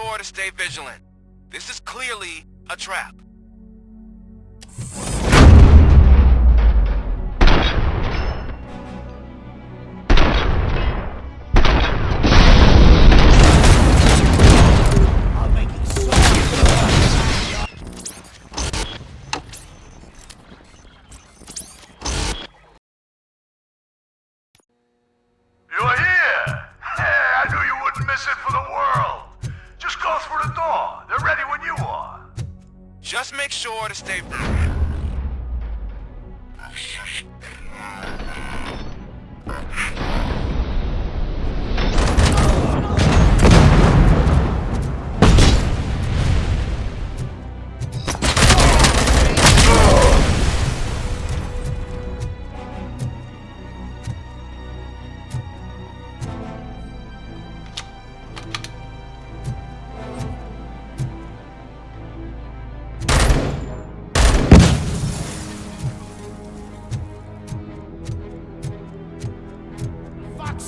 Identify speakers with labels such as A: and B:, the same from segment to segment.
A: sure to stay vigilant. This is clearly a trap. Just make sure to stay...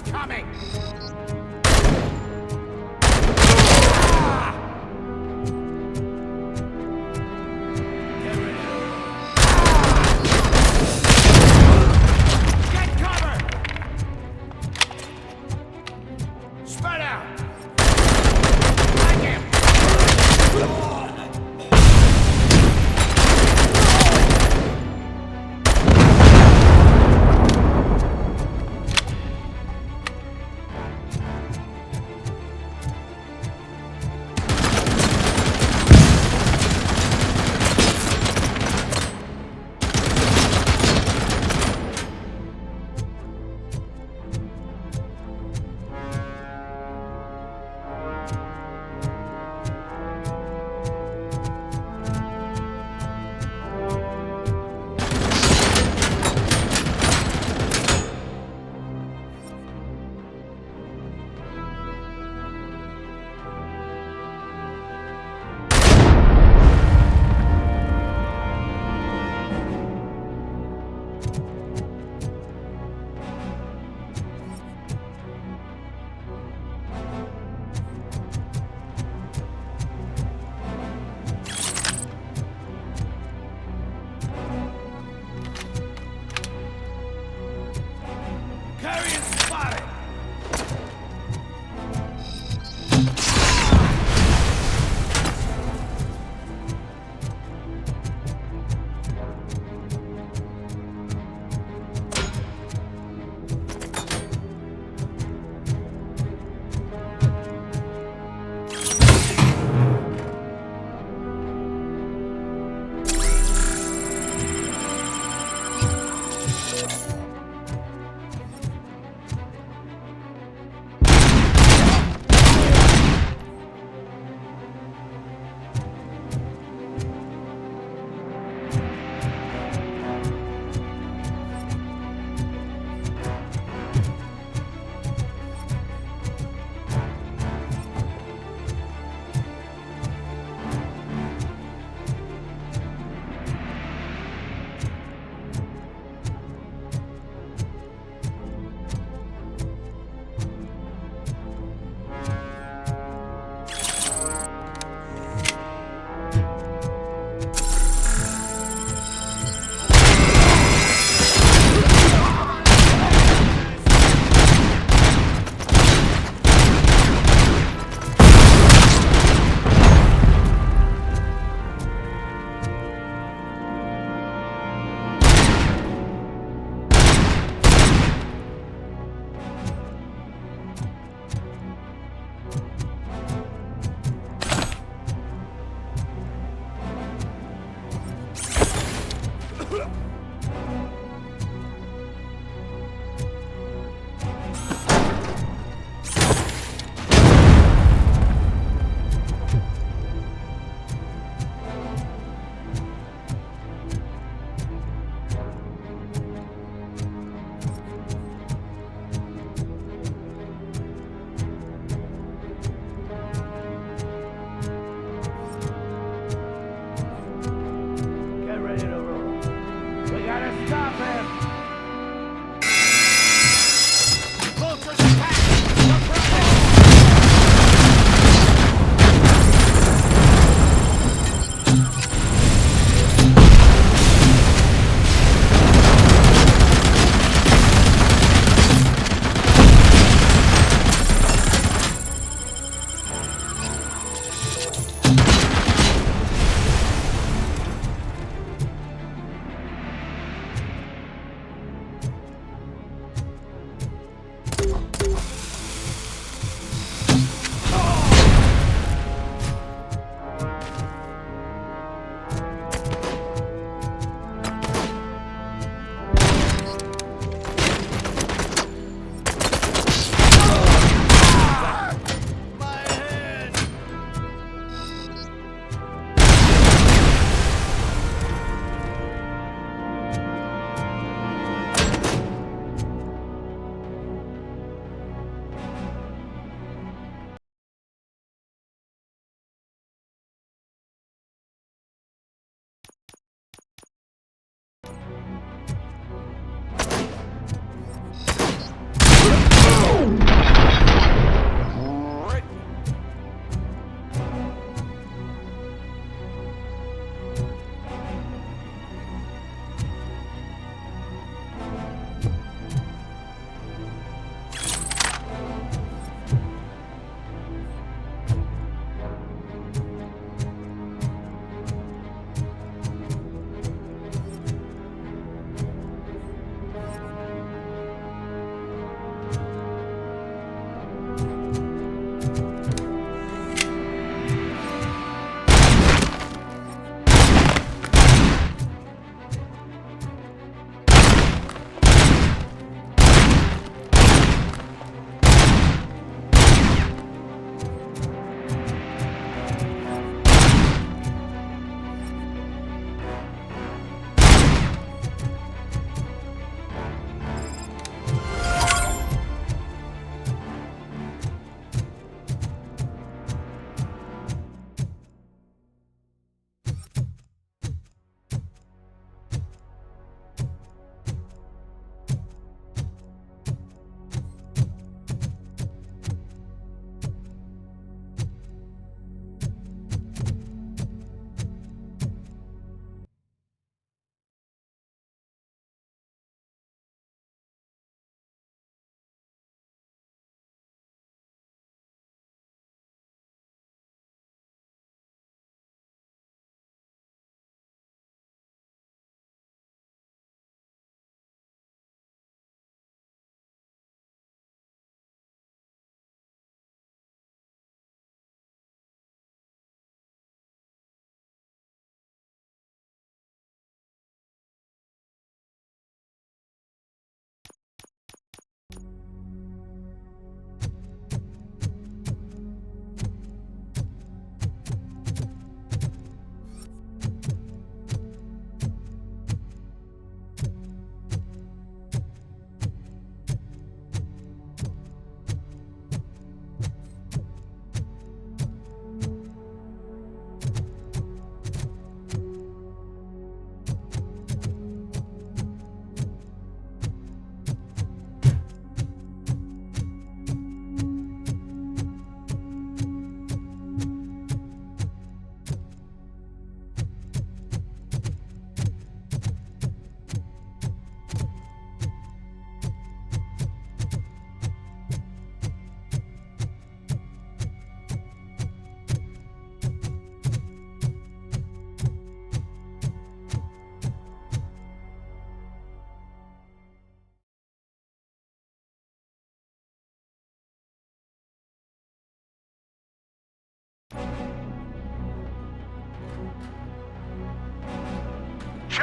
B: Coming! Get cover! Spread out! Like him!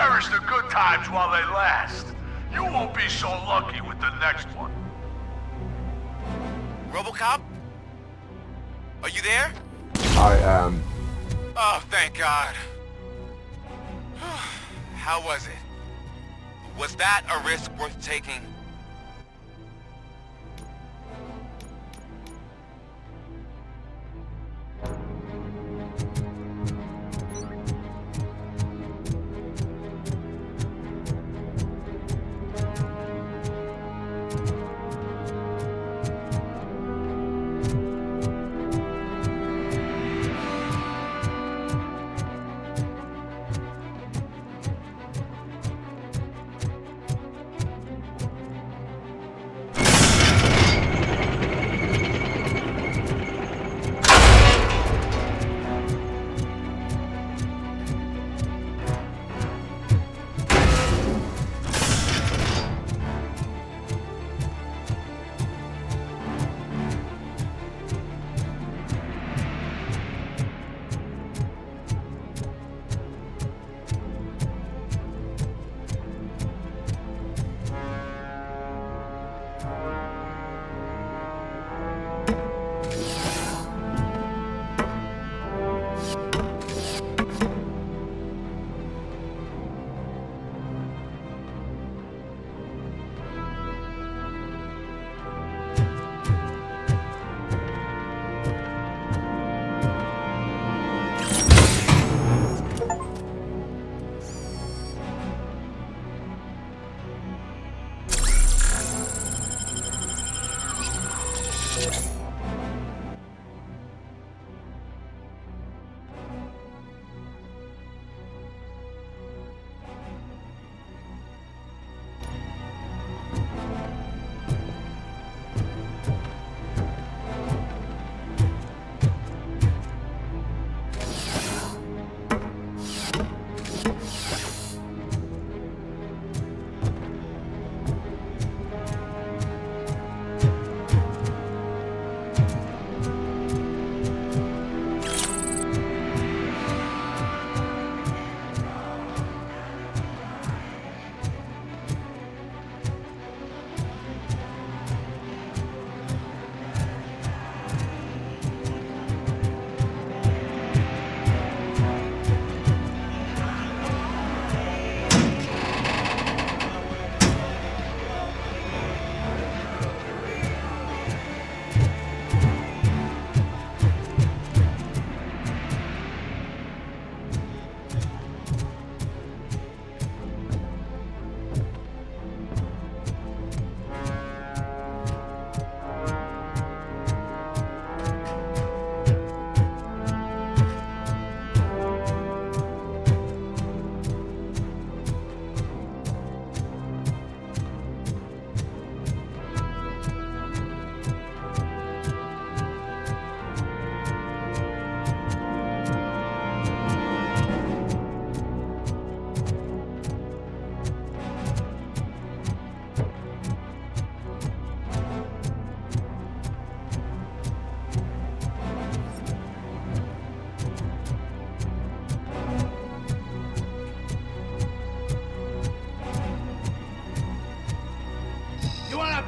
C: Cherish the good times while they last. You won't be so lucky with the next one.
A: RoboCop? Are you there?
D: I am.
A: Oh, thank God. How was it? Was that a risk worth taking?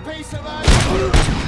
B: piece of us!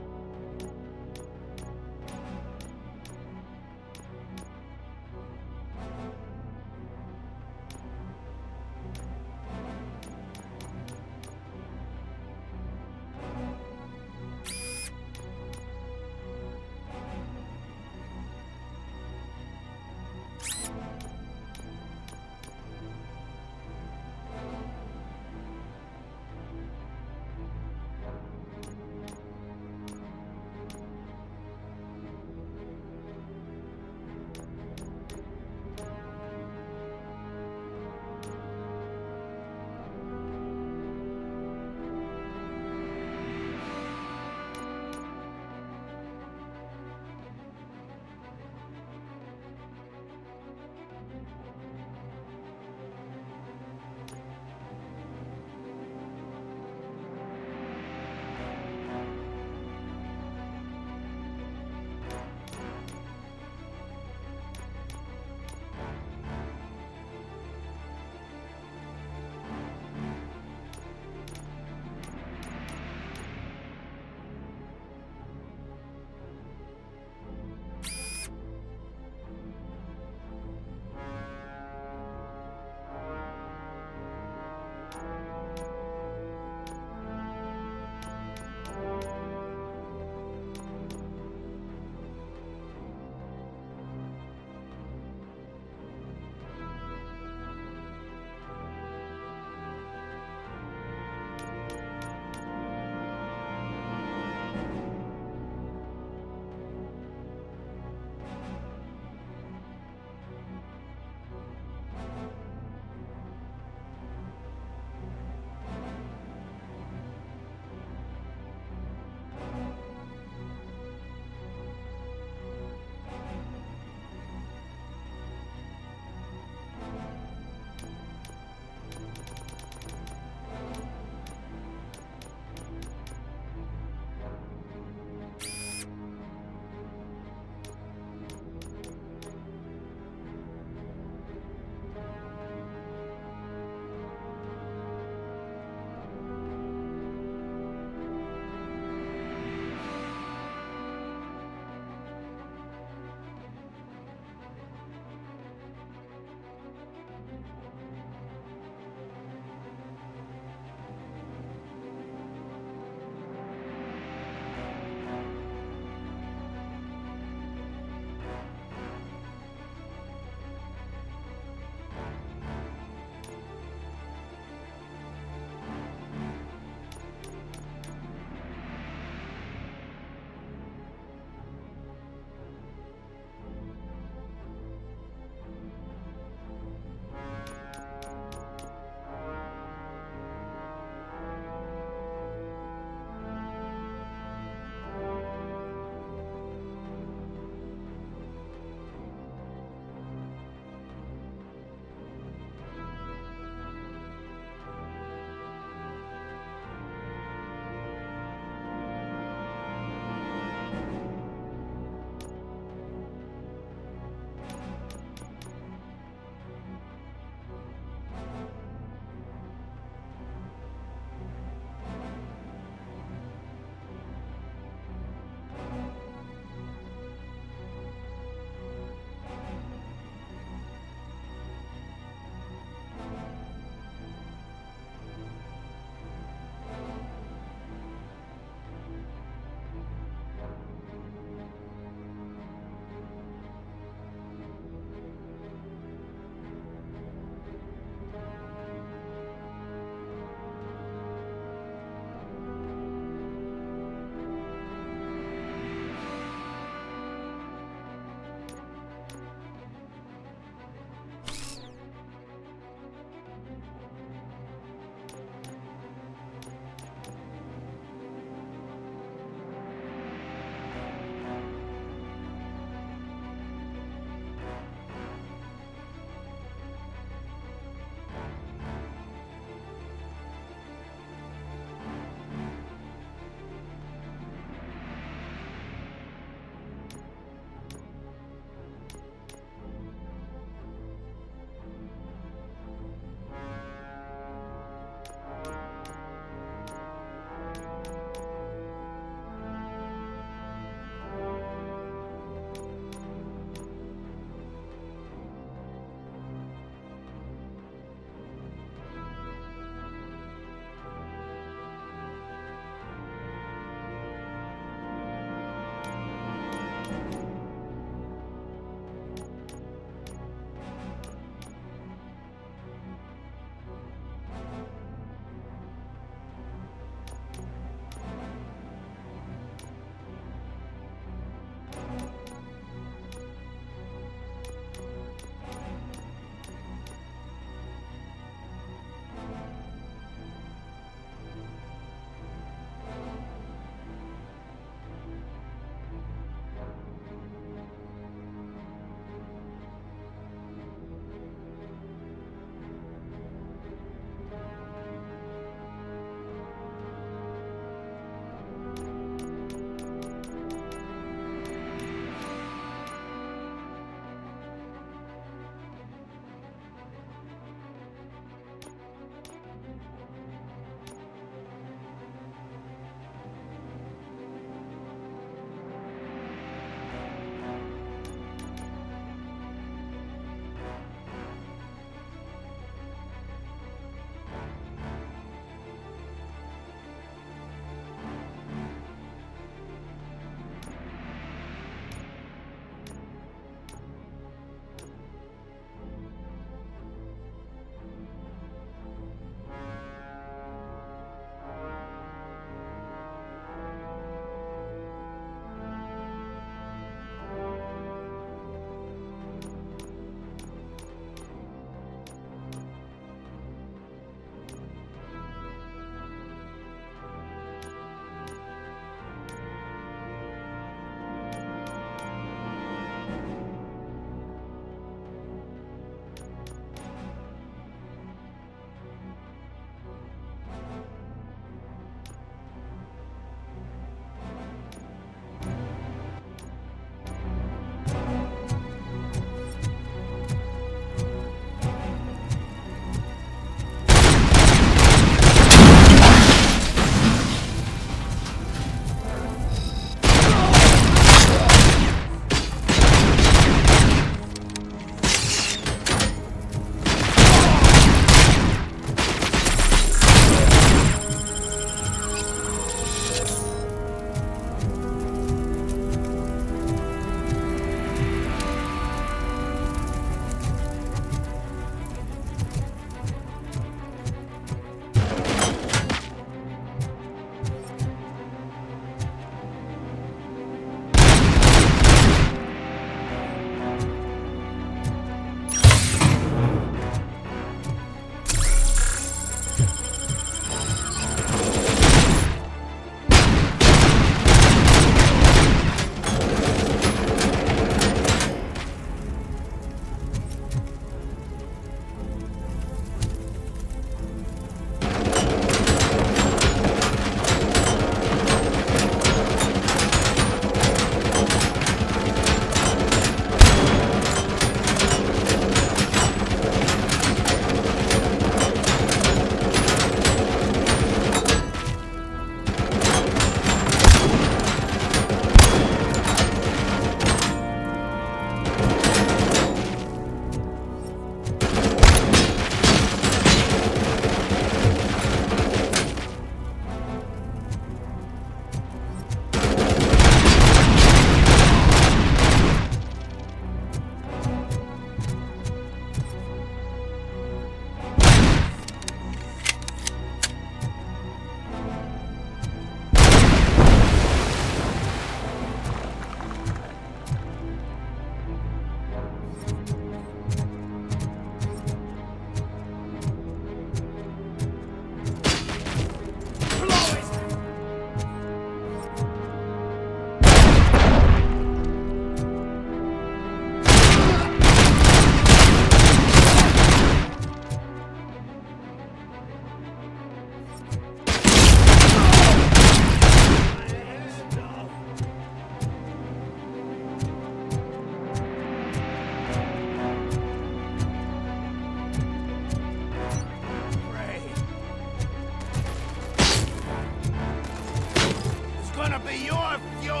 B: be your fury!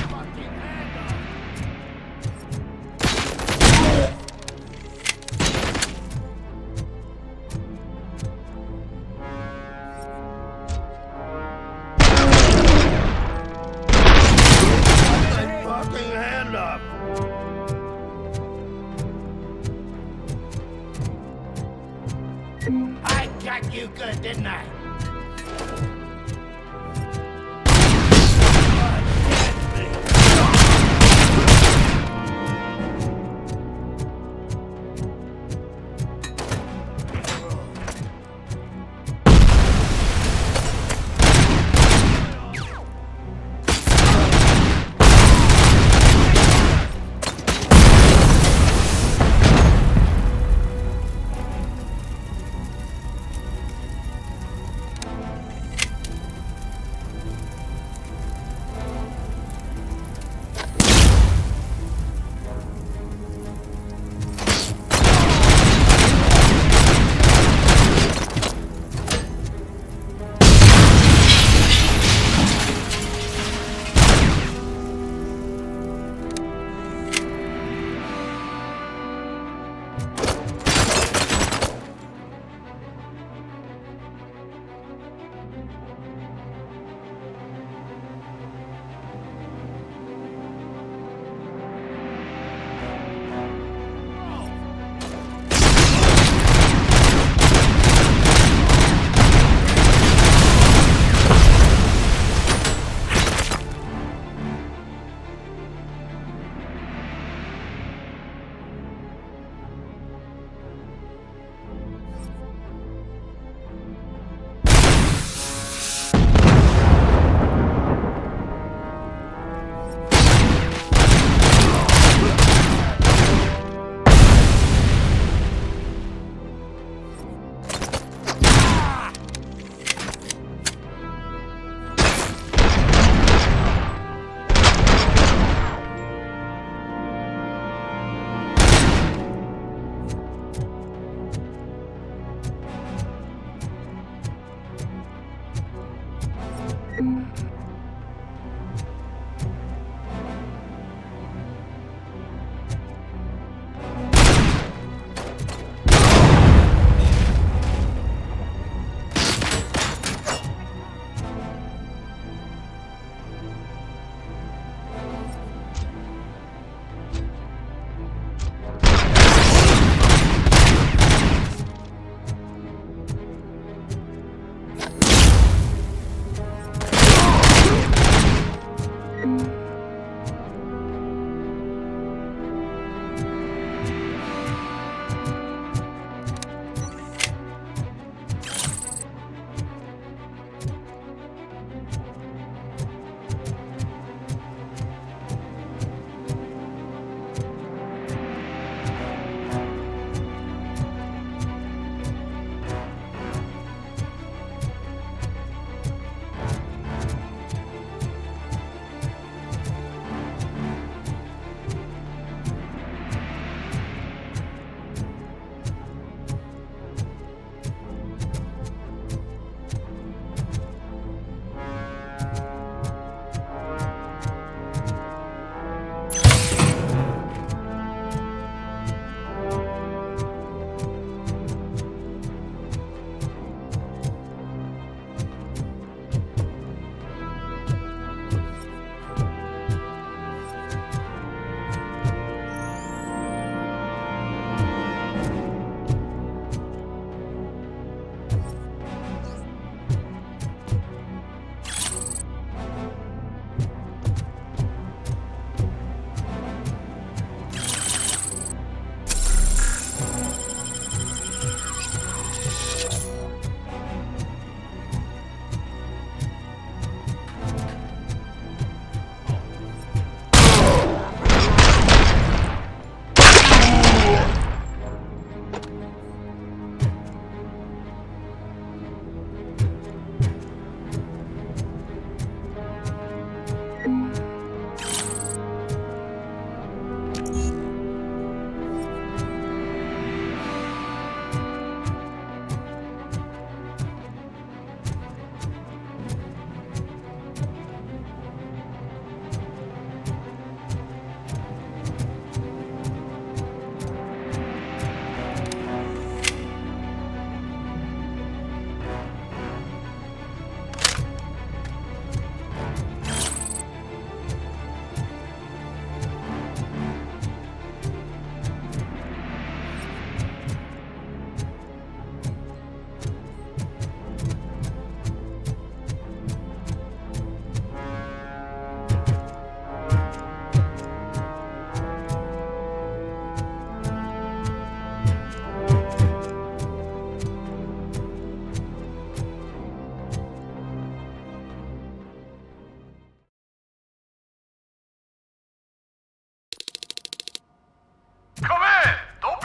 B: Fucking hand up! My fucking hand up! I got you good, didn't I?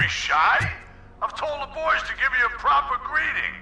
C: be shy? I've told the boys to give you a proper greeting.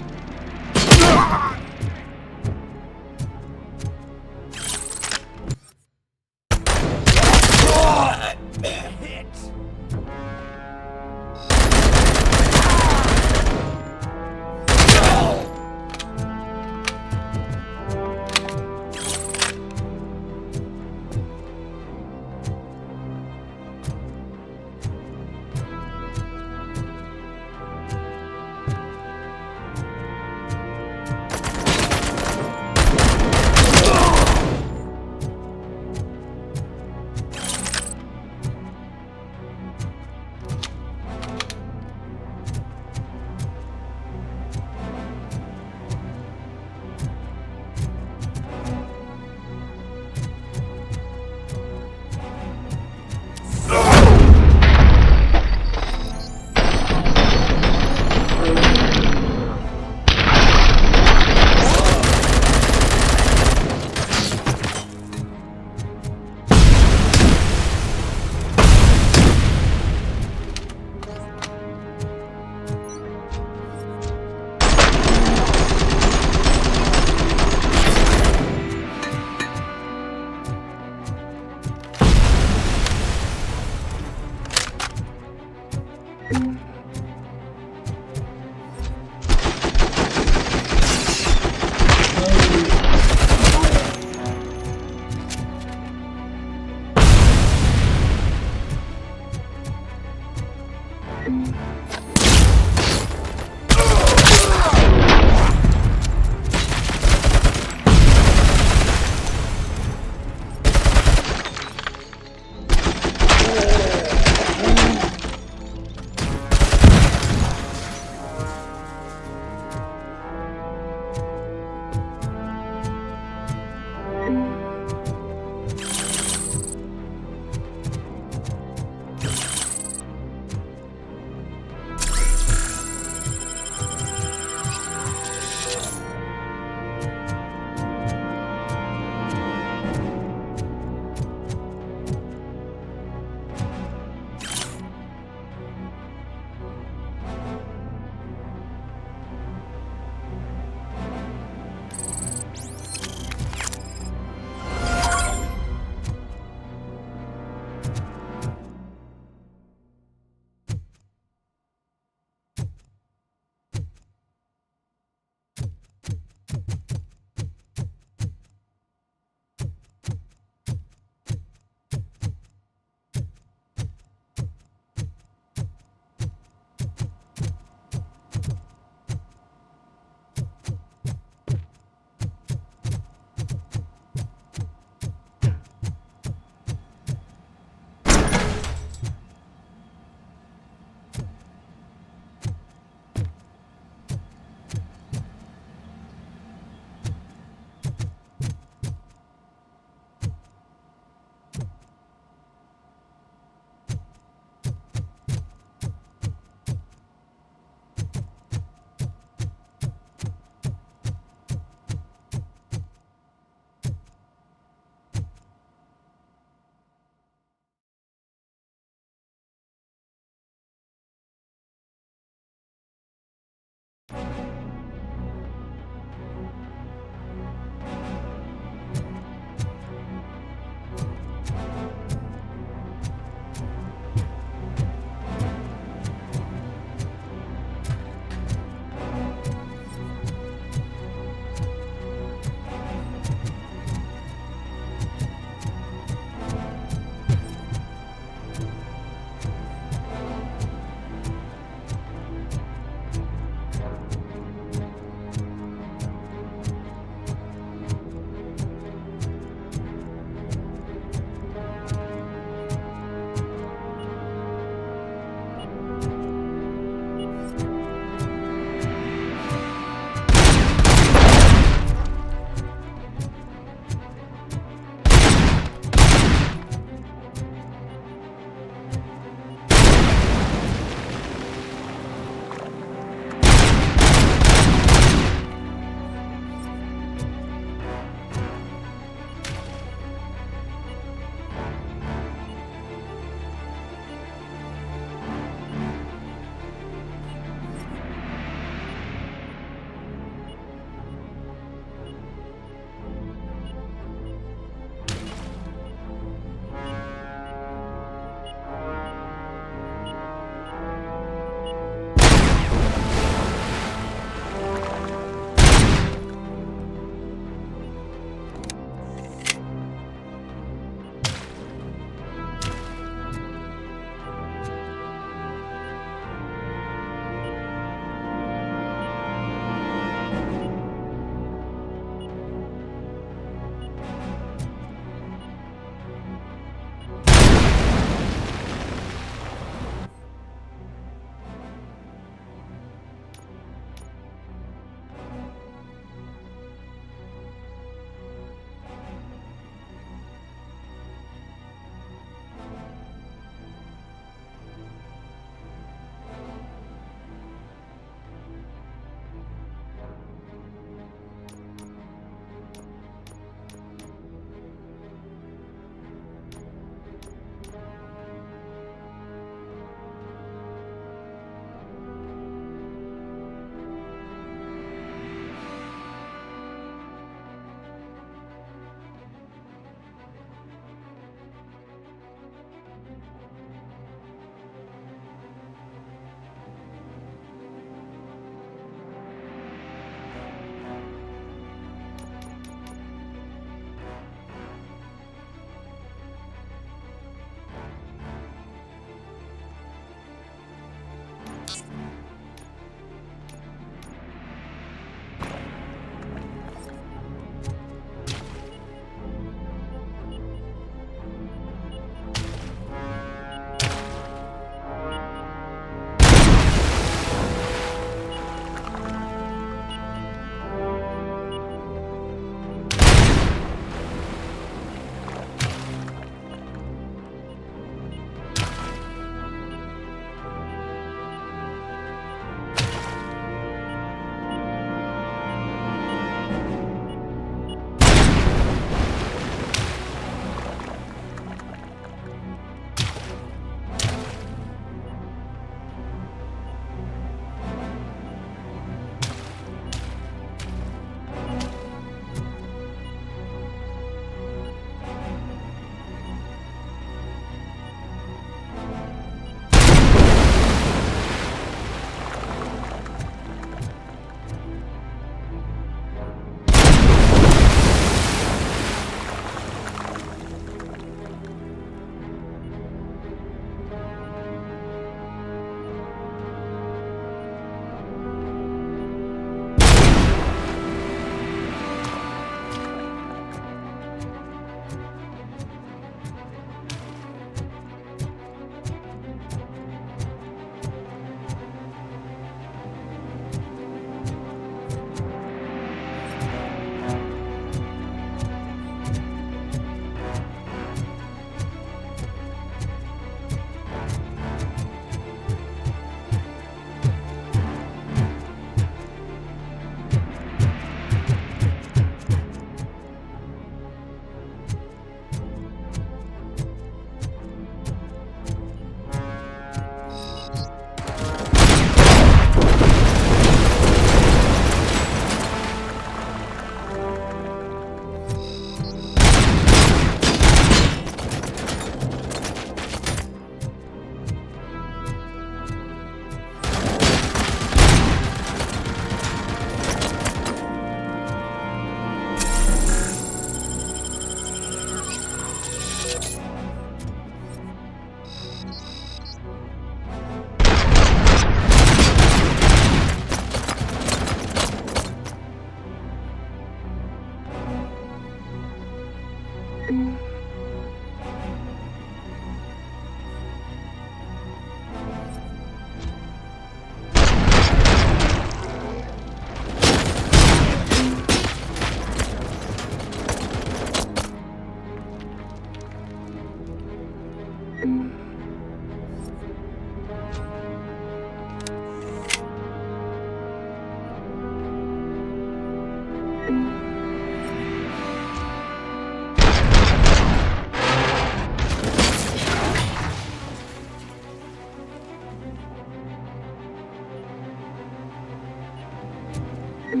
B: Get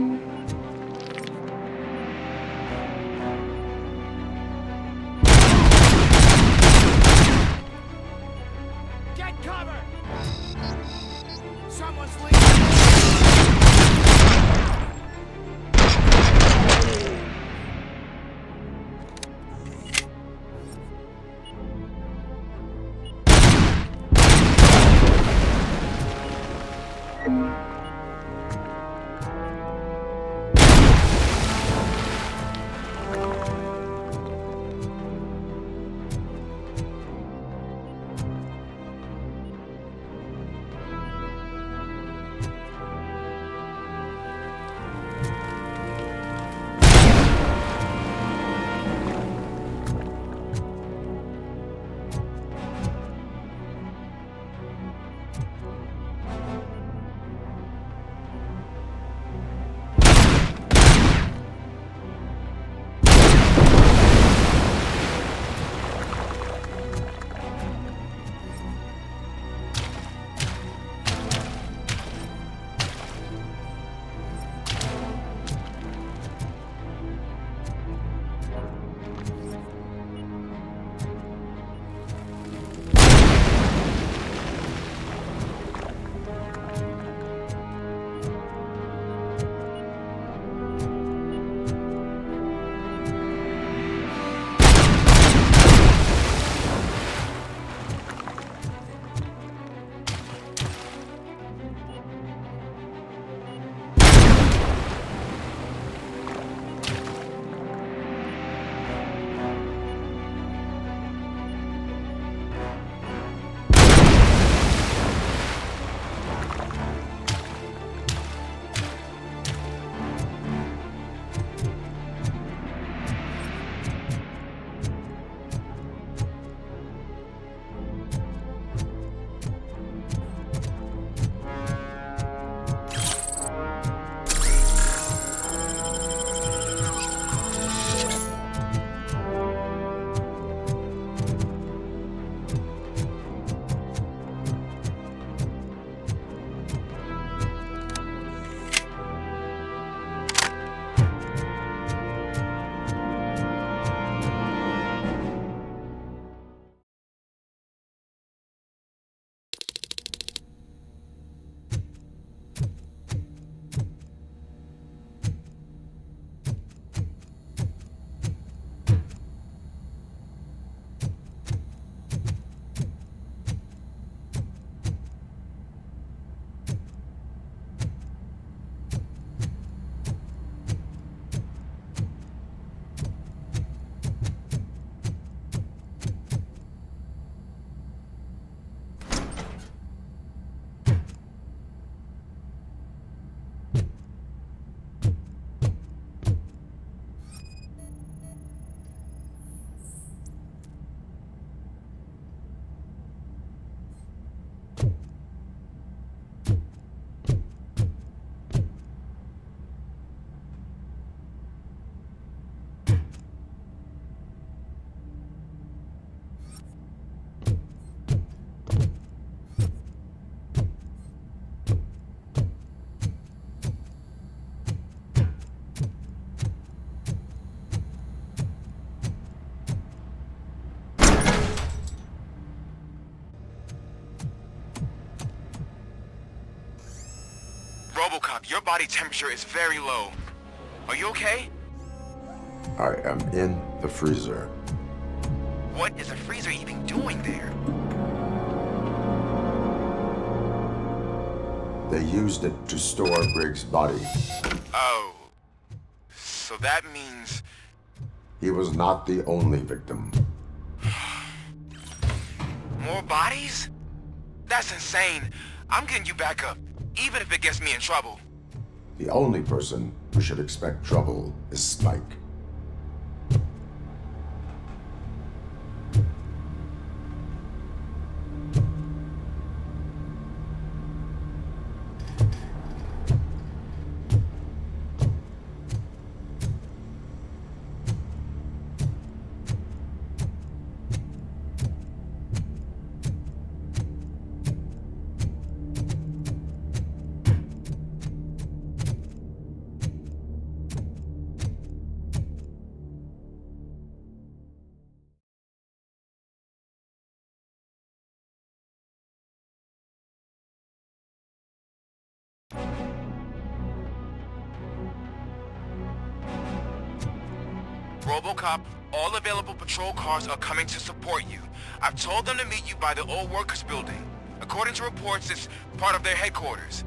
B: cover! Someone's leaving!
A: RoboCop, your body temperature is very low. Are you okay?
D: I am in the freezer.
A: What is a freezer even doing there?
D: They used it to store Briggs' body.
A: Oh. So that means...
D: He was not the only victim.
A: more bodies? That's insane. I'm getting you back up, even if it gets me in trouble.
D: The only person who should expect trouble is Spike.
A: RoboCop, all available patrol cars are coming to support you. I've told them to meet you by the old workers building. According to reports, it's part of their headquarters.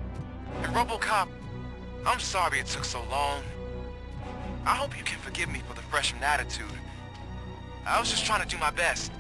A: And RoboCop, I'm sorry it took so long. I hope you can forgive me for the freshman attitude. I was just trying to do my best.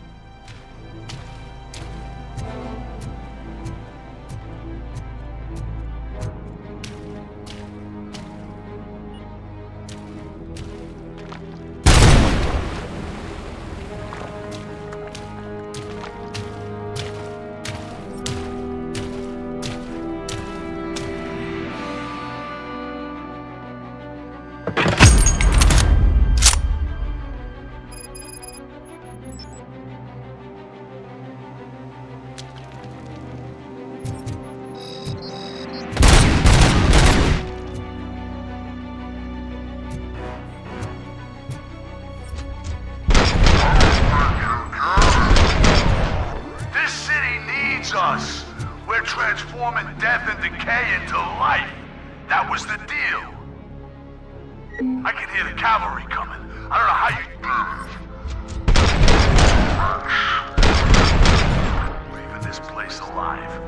C: Us. We're transforming death and decay into life. That was the deal. I can hear the cavalry coming. I don't know how you... Leaving this place alive.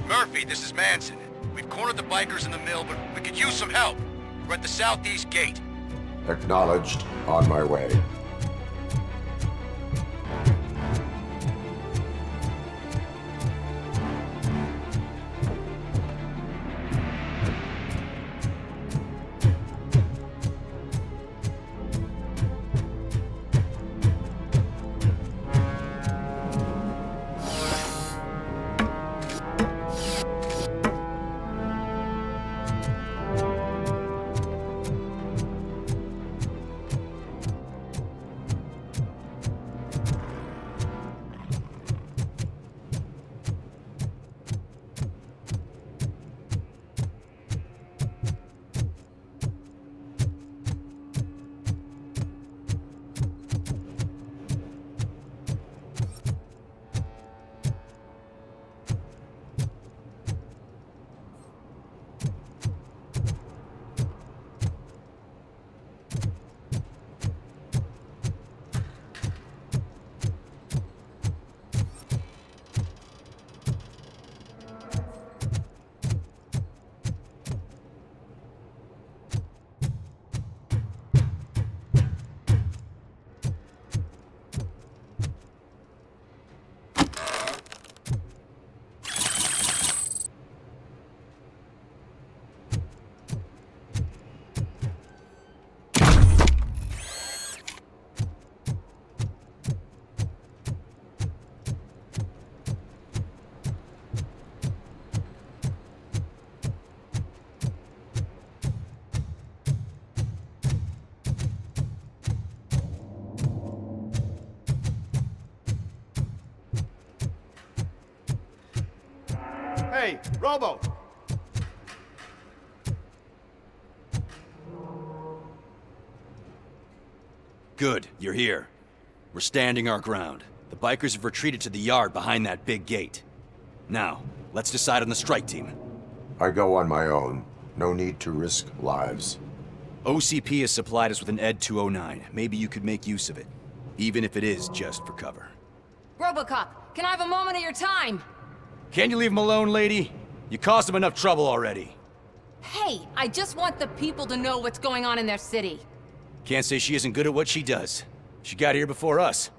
E: Murphy, this is Manson. We've cornered the bikers in the mill, but we could use some help. We're at the southeast gate.
D: Acknowledged. On my way.
B: Hey, Robo!
E: Good, you're here. We're standing our ground. The bikers have retreated to the yard behind that big gate. Now, let's decide on the strike team.
D: I go on my own. No need to risk lives.
E: OCP has supplied us with an ED 209. Maybe you could make use of it. Even if it is just for cover.
F: RoboCop, Can I have a moment of your time?
E: Can't you leave him alone, lady? You caused him enough trouble already.
F: Hey, I just want the people to know what's going on in their city.
E: Can't say she isn't good at what she does. She got here before us.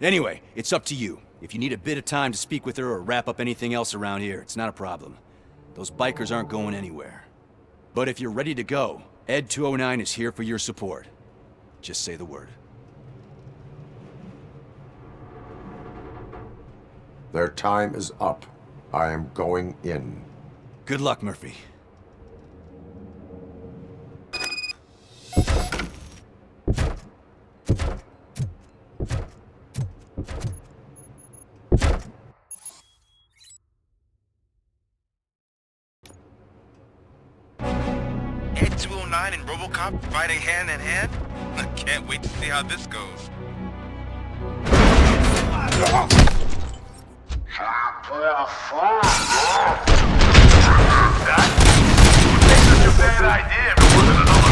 E: Anyway, it's up to you. If you need a bit of time to speak with her or wrap up anything else around here, it's not a problem. Those bikers aren't going anywhere. But if you're ready to go, Ed 209 is here for your support. Just say the word.
D: Their time is up. I am going in.
E: Good luck, Murphy.
A: Ed 209 and RoboCop fighting hand in hand? I can't wait to see how this goes.
C: That's a bad idea if it wasn't another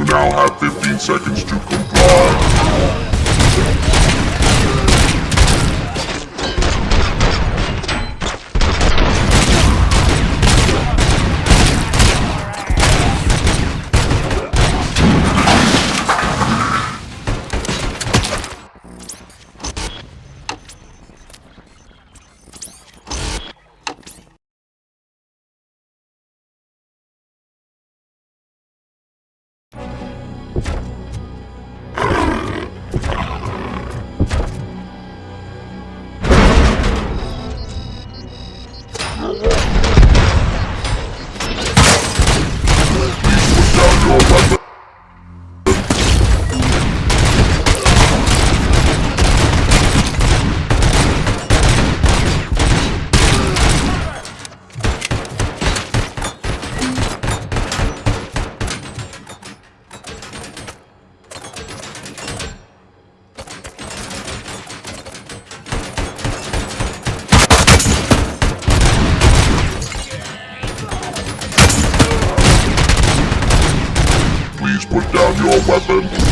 G: now have 15 seconds to comply. Please put down your weapon.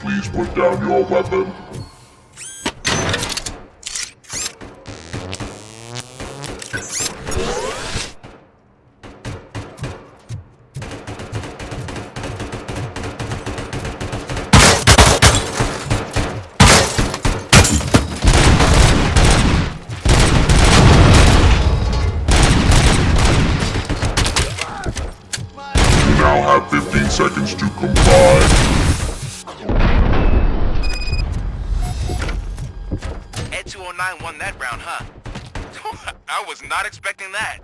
G: please put down your weapon? You now have 15 seconds to comply.
A: Ed 209 won that round, huh? I was not expecting that.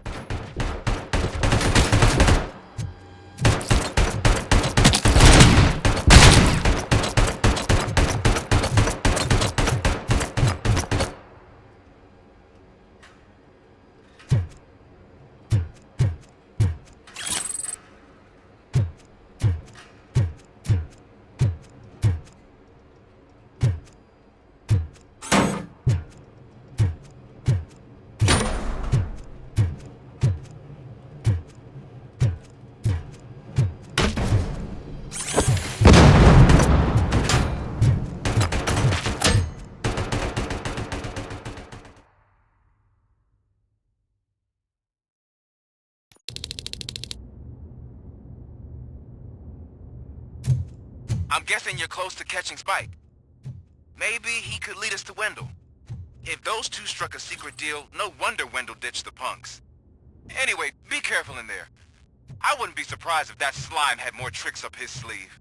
A: I'm guessing you're close to catching Spike. Maybe he could lead us to Wendell. If those two struck a secret deal, no wonder Wendell ditched the punks. Anyway, be careful in there. I wouldn't be surprised if that slime had more tricks up his sleeve.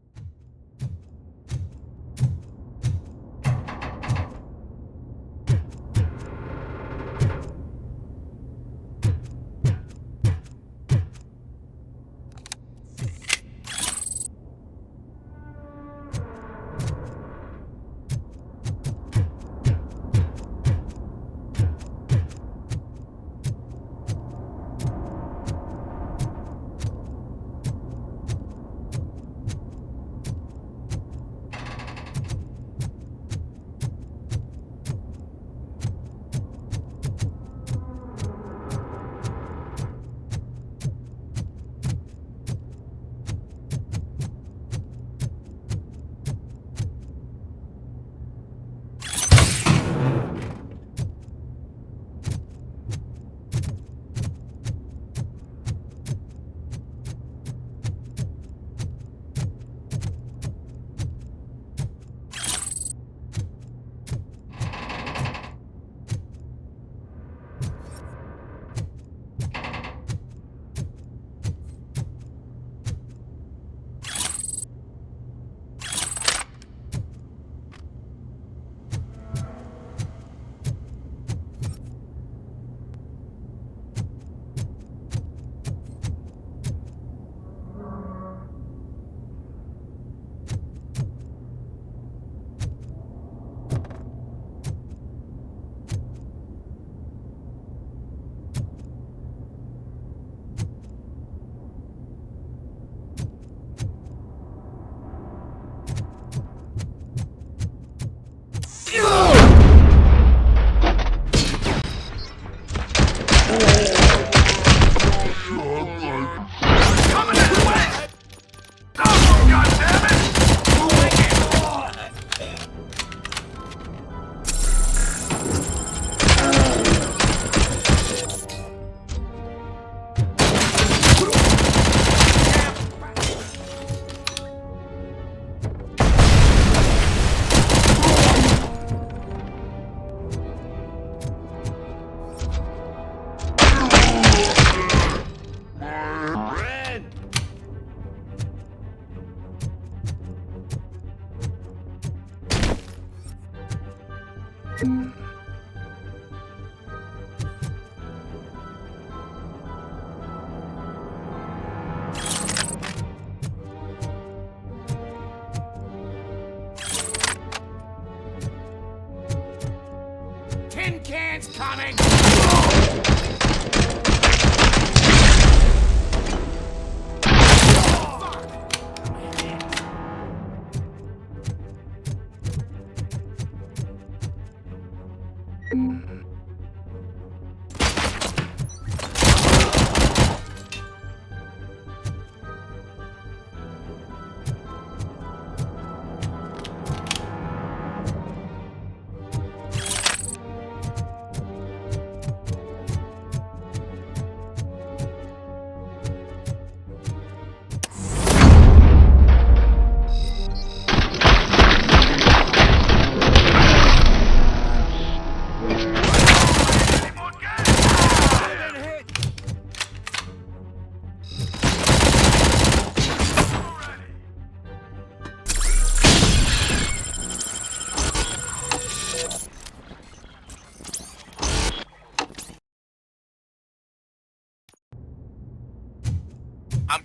B: Tin cans coming!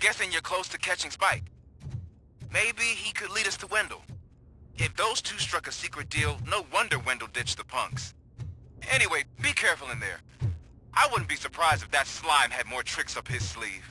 A: guessing you're close to catching Spike. Maybe he could lead us to Wendell. If those two struck a secret deal, no wonder Wendell ditched the punks. Anyway, be careful in there. I wouldn't be surprised if that slime had more tricks up his sleeve.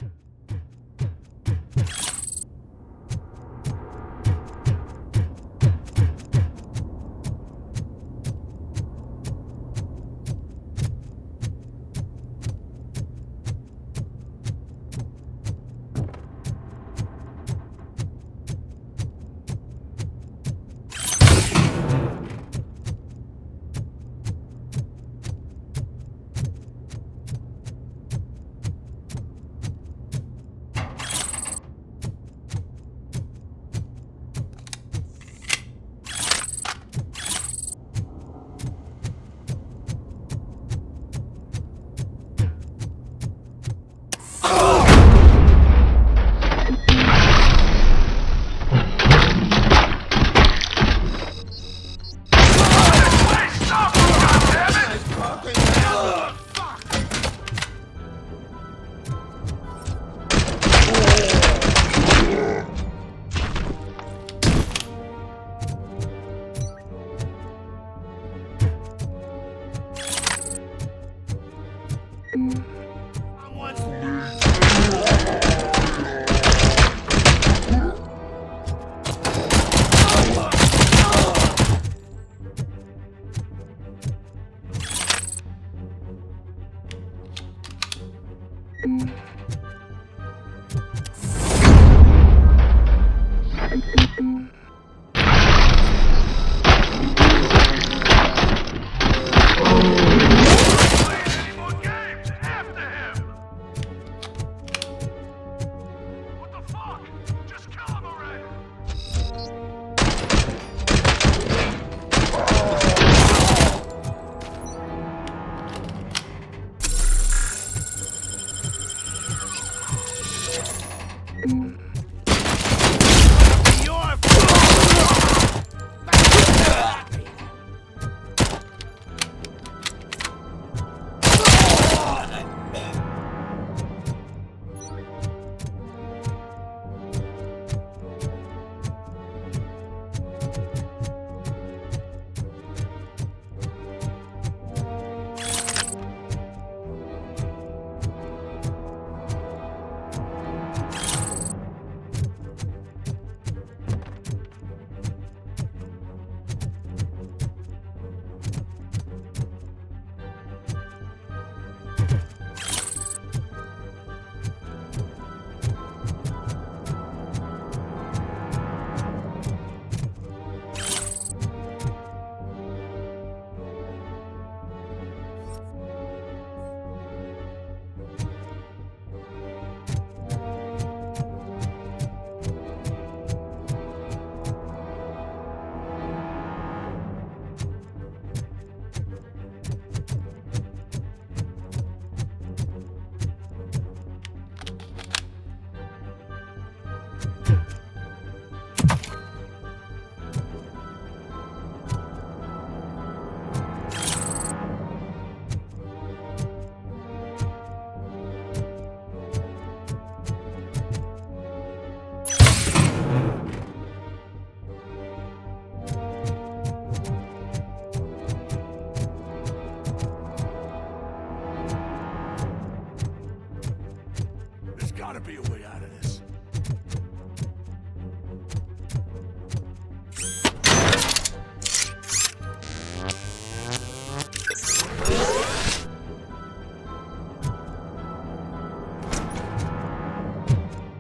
C: gotta be a way out of this.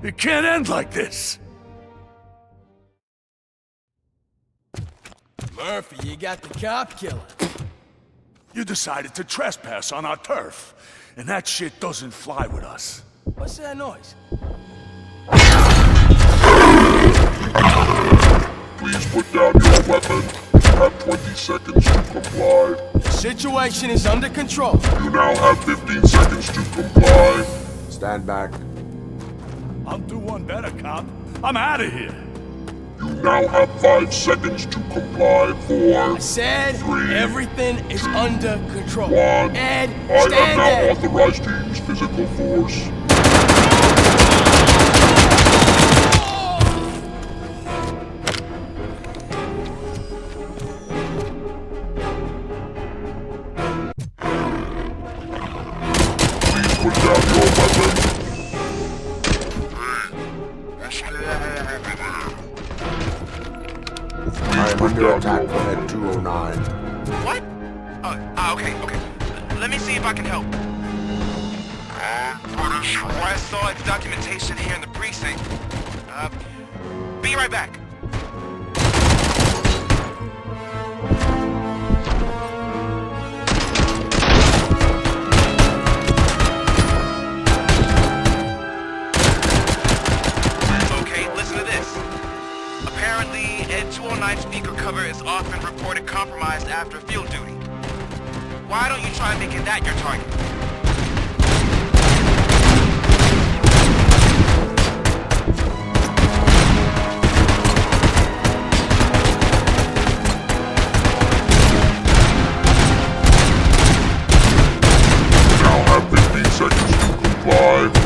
C: It can't end like this!
H: Murphy, you got the cop killer.
C: You decided to trespass on our turf, and that shit doesn't fly with us.
H: What's that noise?
G: Please put down your weapon. You have 20 seconds to comply.
H: The situation is under control.
G: You now have 15 seconds to comply.
D: Stand back.
C: I'll do one better, cop. I'm out of here.
G: You now have 5 seconds to comply. 4,
H: I said
G: 3,
H: everything is under control.
G: 1.
H: Ed,
G: I am
H: stand
G: now
H: there.
G: authorized to use physical force.
D: I am
G: put
D: under
G: down
D: attack
G: your
D: from Head 209.
A: What? Okay. Let me see if I can help. I saw its documentation here in the precinct. Be right back. Okay, listen to this. Apparently, Ed 209 speaker cover is often reported compromised after field duty. Why don't you try making that your target?
G: Now have 15 seconds to comply.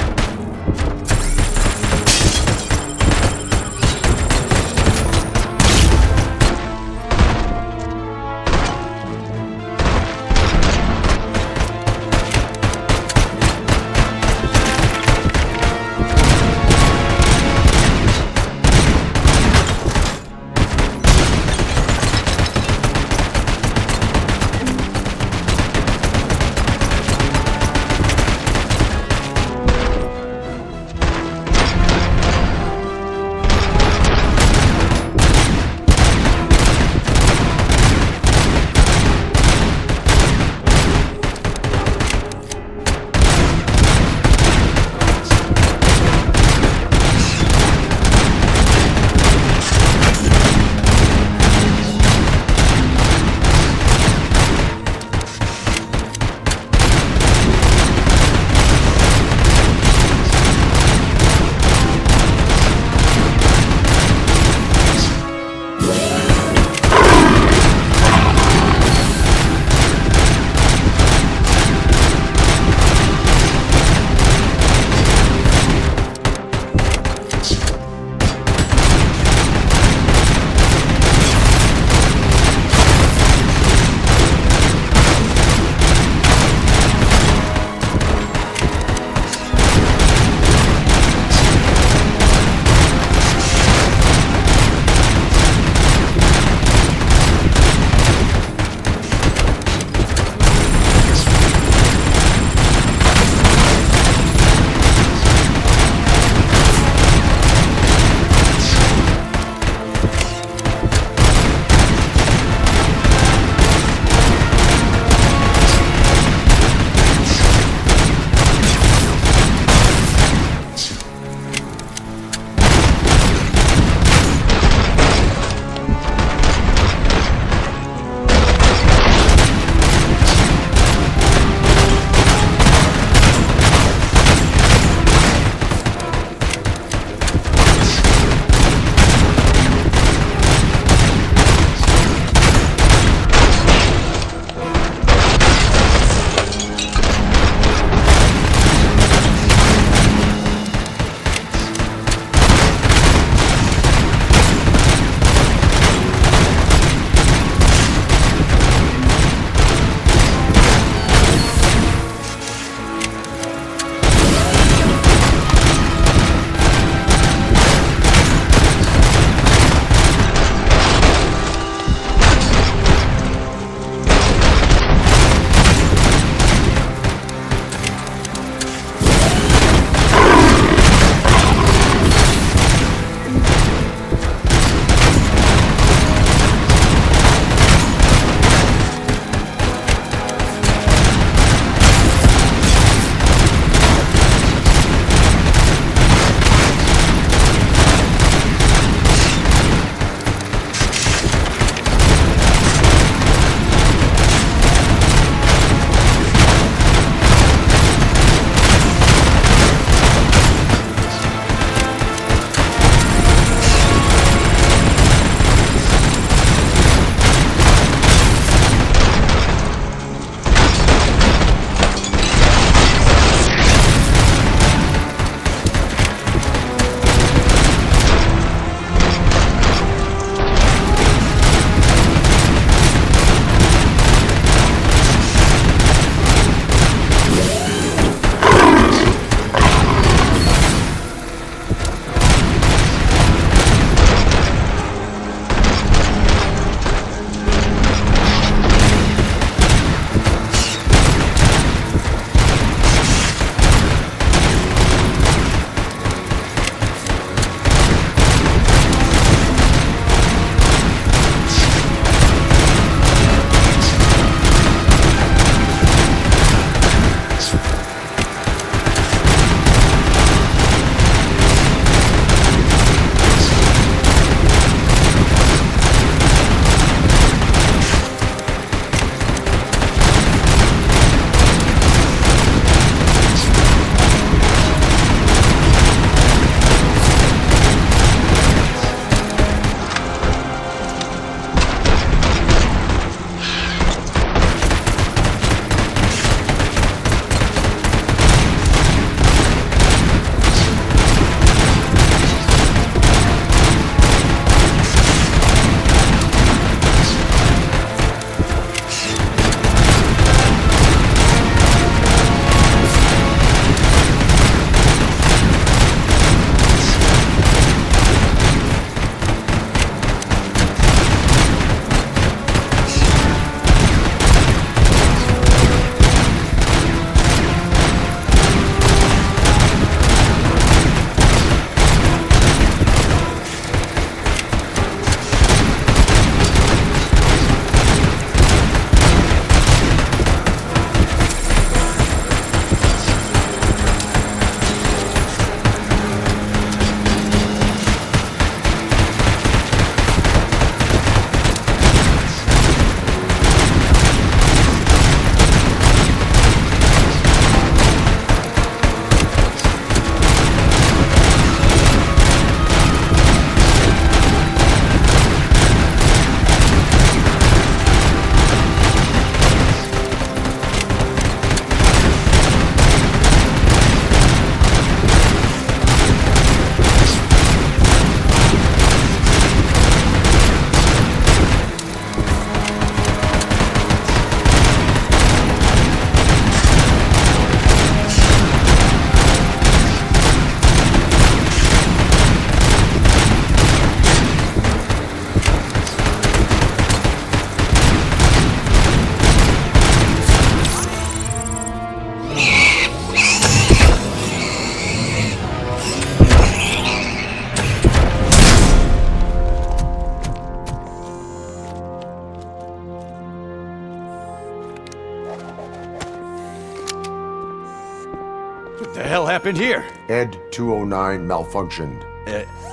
E: happened here?
D: Ed 209 malfunctioned.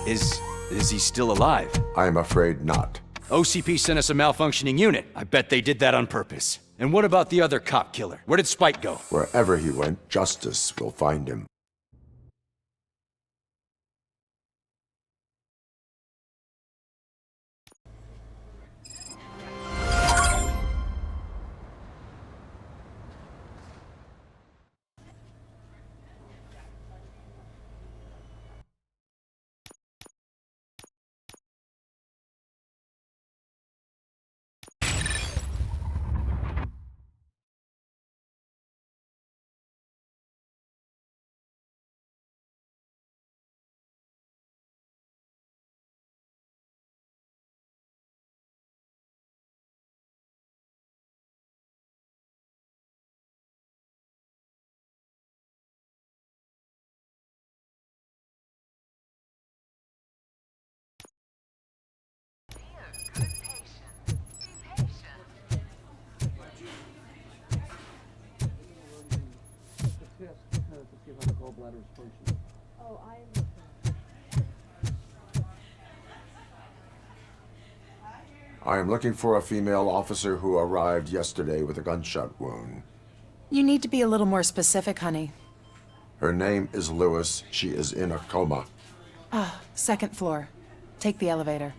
E: Is he still alive?
D: I'm afraid not.
E: OCP sent us a malfunctioning unit. I bet they did that on purpose. And what about the other cop killer? Where did Spike go?
D: Wherever he went, justice will find him. I am looking for a female officer who arrived yesterday with a gunshot wound.
I: You need to be a little more specific, honey.
D: Her name is Lewis. She is in a coma.
I: Second floor. Take the elevator.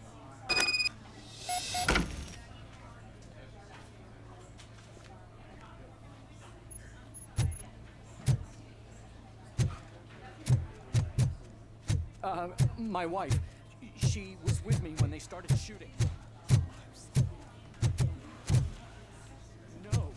B: My wife. She was with me when they started shooting. No.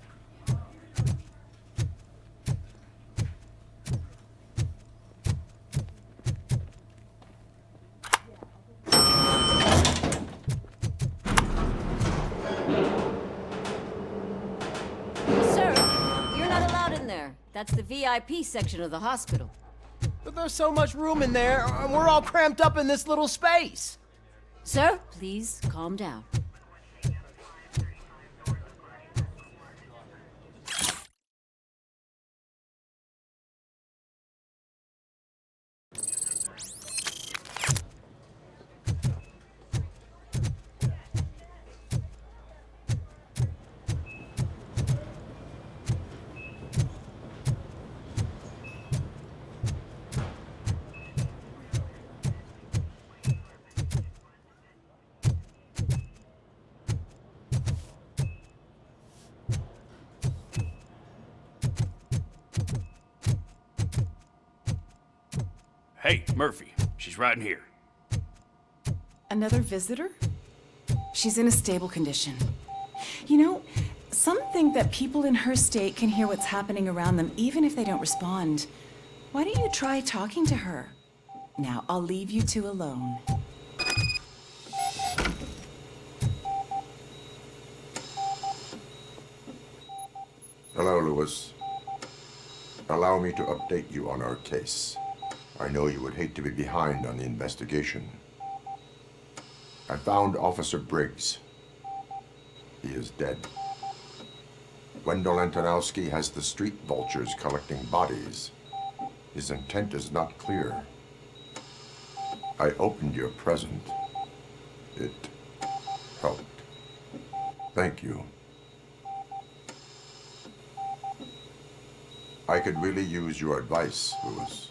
J: Sir, you're not allowed in there. That's the VIP section of the hospital.
H: But there's so much room in there, and we're all cramped up in this little space.
J: Sir, please calm down.
B: Hey, Murphy. She's right in here.
I: Another visitor? She's in a stable condition. You know, some think that people in her state can hear what's happening around them even if they don't respond. Why don't you try talking to her? Now, I'll leave you two alone.
D: Hello, Lewis. Allow me to update you on our case. I know you would hate to be behind on the investigation. I found Officer Briggs. He is dead. Wendell Antonowski has the street vultures collecting bodies. His intent is not clear. I opened your present. It helped. Thank you. I could really use your advice, Lewis.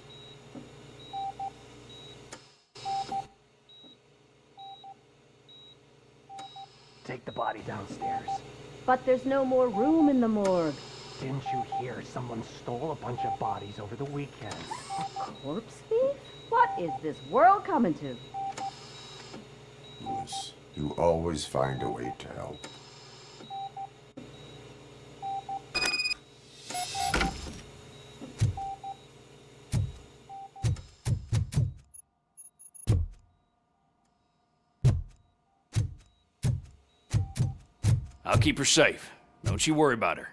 K: Take the body downstairs.
J: But there's no more room in the morgue.
K: Didn't you hear someone stole a bunch of bodies over the weekend?
J: Corpse thief? What is this world coming to?
D: Lewis, you always find a way to help.
B: I'll keep her safe. Don't you worry about her.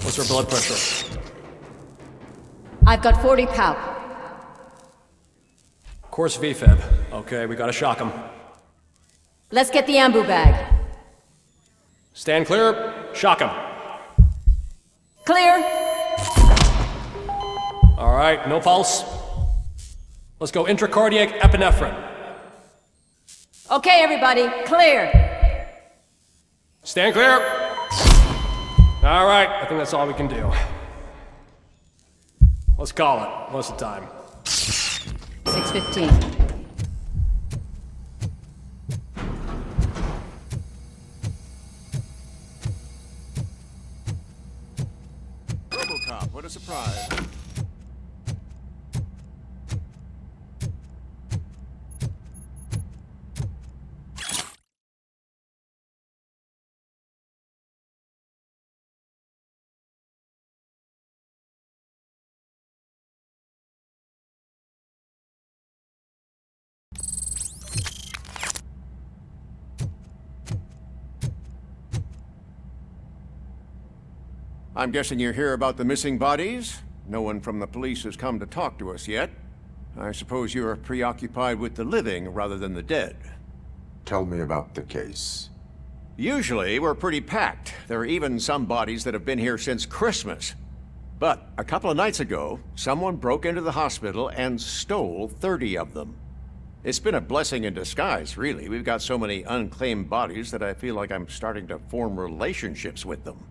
K: What's her blood pressure?
J: I've got 40 pow.
K: Course VFib. Okay, we gotta shock him.
J: Let's get the ambu bag.
K: Stand clear, shock him.
J: Clear.
K: All right, no pulse. Let's go intracardiac epinephrine.
J: Okay, everybody, clear.
K: Stand clear. All right, I think that's all we can do. Let's call it. What's the time?
J: 6:15.
E: RoboCop, what a surprise.
L: I'm guessing you're here about the missing bodies? No one from the police has come to talk to us yet. I suppose you're preoccupied with the living rather than the dead.
D: Tell me about the case.
L: Usually, we're pretty packed. There are even some bodies that have been here since Christmas. But a couple of nights ago, someone broke into the hospital and stole 30 of them. It's been a blessing in disguise, really. We've got so many unclaimed bodies that I feel like I'm starting to form relationships with them.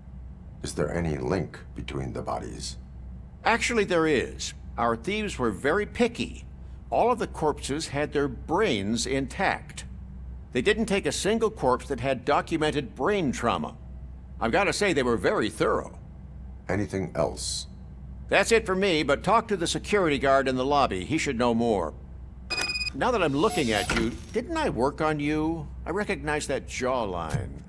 D: Is there any link between the bodies?
L: Actually, there is. Our thieves were very picky. All of the corpses had their brains intact. They didn't take a single corpse that had documented brain trauma. I've got to say, they were very thorough.
D: Anything else?
L: That's it for me, but talk to the security guard in the lobby. He should know more. Now that I'm looking at you, didn't I work on you? I recognize that jawline.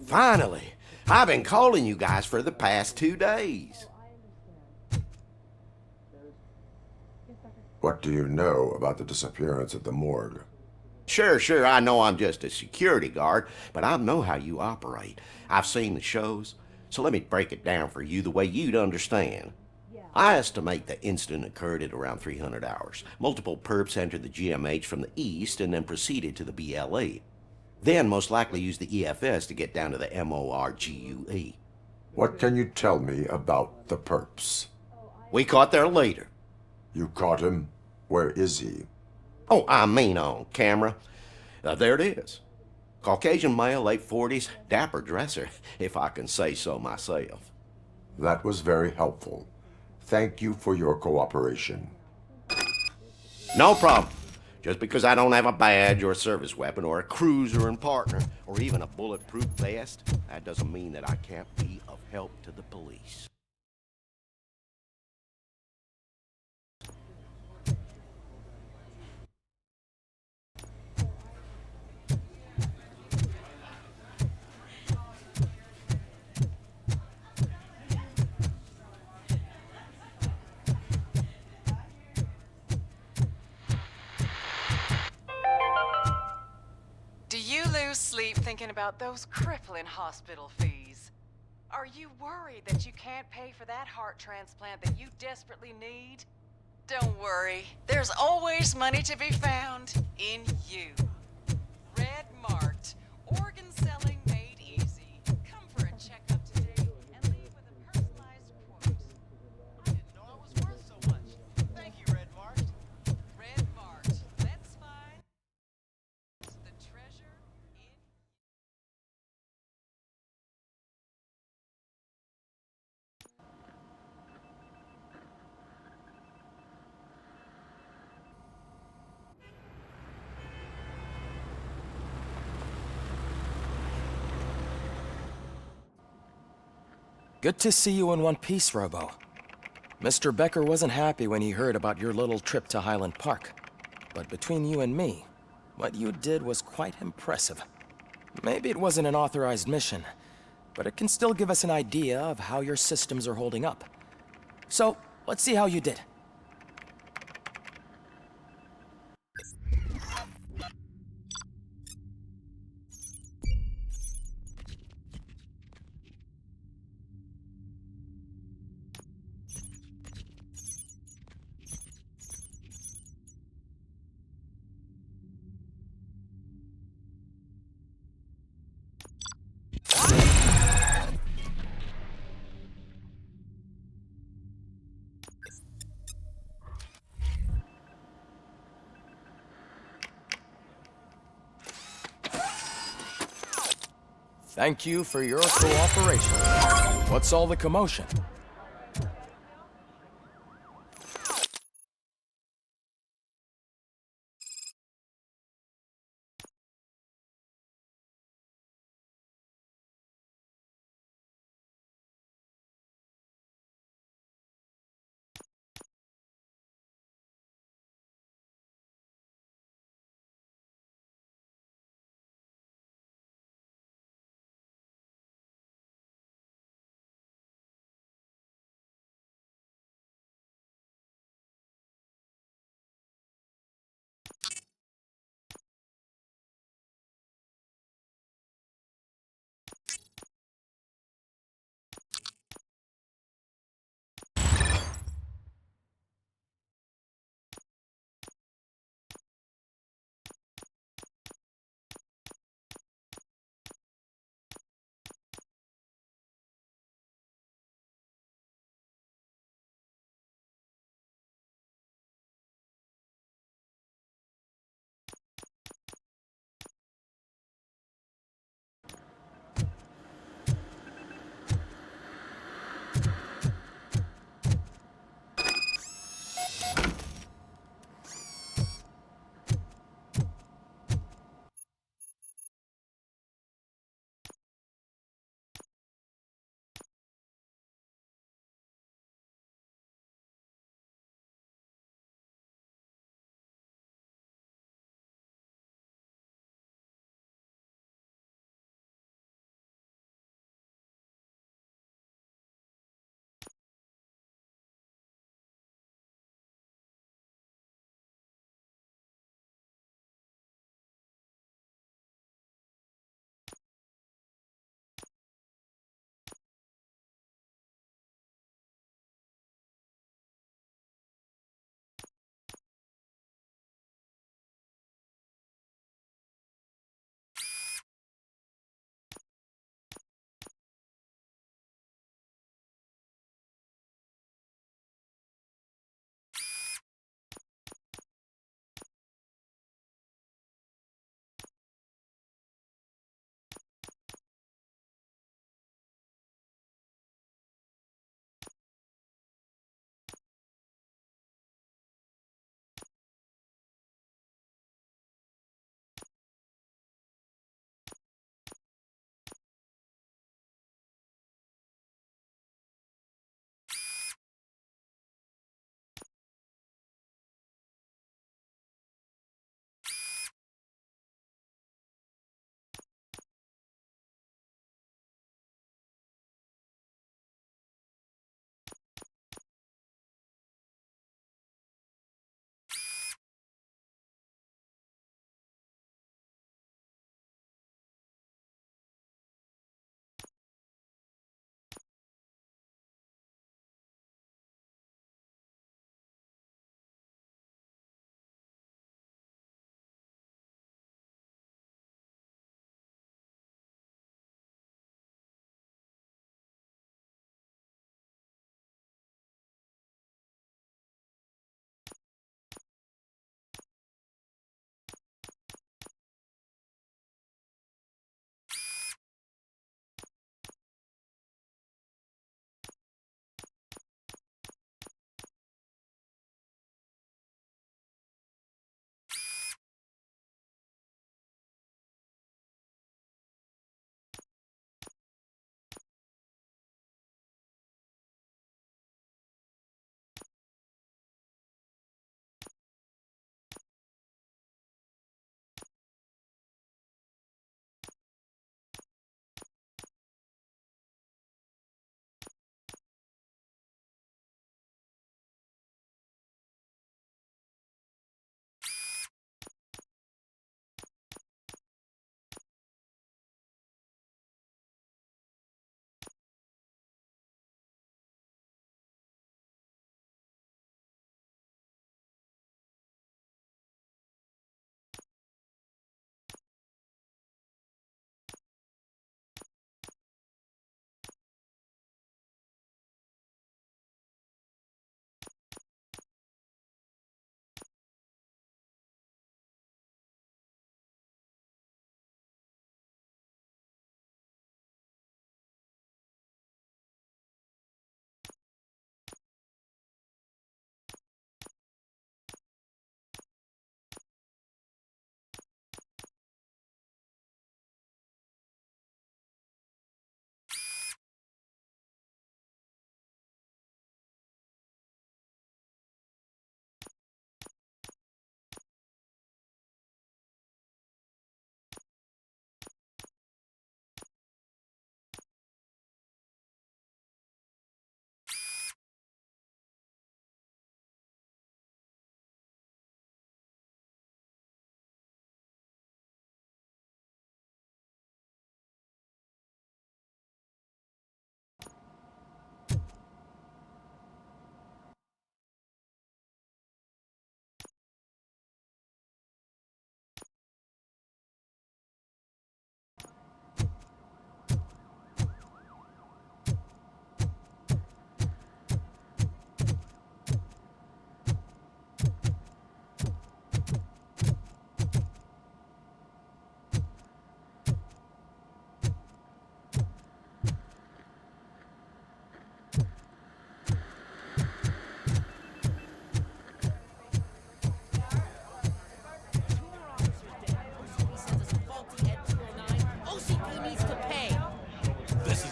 M: Finally! I've been calling you guys for the past 2 days.
D: What do you know about the disappearance at the morgue?
M: Sure, I know I'm just a security guard, but I know how you operate. I've seen the shows, so let me break it down for you the way you'd understand. I estimate the incident occurred at around 300 hours. Multiple perps entered the GMH from the east and then proceeded to the BLE. Then most likely used the EFS to get down to the MORGUE.
D: What can you tell me about the perps?
M: We caught their leader.
D: You caught him? Where is he?
M: Oh, I mean on camera. There it is. Caucasian male, late 40s, dapper dresser, if I can say so myself.
D: That was very helpful. Thank you for your cooperation.
M: No problem. Just because I don't have a badge or a service weapon or a cruiser and partner or even a bulletproof vest, that doesn't mean that I can't be of help to the police.
I: Do you lose sleep thinking about those crippling hospital fees? Are you worried that you can't pay for that heart transplant that you desperately need? Don't worry, there's always money to be found in you. Red Marked, organ selling made easy. Come for a checkup today and leave with a personalized quote. I didn't know I was worth so much. Thank you, Red Marked. Red Marked, let's find the treasure in
N: Good to see you in one piece, Robo. Mr. Becker wasn't happy when he heard about your little trip to Highland Park. But between you and me, what you did was quite impressive. Maybe it wasn't an authorized mission, but it can still give us an idea of how your systems are holding up. So, let's see how you did. Thank you for your cooperation. What's all the commotion?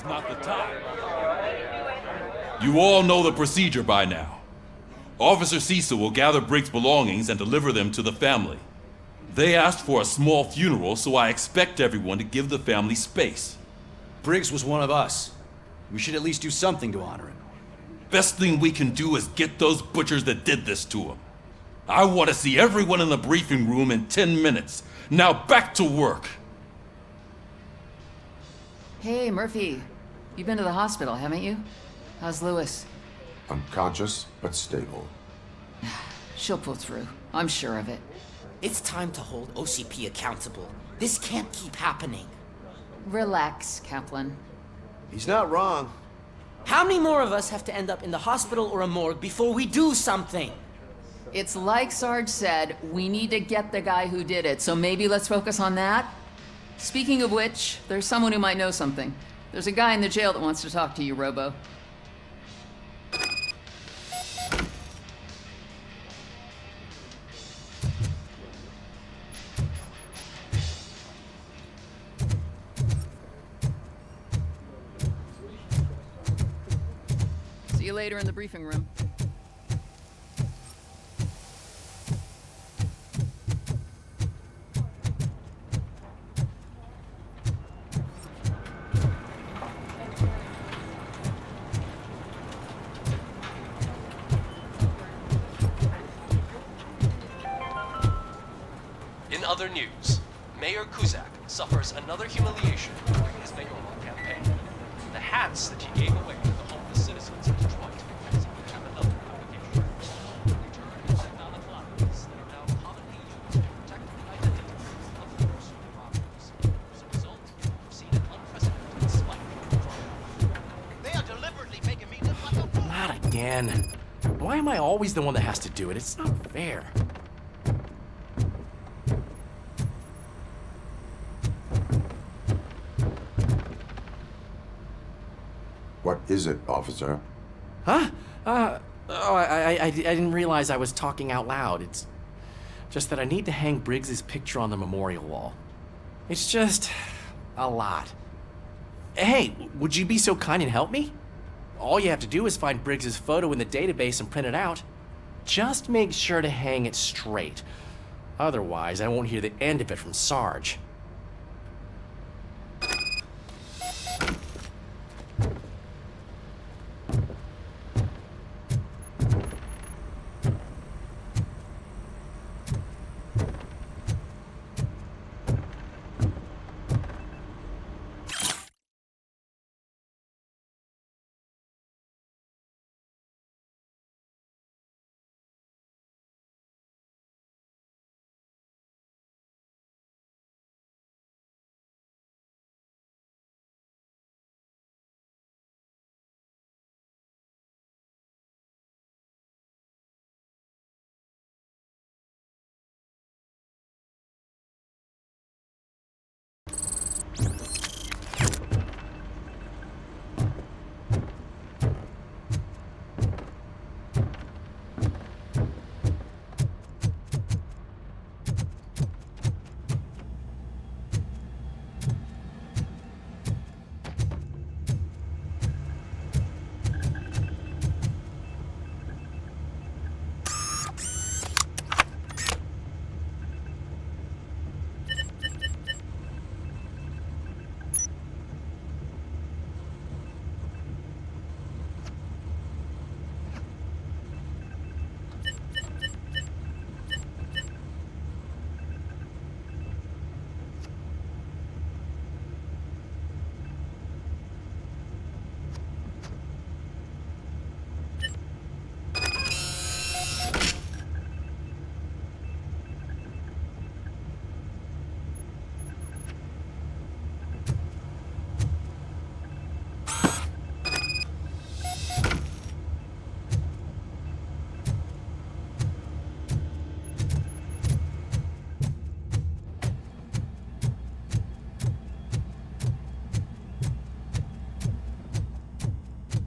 O: is not the time. You all know the procedure by now. Officer Cecil will gather Briggs' belongings and deliver them to the family. They asked for a small funeral, so I expect everyone to give the family space.
E: Briggs was one of us. We should at least do something to honor him.
O: Best thing we can do is get those butchers that did this to him. I want to see everyone in the briefing room in 10 minutes. Now back to work.
P: Hey, Murphy. You've been to the hospital, haven't you? How's Lewis?
D: Unconscious, but stable.
P: She'll pull through. I'm sure of it.
Q: It's time to hold OCP accountable. This can't keep happening.
P: Relax, Kaplan.
M: He's not wrong.
Q: How many more of us have to end up in the hospital or a morgue before we do something?
P: It's like Sarge said, we need to get the guy who did it, so maybe let's focus on that? Speaking of which, there's someone who might know something. There's a guy in the jail that wants to talk to you, Robo. See you later in the briefing room.
R: In other news, Mayor Kuzak suffers another humiliation during his mayoral campaign. The hats that he gave away to the homeless citizens of Detroit have another application. Return and set down the clouds that are now commonly used to protect the identities of first responders. As a result, we've seen an unprecedented spike in crime.
S: They are deliberately making me look like a fool.
T: Not again. Why am I always the one that has to do it? It's not fair.
D: What is it, officer?
T: Huh? I didn't realize I was talking out loud. It's just that I need to hang Briggs's picture on the memorial wall. It's just a lot. Hey, would you be so kind and help me? All you have to do is find Briggs's photo in the database and print it out. Just make sure to hang it straight. Otherwise, I won't hear the end of it from Sarge.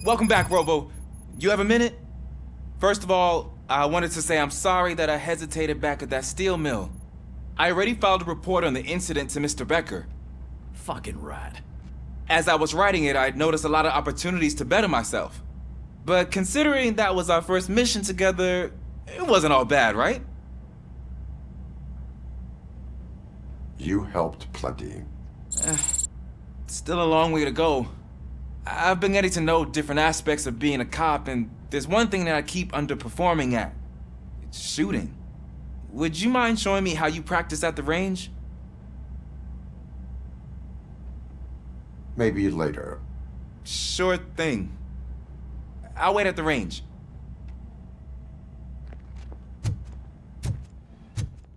U: Welcome back, Robo. You have a minute? First of all, I wanted to say I'm sorry that I hesitated back at that steel mill. I already filed a report on the incident to Mr. Becker.
T: Fucking rat.
U: As I was writing it, I noticed a lot of opportunities to better myself. But considering that was our first mission together, it wasn't all bad, right?
D: You helped plenty.
U: Still a long way to go. I've been getting to know different aspects of being a cop, and there's one thing that I keep underperforming at. It's shooting. Would you mind showing me how you practice at the range?
D: Maybe later.
U: Sure thing. I'll wait at the range.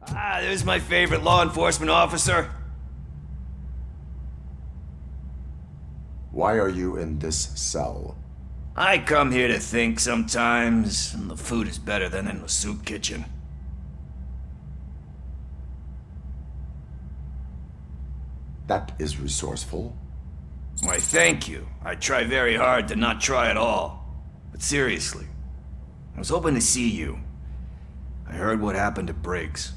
E: Ah, there's my favorite law enforcement officer.
D: Why are you in this cell?
E: I come here to think sometimes, and the food is better than in the soup kitchen.
D: That is resourceful.
E: Why, thank you. I try very hard to not try at all. But seriously, I was hoping to see you. I heard what happened to Briggs.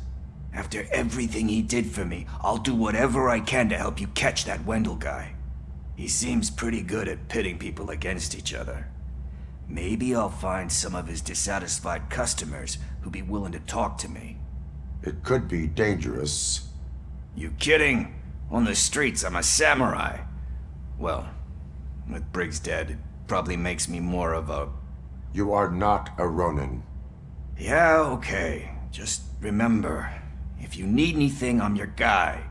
E: After everything he did for me, I'll do whatever I can to help you catch that Wendell guy. He seems pretty good at pitting people against each other. Maybe I'll find some of his dissatisfied customers who'd be willing to talk to me.
D: It could be dangerous.
E: You kidding? On the streets, I'm a samurai. Well, with Briggs dead, it probably makes me more of a...
D: You are not a Ronin.
E: Yeah, okay. Just remember, if you need anything, I'm your guy.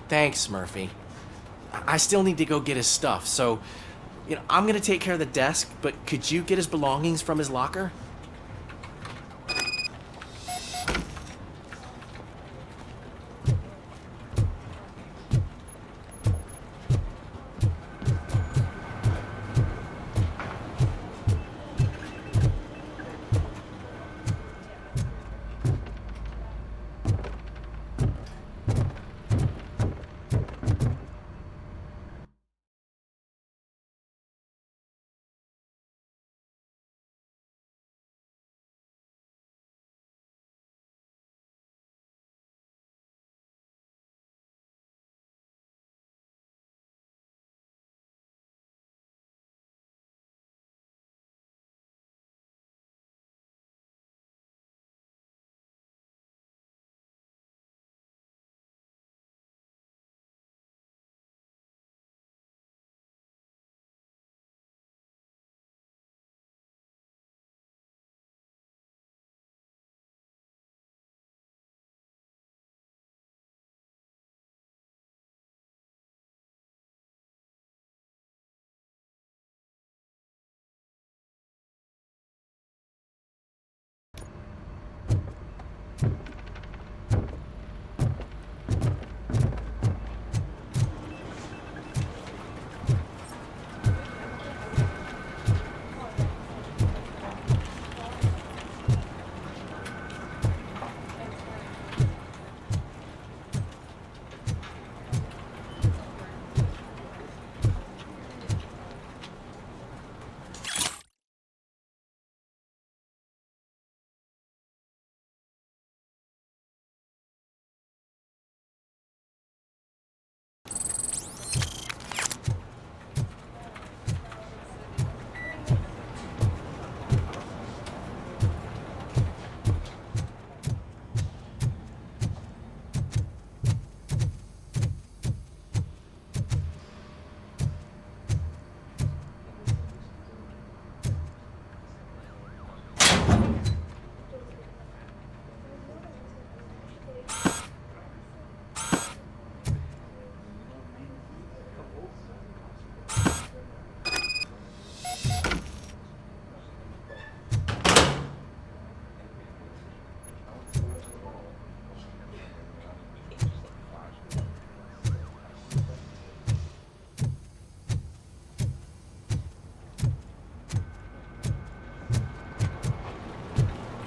T: Thanks, Murphy. I still need to go get his stuff, so, I'm gonna take care of the desk, but could you get his belongings from his locker?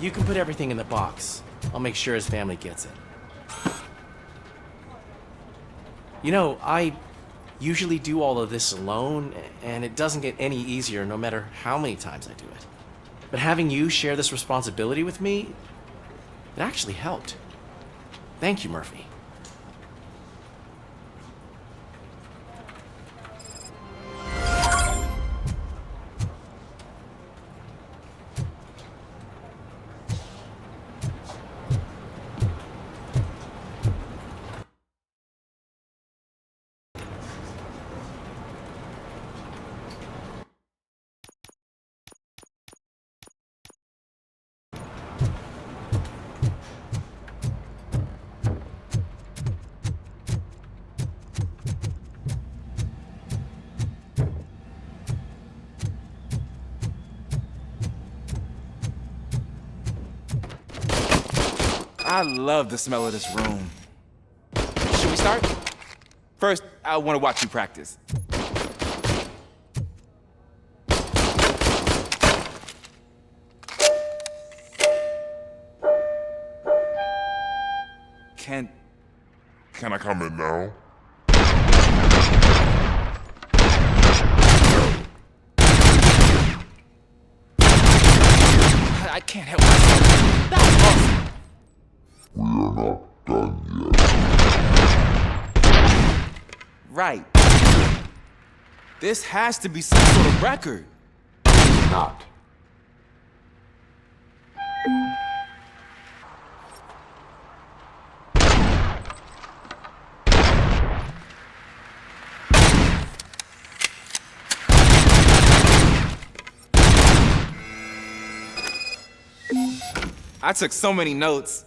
T: you can put everything in the box. I'll make sure his family gets it. You know, I usually do all of this alone, and it doesn't get any easier no matter how many times I do it. But having you share this responsibility with me, it actually helped. Thank you, Murphy.
U: I love the smell of this room. Should we start? First, I want to watch you practice.
G: Can I come in now?
U: I can't help myself. That was awesome.
G: We are not done yet.
U: Right. This has to be some sort of record.
D: Not.
U: I took so many notes.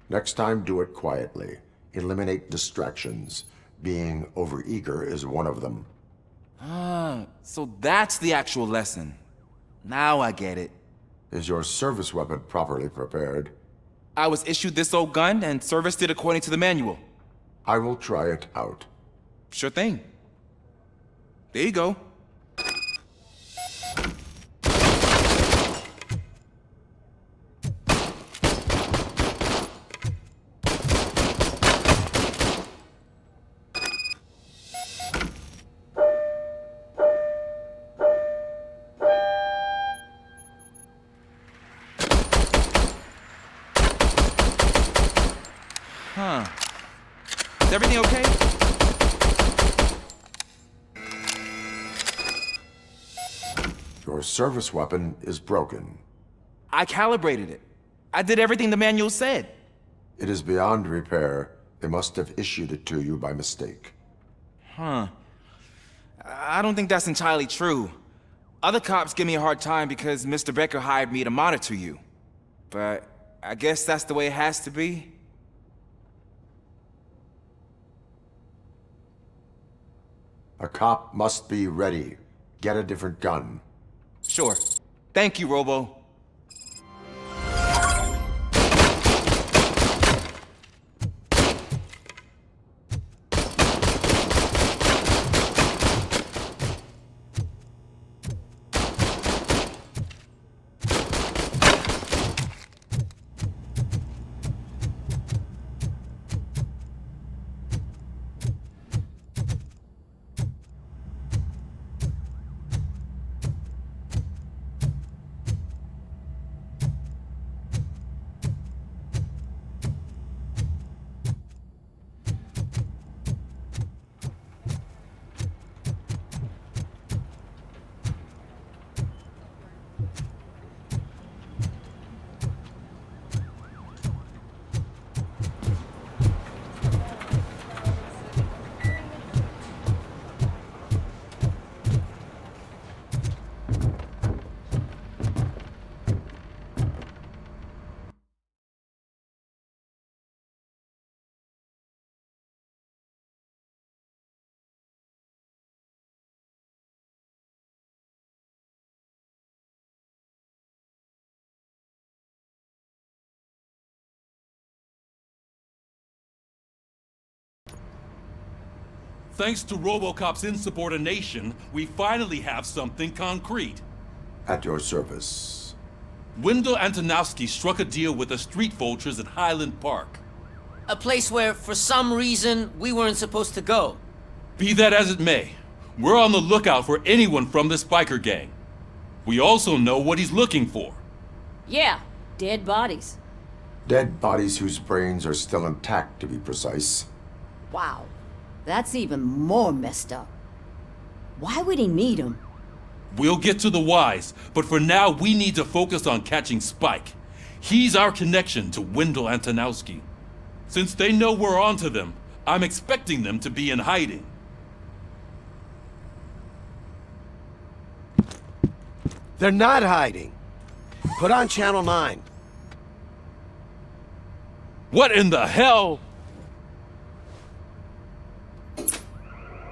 D: Next time, do it quietly. Eliminate distractions. Being overeager is one of them.
U: Ah, so that's the actual lesson. Now I get it.
D: Is your service weapon properly prepared?
U: I was issued this old gun and serviced it according to the manual.
D: I will try it out.
U: Sure thing. There you go. Huh. Is everything okay?
D: Your service weapon is broken.
U: I calibrated it. I did everything the manual said.
D: It is beyond repair. They must have issued it to you by mistake.
U: Huh. I don't think that's entirely true. Other cops give me a hard time because Mr. Becker hired me to monitor you. But I guess that's the way it has to be.
D: A cop must be ready. Get a different gun.
U: Sure. Thank you, Robo.
O: Thanks to RoboCop's insubordination, we finally have something concrete.
D: At your service.
O: Wendell Antonowski struck a deal with the street vultures at Highland Park.
Q: A place where, for some reason, we weren't supposed to go.
O: Be that as it may, we're on the lookout for anyone from this biker gang. We also know what he's looking for.
J: Yeah, dead bodies.
D: Dead bodies whose brains are still intact, to be precise.
J: Wow, that's even more messed up. Why would he need them?
O: We'll get to the whys, but for now we need to focus on catching Spike. He's our connection to Wendell Antonowski. Since they know we're onto them, I'm expecting them to be in hiding.
M: They're not hiding. Put on Channel 9.
O: What in the hell?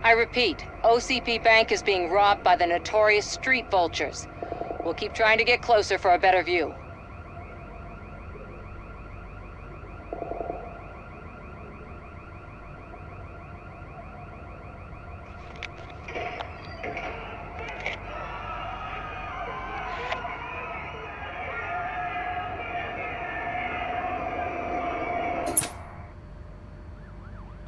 F: I repeat, OCP Bank is being robbed by the notorious street vultures. We'll keep trying to get closer for a better view.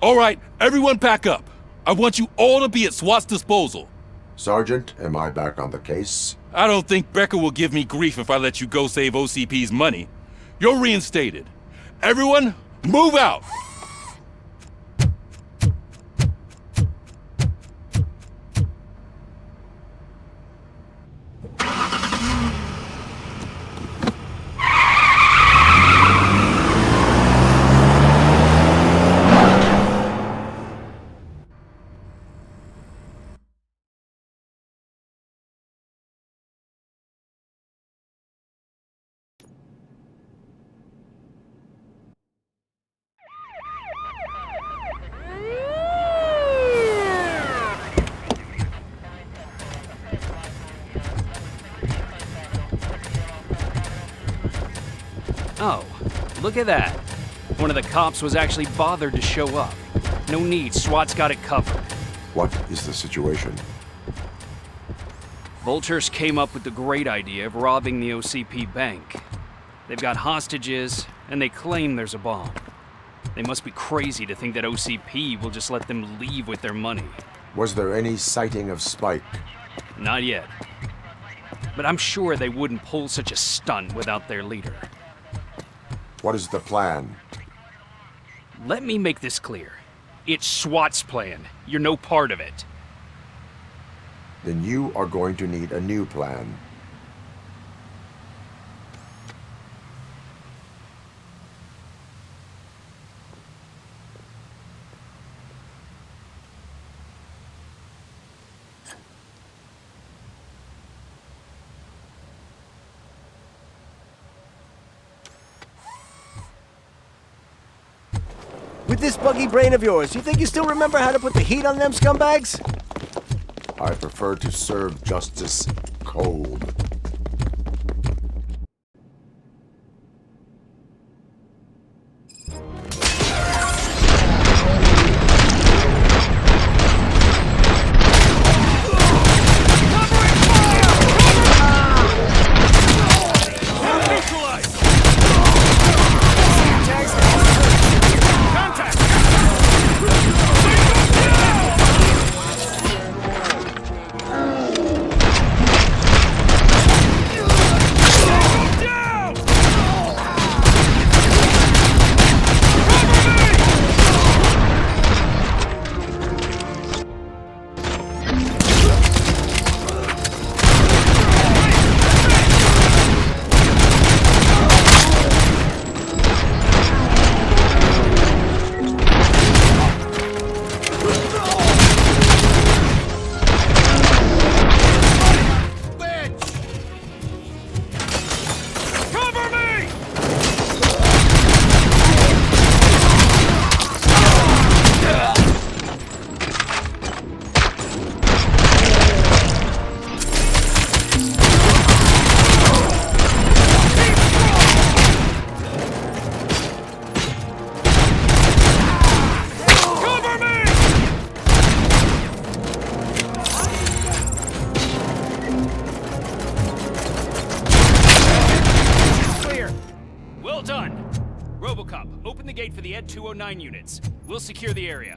O: All right, everyone pack up. I want you all to be at SWAT's disposal.
D: Sergeant, am I back on the case?
O: I don't think Becker will give me grief if I let you go save OCP's money. You're reinstated. Everyone, move out!
B: Oh, look at that. One of the cops was actually bothered to show up. No need, SWAT's got it covered.
D: What is the situation?
B: Vultures came up with the great idea of robbing the OCP bank. They've got hostages, and they claim there's a bomb. They must be crazy to think that OCP will just let them leave with their money.
D: Was there any sighting of Spike?
B: Not yet. But I'm sure they wouldn't pull such a stunt without their leader.
D: What is the plan?
B: Let me make this clear. It's SWAT's plan. You're no part of it.
D: Then you are going to need a new plan.
V: With this buggy brain of yours, you think you still remember how to put the heat on them scumbags?
D: I prefer to serve justice cold.
B: open the gate for the Ed 209 units. We'll secure the area.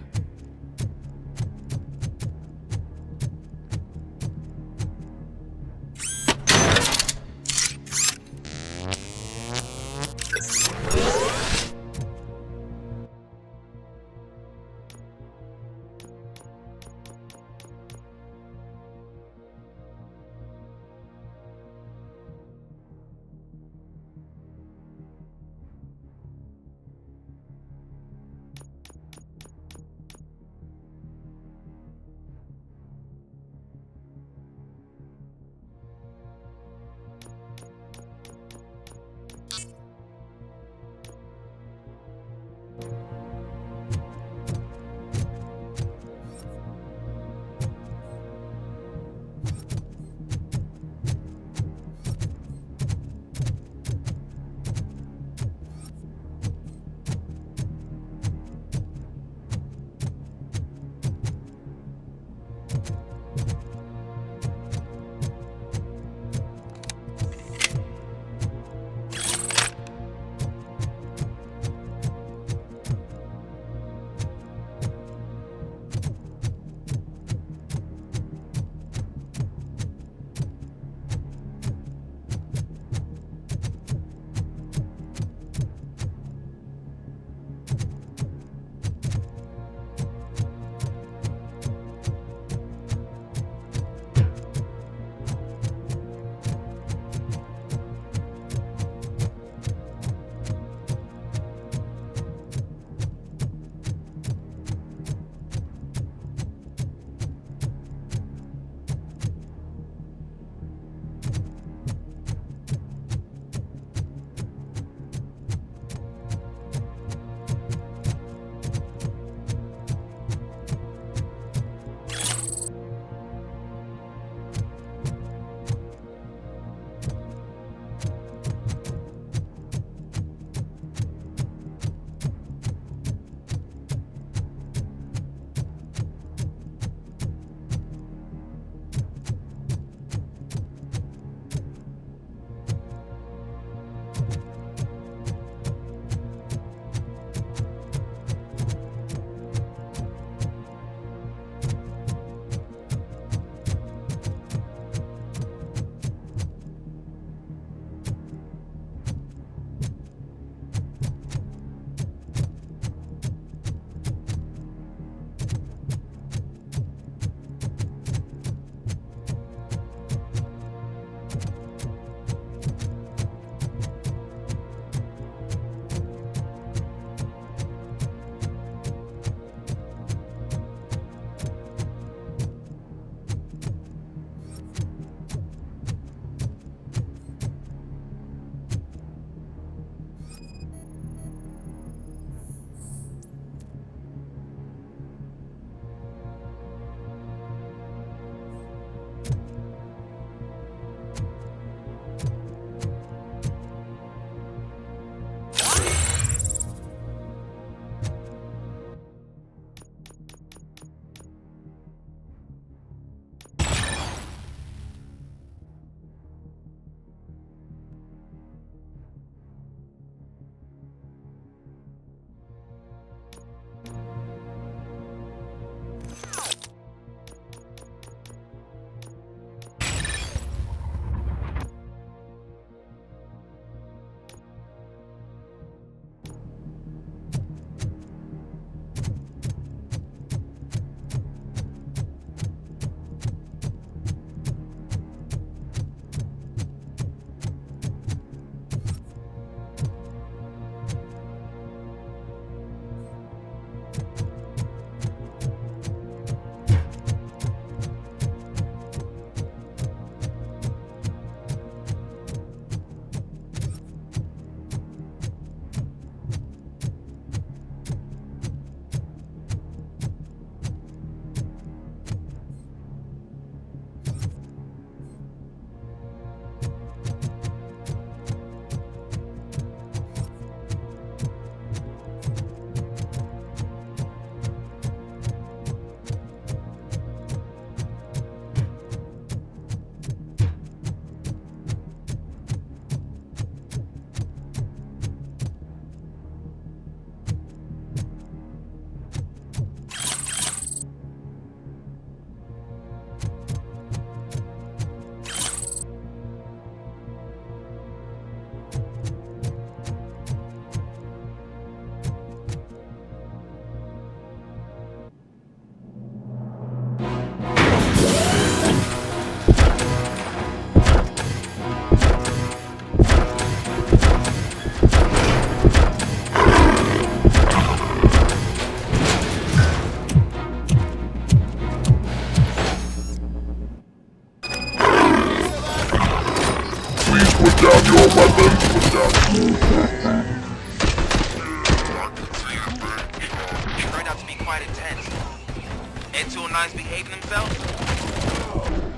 A: juveniles behaving themselves?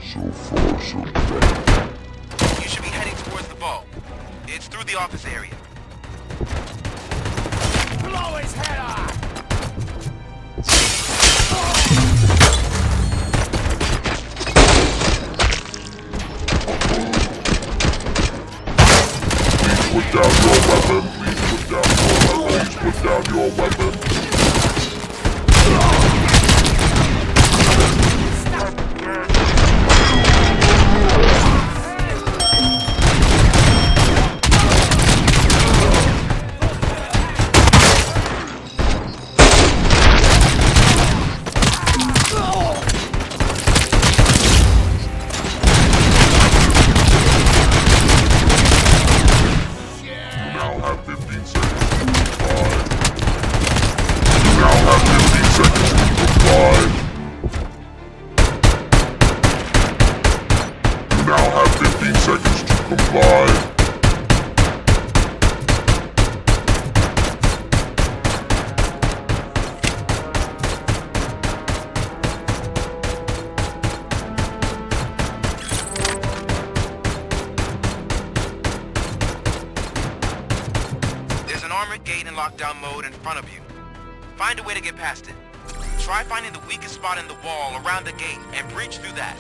G: So far, so bad.
A: You should be heading towards the vault. It's through the office area.
S: Blow his head off!
G: Please put down your weapon. Please put down your weapon. Please put down your weapon.
A: Lockdown mode in front of you. Find a way to get past it. Try finding the weakest spot in the wall around the gate and breach through that.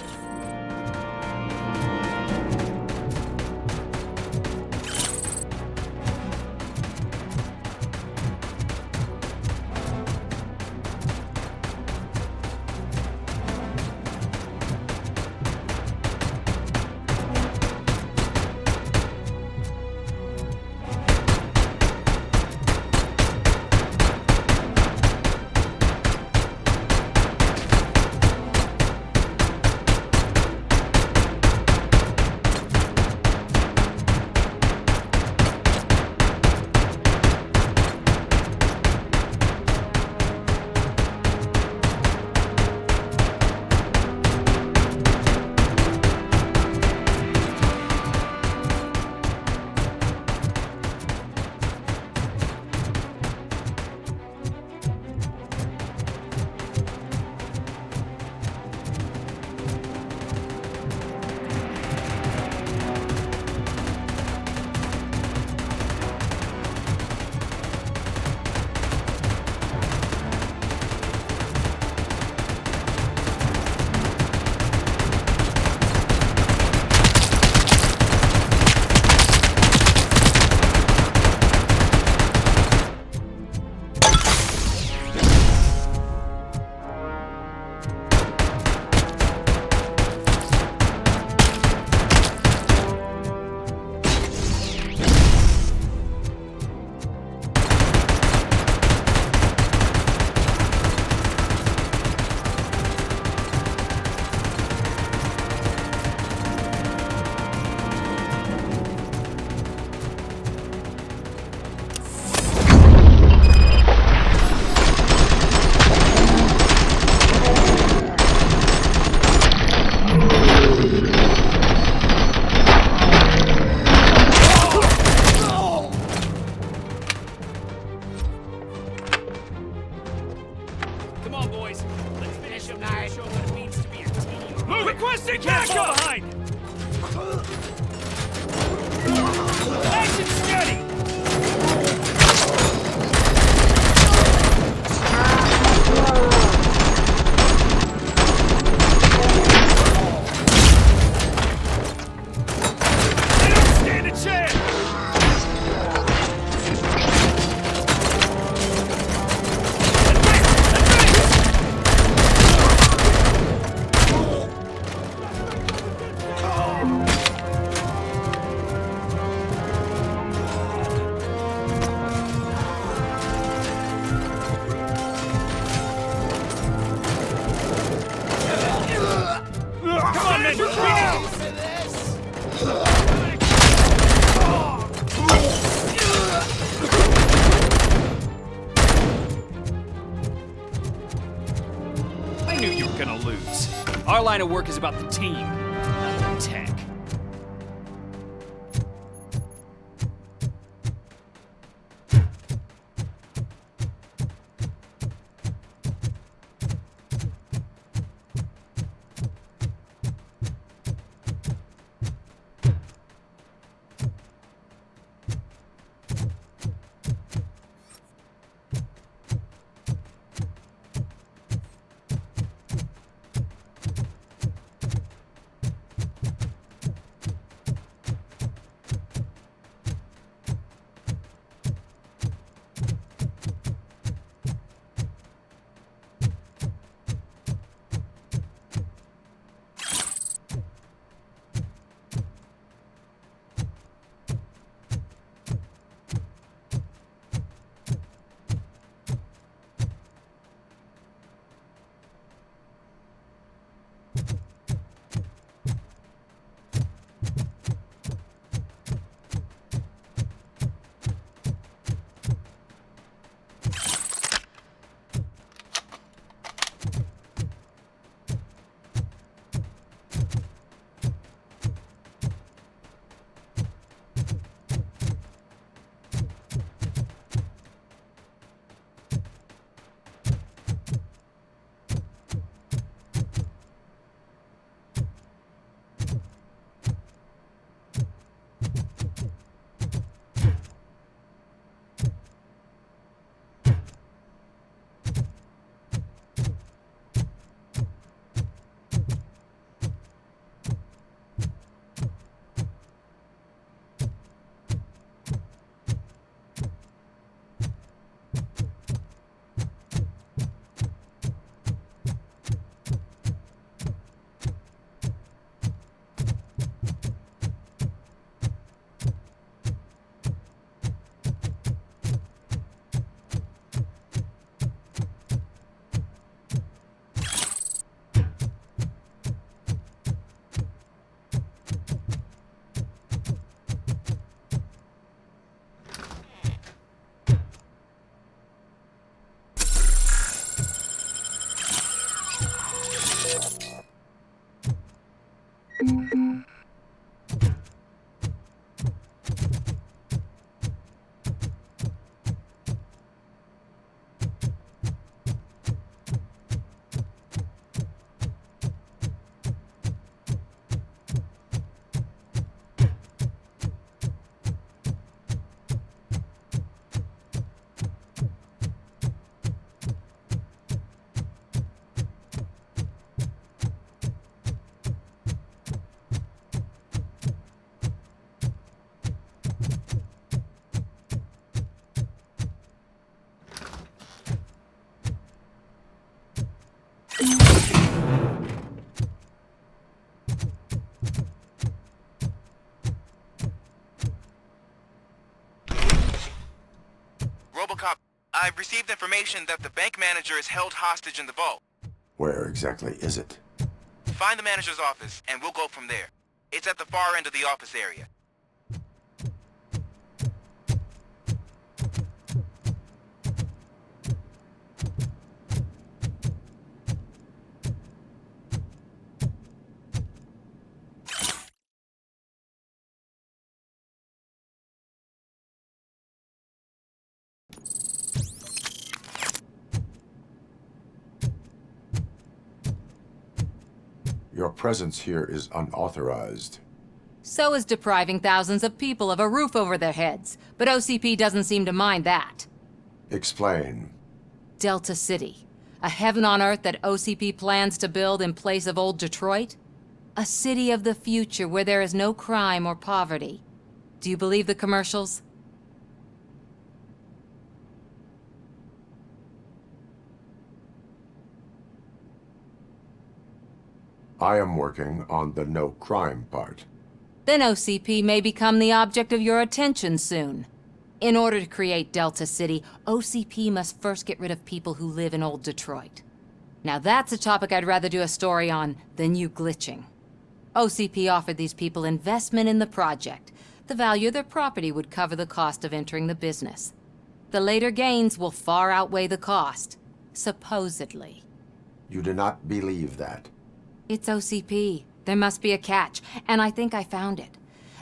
B: Requesting backup! Behind! Nice and steady! They don't stand a chance! Come on, men! I knew you were gonna lose. Our line of work is about the team, not the tech.
A: We've received information that the bank manager is held hostage in the vault.
D: Where exactly is it?
A: Find the manager's office, and we'll go from there. It's at the far end of the office area.
D: Your presence here is unauthorized.
F: So is depriving thousands of people of a roof over their heads. But OCP doesn't seem to mind that.
D: Explain.
F: Delta City. A heaven on earth that OCP plans to build in place of old Detroit? A city of the future where there is no crime or poverty. Do you believe the commercials?
D: I am working on the no crime part.
F: Then OCP may become the object of your attention soon. In order to create Delta City, OCP must first get rid of people who live in old Detroit. Now that's a topic I'd rather do a story on than you glitching. OCP offered these people investment in the project. The value of their property would cover the cost of entering the business. The later gains will far outweigh the cost, supposedly.
D: You do not believe that?
F: It's OCP. There must be a catch, and I think I found it.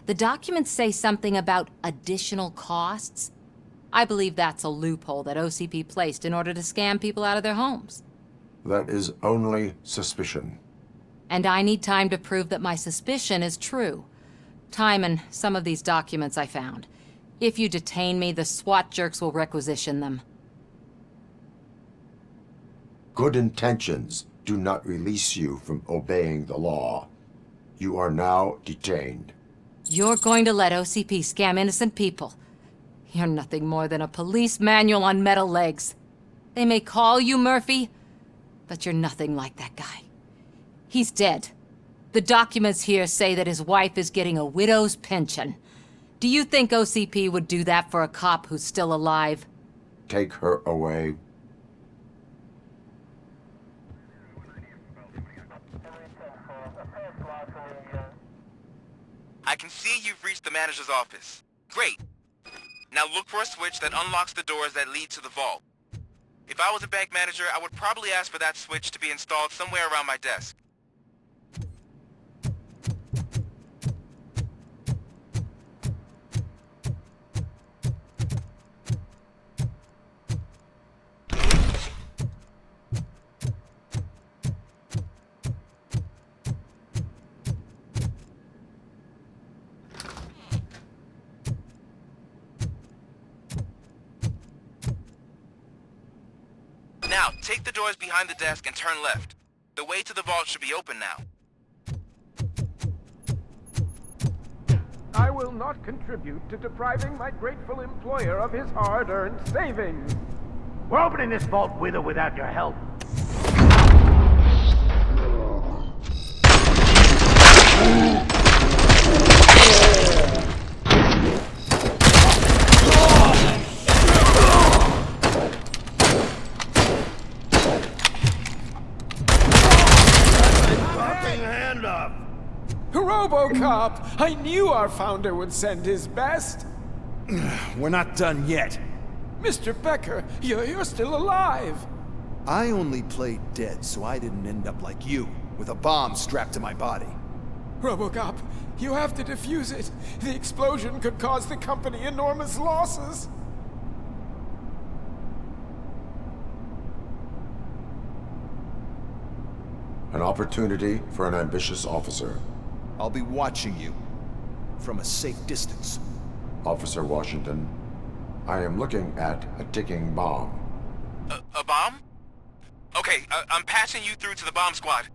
F: The documents say something about additional costs. I believe that's a loophole that OCP placed in order to scam people out of their homes.
D: That is only suspicion.
F: And I need time to prove that my suspicion is true. Time and some of these documents I found. If you detain me, the SWAT jerks will requisition them.
D: Good intentions do not release you from obeying the law. You are now detained.
F: You're going to let OCP scam innocent people. You're nothing more than a police manual on metal legs. They may call you Murphy, but you're nothing like that guy. He's dead. The documents here say that his wife is getting a widow's pension. Do you think OCP would do that for a cop who's still alive?
D: Take her away.
A: I can see you've reached the manager's office. Great. Now look for a switch that unlocks the doors that lead to the vault. If I was a bank manager, I would probably ask for that switch to be installed somewhere around my desk. Now, take the doors behind the desk and turn left. The way to the vault should be open now.
C: I will not contribute to depriving my grateful employer of his hard-earned savings.
S: We're opening this vault with or without your help.
C: RoboCop! I knew our founder would send his best!
E: We're not done yet.
C: Mr. Becker, you're still alive!
E: I only played dead so I didn't end up like you, with a bomb strapped to my body.
C: RoboCop, you have to defuse it. The explosion could cause the company enormous losses.
D: An opportunity for an ambitious officer.
E: I'll be watching you, from a safe distance.
D: Officer Washington, I am looking at a ticking bomb.
A: A bomb? Okay, I'm passing you through to the bomb squad.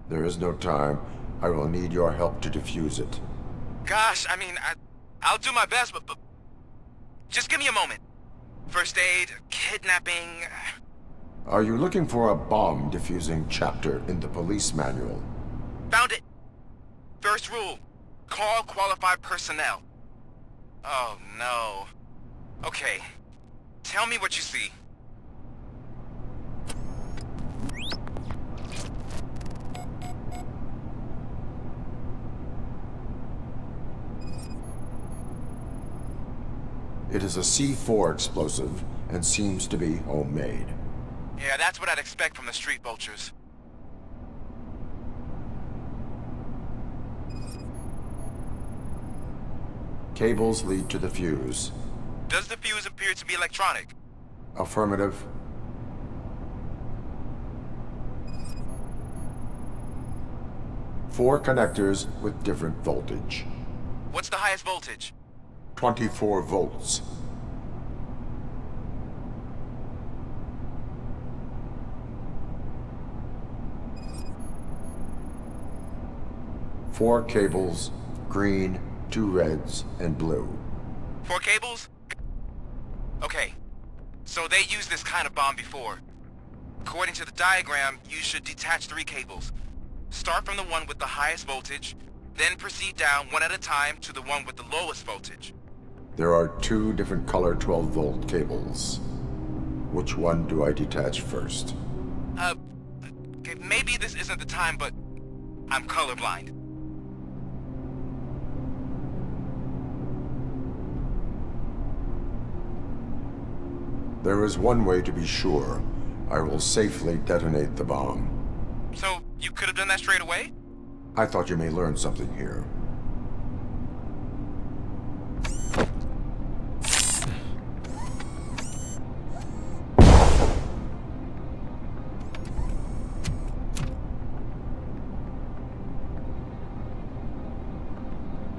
D: There is no time. I will need your help to defuse it.
A: Gosh, I mean, I'll do my best, but just give me a moment. First aid, kidnapping...
D: Are you looking for a bomb defusing chapter in the police manual?
A: Found it! First rule, call qualified personnel. Oh no. Okay, tell me what you see.
D: It is a C4 explosive and seems to be homemade.
A: Yeah, that's what I'd expect from the street vultures.
D: Cables lead to the fuse.
A: Does the fuse appear to be electronic?
D: Affirmative. Four connectors with different voltage.
A: What's the highest voltage?
D: 24 volts. Four cables, green, 2 reds, and blue.
A: 4 cables? Okay, so they used this kind of bomb before. According to the diagram, you should detach 3 cables. Start from the one with the highest voltage, then proceed down one at a time to the one with the lowest voltage.
D: There are 2 different color 12-volt cables. Which one do I detach first?
A: Okay, maybe this isn't the time, but I'm colorblind.
D: There is one way to be sure. I will safely detonate the bomb.
A: So, you could have done that straight away?
D: I thought you may learn something here.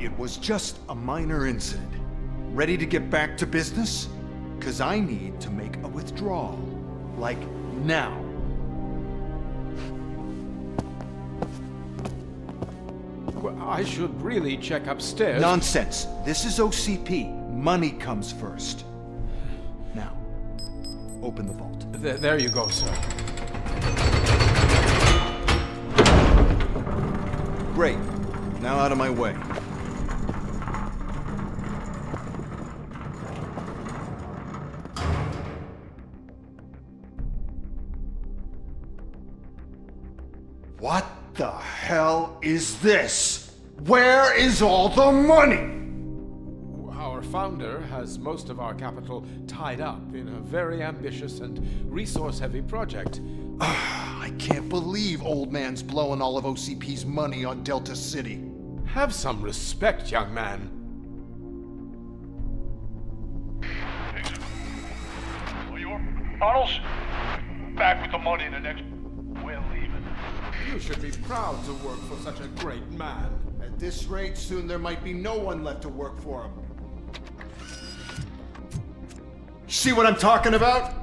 H: It was just a minor incident. Ready to get back to business? 'Cause I need to make a withdrawal. Like, now.
C: Well, I should really check upstairs.
H: Nonsense. This is OCP. Money comes first. Now, open the vault.
C: There you go, sir.
H: Great. Now out of my way. What the hell is this? Where is all the money?
C: Our founder has most of our capital tied up in a very ambitious and resource-heavy project.
H: I can't believe old man's blowing all of OCP's money on Delta City.
C: Have some respect, young man.
S: Arnold's back with the money in the next... We're leaving.
C: You should be proud to work for such a great man.
H: At this rate, soon there might be no one left to work for him. See what I'm talking about?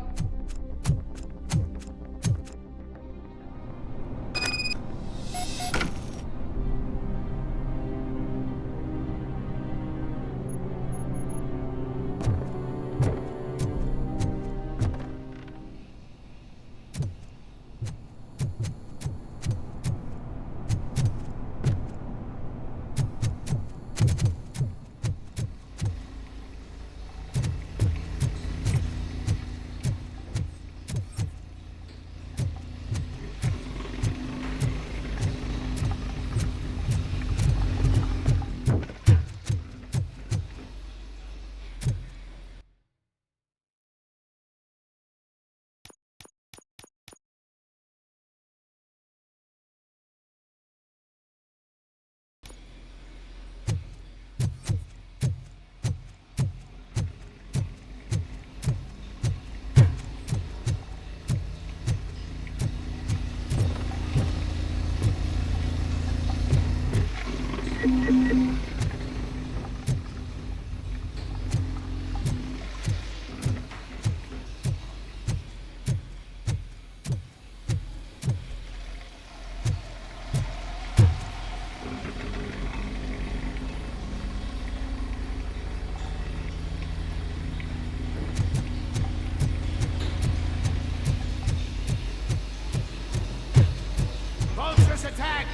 S: Attack!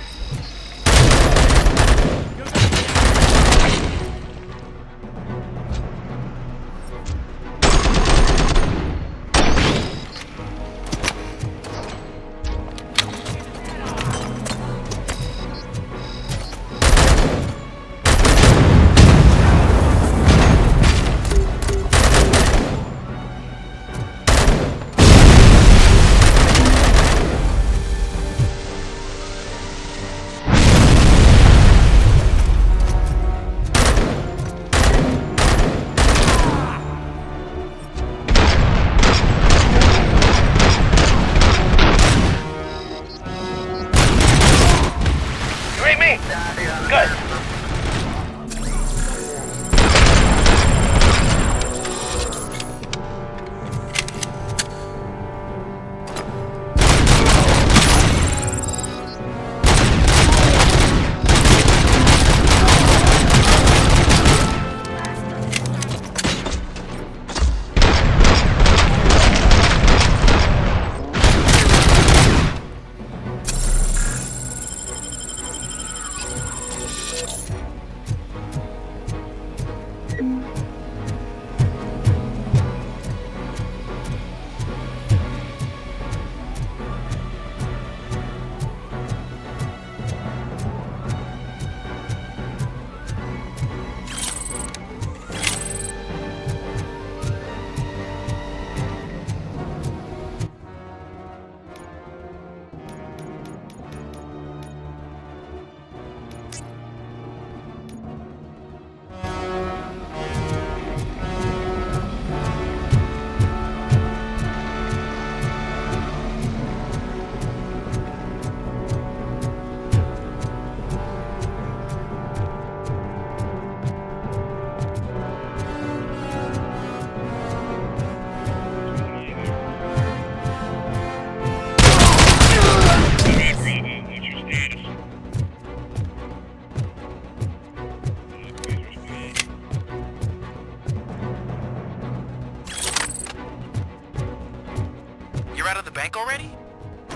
A: You're out of the bank already?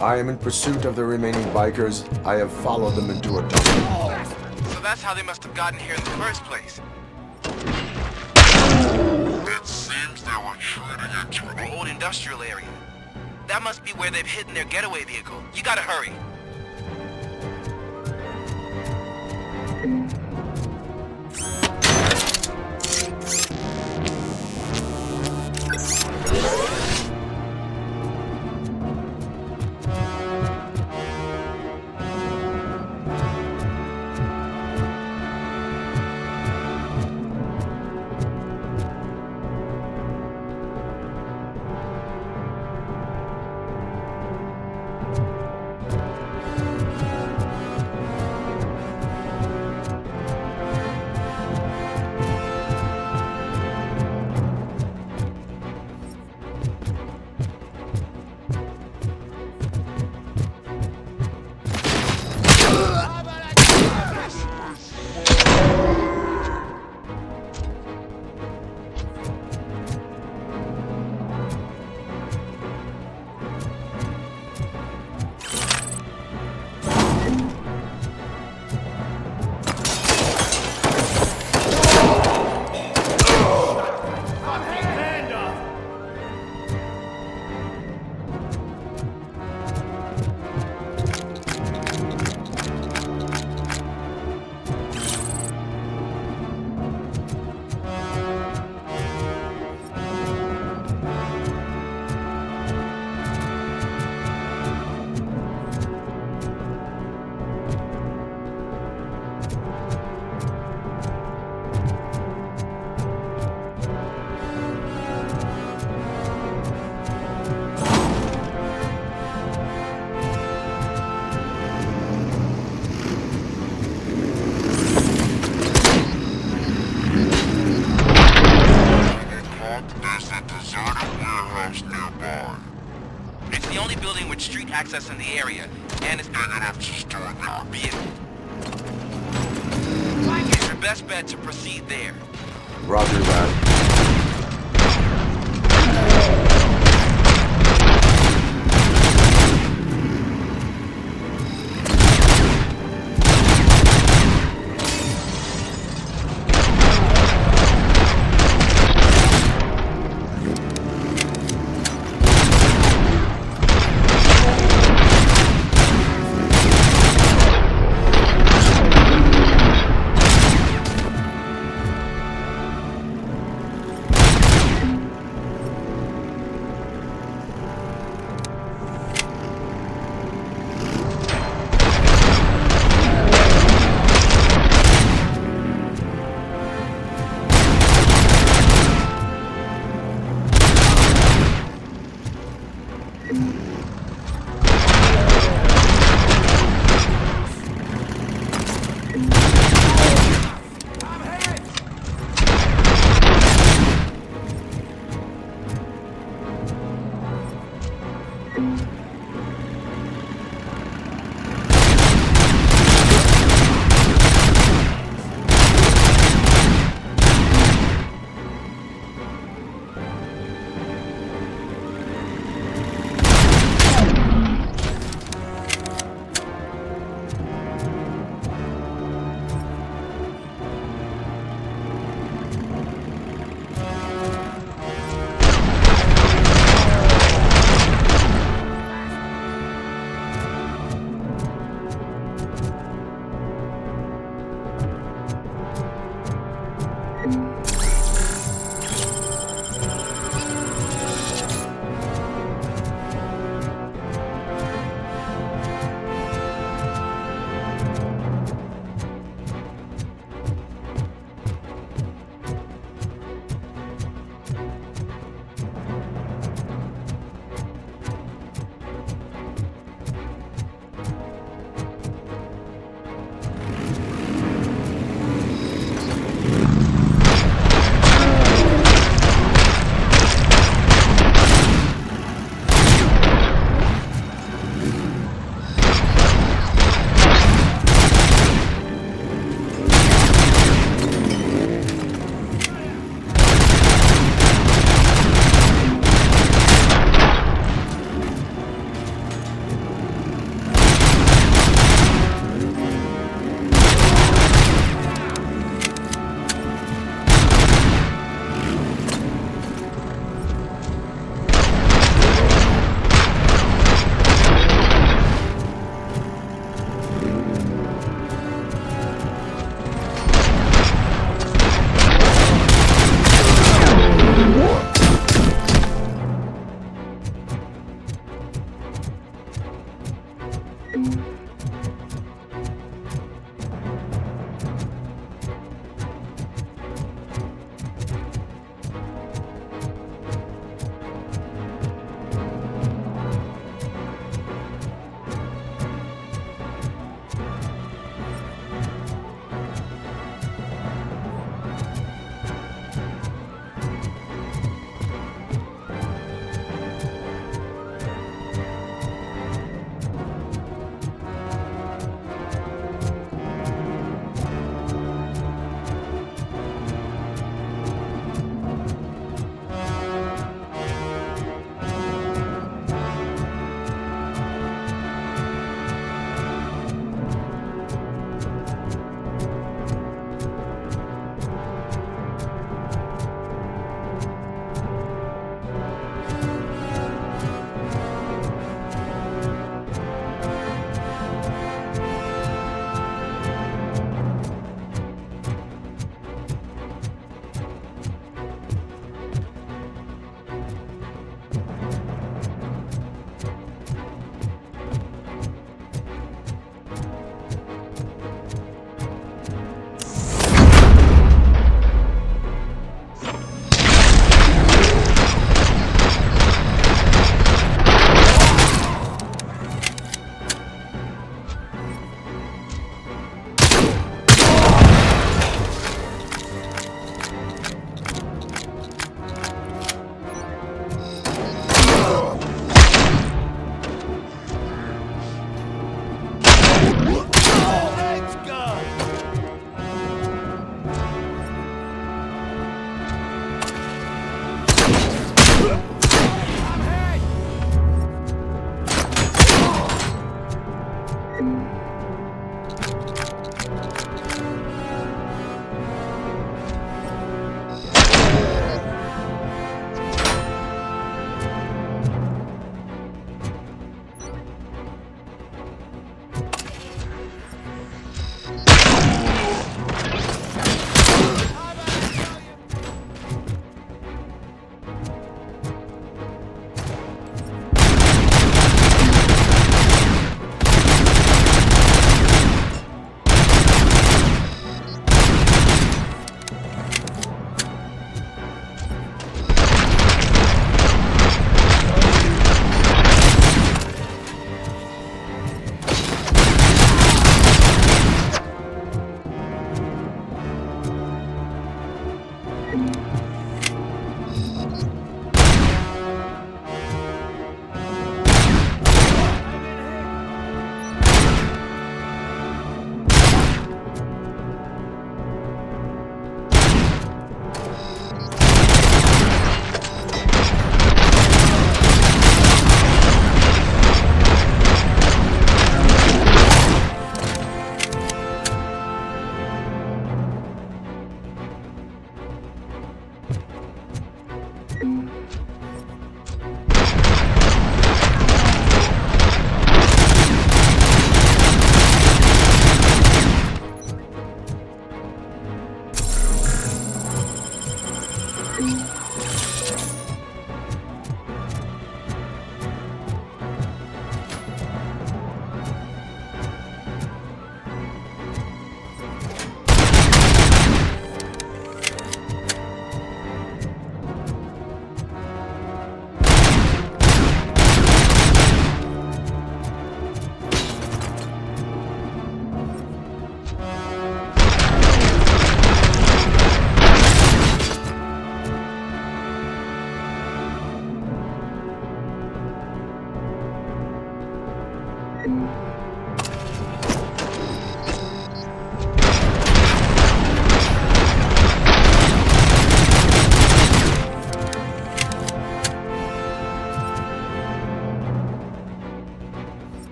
D: I am in pursuit of the remaining bikers. I have followed them into a tunnel.
A: So that's how they must have gotten here in the first place.
G: It seems they were shooting into
A: An old industrial area. That must be where they've hidden their getaway vehicle. You gotta hurry. It's the only building with street access in the area, and it's big enough to store our vehicle. It's your best bet to proceed there.
D: Roger that.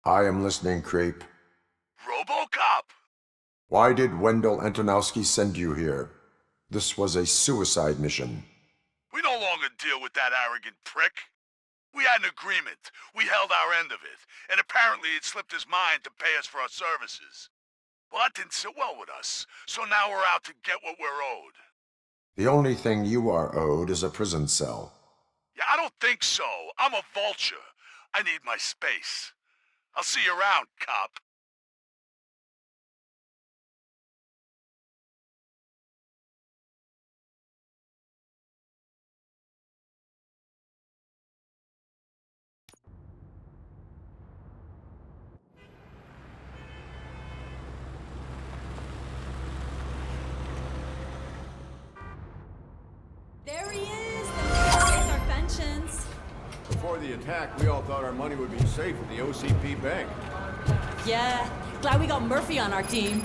D: I am listening, creep.
S: RoboCop!
D: Why did Wendell Antonowski send you here? This was a suicide mission.
S: We no longer deal with that arrogant prick. We had an agreement. We held our end of it. And apparently it slipped his mind to pay us for our services. Well, that didn't sit well with us. So now we're out to get what we're owed.
D: The only thing you are owed is a prison cell.
S: Yeah, I don't think so. I'm a vulture. I need my space. I'll see you around, cop.
K: There he is! There's our pensions.
L: Before the attack, we all thought our money would be safe at the OCP bank.
K: Yeah, glad we got Murphy on our team.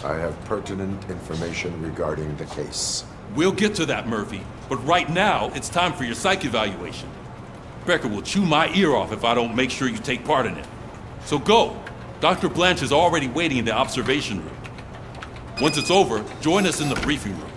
D: I have pertinent information regarding the case.
O: We'll get to that, Murphy. But right now, it's time for your psych evaluation. Becker will chew my ear off if I don't make sure you take part in it. So go. Dr. Blanche is already waiting in the observation room. Once it's over, join us in the briefing room.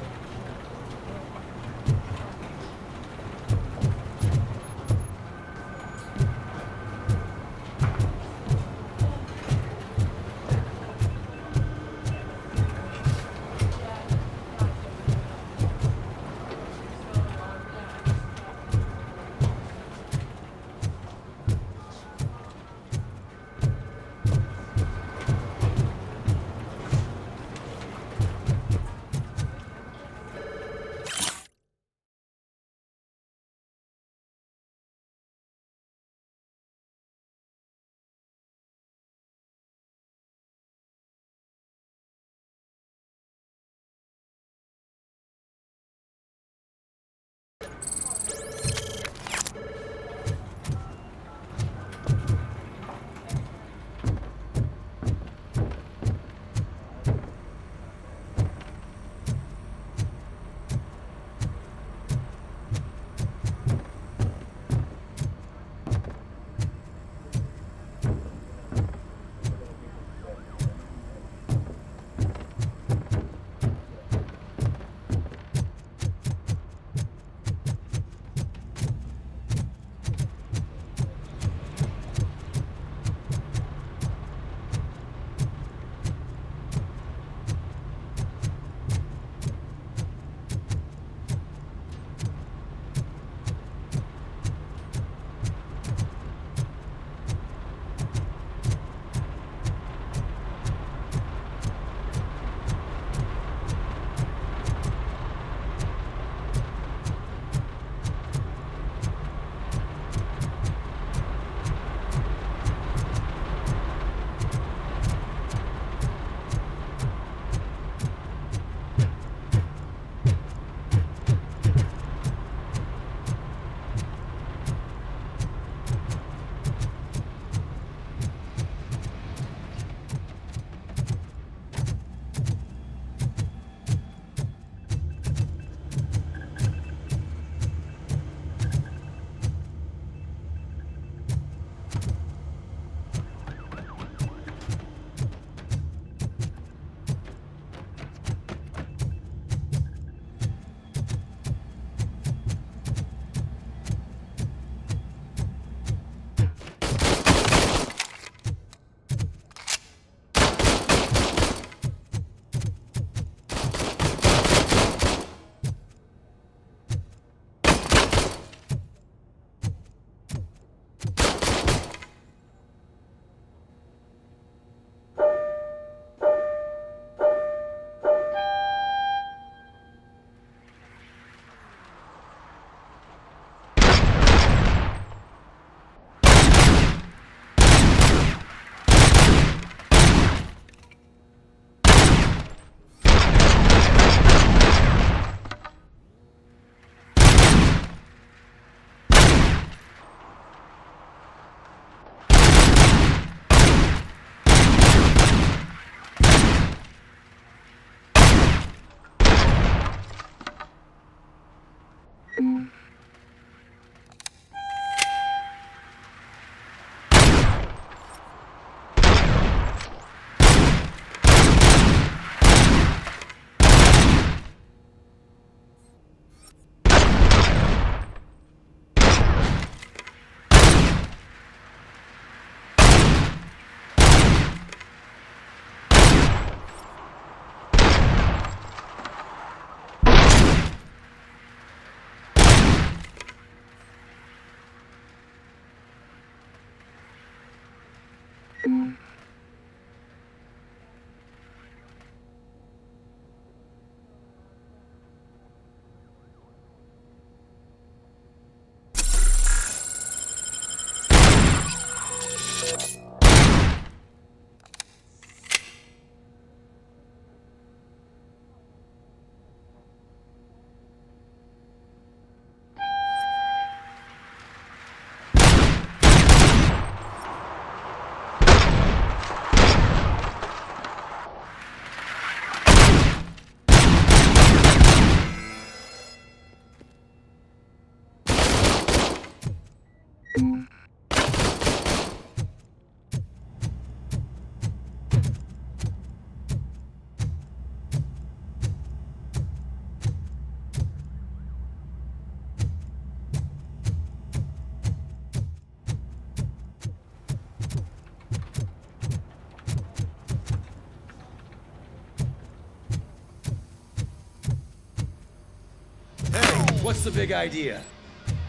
E: What's the big idea?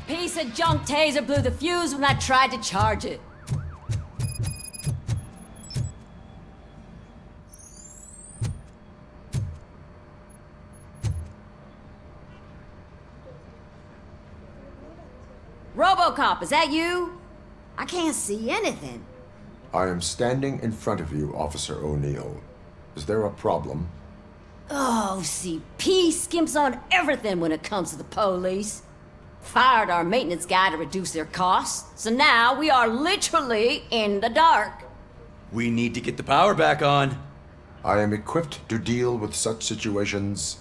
J: Piece of junk taser blew the fuse when I tried to charge it. RoboCop, is that you? I can't see anything.
D: I am standing in front of you, Officer O'Neill. Is there a problem?
J: Oh, OCP skimps on everything when it comes to the police. Fired our maintenance guy to reduce their costs, so now we are literally in the dark.
E: We need to get the power back on.
D: I am equipped to deal with such situations.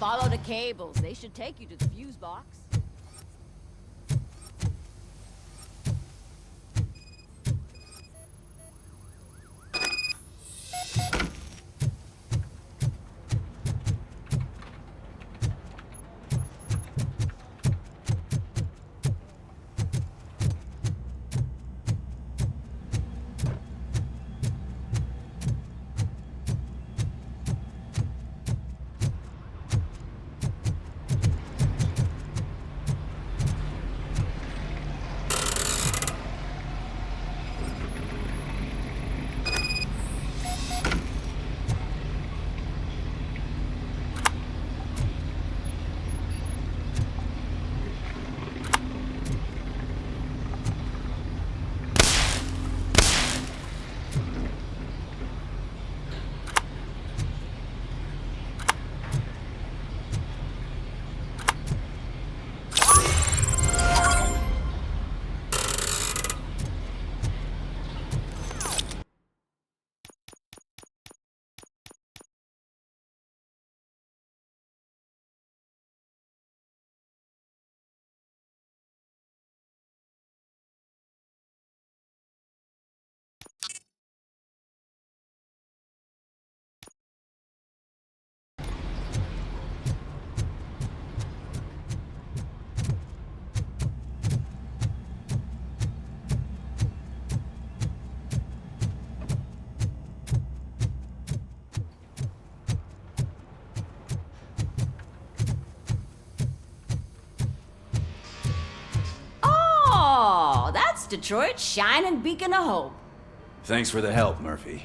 J: Follow the cables. They should take you to the fuse box. Oh, that's Detroit's shining beacon of hope.
E: Thanks for the help, Murphy.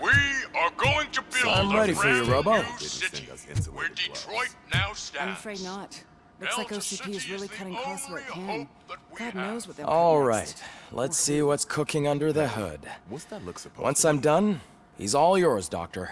S: We are going to build
V: I'm ready for you, Robo.
S: City, where Detroit now stands.
K: I'm afraid not. Looks like OCP is really cutting costs where it can. God knows what they'll
V: All
K: cut
V: right,
K: next.
V: let's see what's cooking under the hood. Once I'm done, he's all yours, Doctor.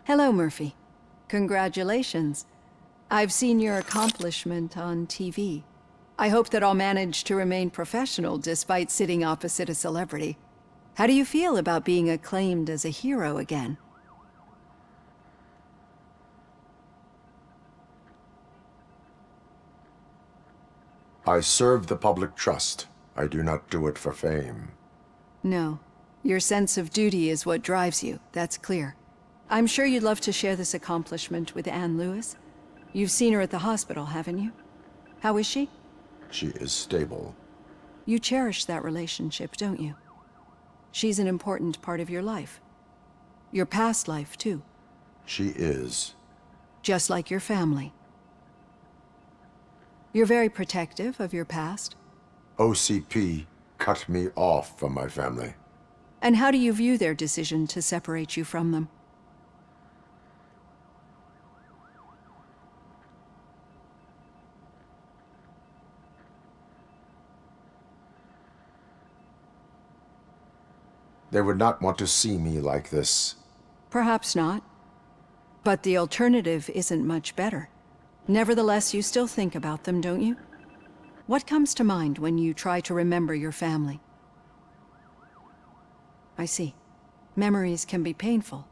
I: Hello, Murphy. Congratulations. I've seen your accomplishment on TV. I hope that I'll manage to remain professional despite sitting opposite a celebrity. How do you feel about being acclaimed as a hero again?
D: I serve the public trust. I do not do it for fame.
I: No. Your sense of duty is what drives you, that's clear. I'm sure you'd love to share this accomplishment with Anne Lewis. You've seen her at the hospital, haven't you? How is she?
D: She is stable.
I: You cherish that relationship, don't you? She's an important part of your life. Your past life, too.
D: She is.
I: Just like your family. You're very protective of your past.
D: OCP cut me off from my family.
I: And how do you view their decision to separate you from them?
D: They would not want to see me like this.
I: Perhaps not. But the alternative isn't much better. Nevertheless, you still think about them, don't you? What comes to mind when you try to remember your family? I see. Memories can be painful,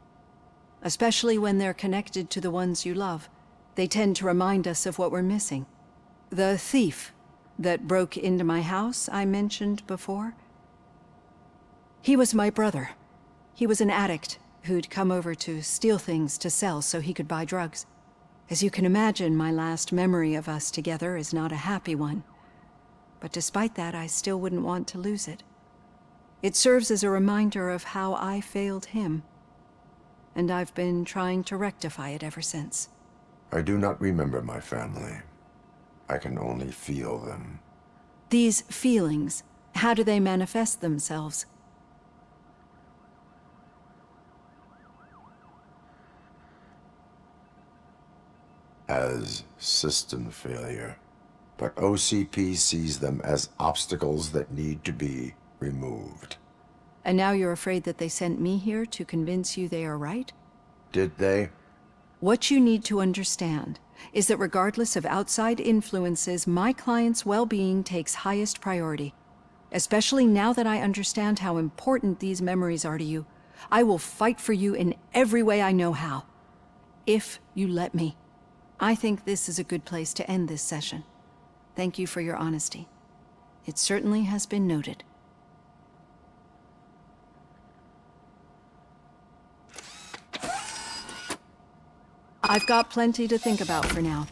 I: especially when they're connected to the ones you love. They tend to remind us of what we're missing. The thief that broke into my house I mentioned before? He was my brother. He was an addict who'd come over to steal things to sell so he could buy drugs. As you can imagine, my last memory of us together is not a happy one. But despite that, I still wouldn't want to lose it. It serves as a reminder of how I failed him. And I've been trying to rectify it ever since.
D: I do not remember my family. I can only feel them.
I: These feelings, how do they manifest themselves?
D: As system failure. But OCP sees them as obstacles that need to be removed.
I: And now you're afraid that they sent me here to convince you they are right?
D: Did they?
I: What you need to understand is that regardless of outside influences, my client's well-being takes highest priority. Especially now that I understand how important these memories are to you, I will fight for you in every way I know how. If you let me. I think this is a good place to end this session. Thank you for your honesty. It certainly has been noted. I've got plenty to think about for now.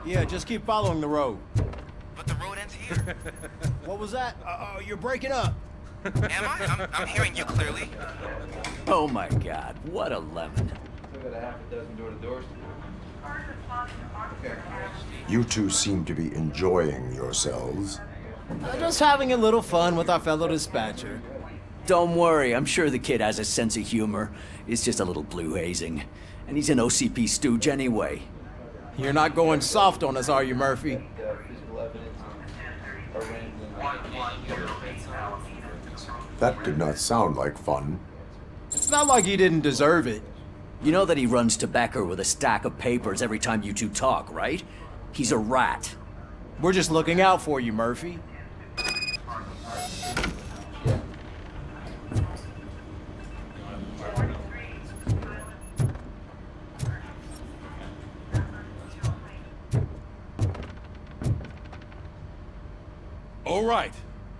L: Yeah, just keep following the road.
A: But the road ends here.
L: What was that? You're breaking up.
A: Am I? I'm hearing you clearly.
M: Oh my God, what a lemon.
D: You two seem to be enjoying yourselves.
L: Just having a little fun with our fellow dispatcher.
M: Don't worry, I'm sure the kid has a sense of humor. It's just a little blue hazing. And he's an OCP stooge anyway.
L: You're not going soft on us, are you, Murphy?
D: That did not sound like fun.
L: It's not like he didn't deserve it.
M: You know that he runs tobacco with a stack of papers every time you two talk, right? He's a rat.
N: We're just looking out for you, Murphy.
O: All right.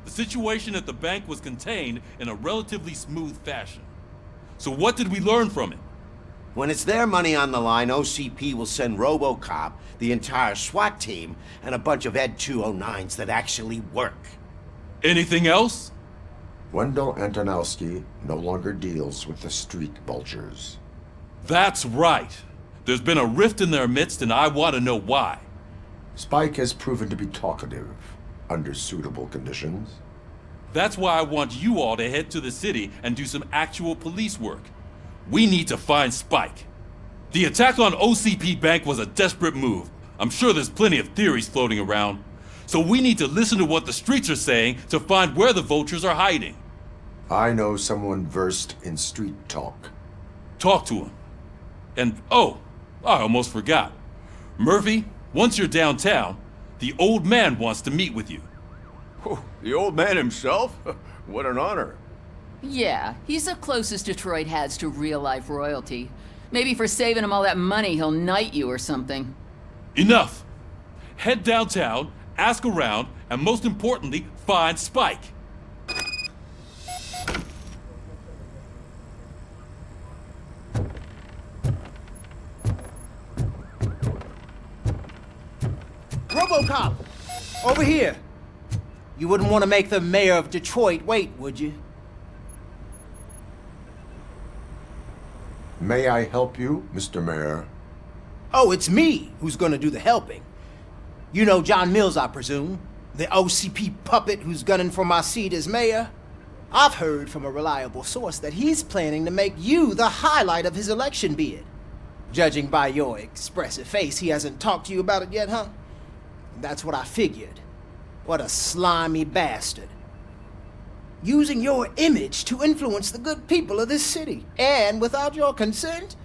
O: The situation at the bank was contained in a relatively smooth fashion. So what did we learn from it?
M: When it's their money on the line, OCP will send RoboCop, the entire SWAT team, and a bunch of Ed 209s that actually work.
O: Anything else?
D: Wendell Antonowski no longer deals with the street vultures.
O: That's right. There's been a rift in their midst, and I want to know why.
D: Spike has proven to be talkative under suitable conditions.
O: That's why I want you all to head to the city and do some actual police work. We need to find Spike. The attack on OCP Bank was a desperate move. I'm sure there's plenty of theories floating around. So we need to listen to what the streets are saying to find where the vultures are hiding.
D: I know someone versed in street talk.
O: Talk to him. And oh, I almost forgot. Murphy, once you're downtown, the old man wants to meet with you.
L: Oh, the old man himself? What an honor.
P: Yeah, he's the closest Detroit has to real-life royalty. Maybe for saving him all that money, he'll knight you or something.
O: Enough! Head downtown, ask around, and most importantly, find Spike.
N: RoboCop! Over here! You wouldn't want to make the mayor of Detroit wait, would you?
D: May I help you, Mr. Mayor?
N: Oh, it's me who's gonna do the helping. You know John Mills, I presume? The OCP puppet who's gunning for my seat as mayor? I've heard from a reliable source that he's planning to make you the highlight of his election bid. Judging by your expressive face, he hasn't talked to you about it yet, huh? That's what I figured. What a slimy bastard. Using your image to influence the good people of this city, and without your consent?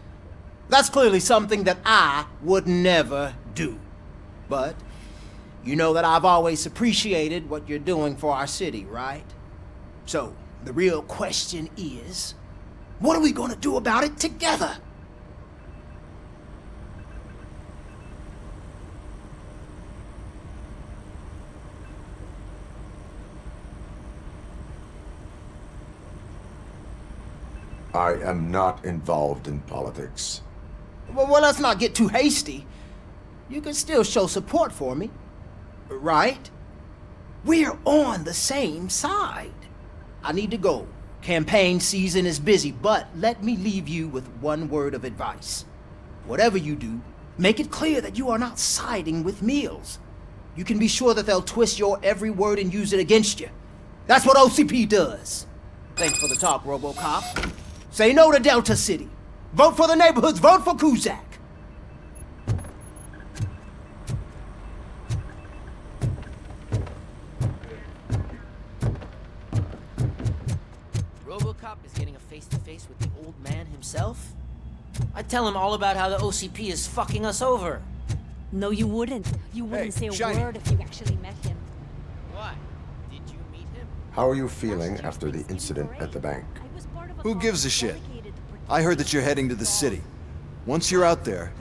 N: That's clearly something that I would never do. But you know that I've always appreciated what you're doing for our city, right? So, the real question is, what are we gonna do about it together?
D: I am not involved in politics.
N: Well, let's not get too hasty. You can still show support for me, right? We're on the same side. I need to go. Campaign season is busy, but let me leave you with one word of advice. Whatever you do, make it clear that you are not siding with Mills. You can be sure that they'll twist your every word and use it against you. That's what OCP does. Thanks for the talk, RoboCop. Say no to Delta City. Vote for the neighborhoods. Vote for Cusack.
Q: RoboCop is getting a face-to-face with the old man himself? I'd tell him all about how the OCP is fucking us over.
W: No, you wouldn't. You wouldn't say a
Q: Shiny.
W: word if you actually met him.
Q: Why? Did you meet him?
D: How are you feeling after the incident at the bank?
X: Who gives a shit? I heard that you're heading to the city. Once you're out there,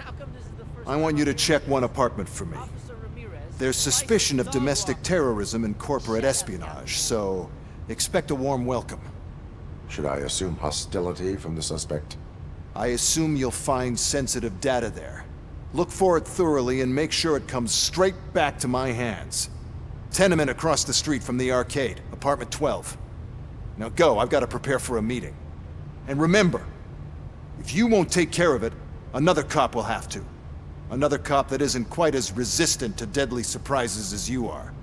X: I want you to check one apartment for me. There's suspicion of domestic terrorism and corporate espionage, so expect a warm welcome.
D: Should I assume hostility from the suspect?
X: I assume you'll find sensitive data there. Look for it thoroughly and make sure it comes straight back to my hands. Tenement across the street from the arcade, apartment 12. Now go, I've got to prepare for a meeting. And remember, if you won't take care of it, another cop will have to. Another cop that isn't quite as resistant to deadly surprises as you are.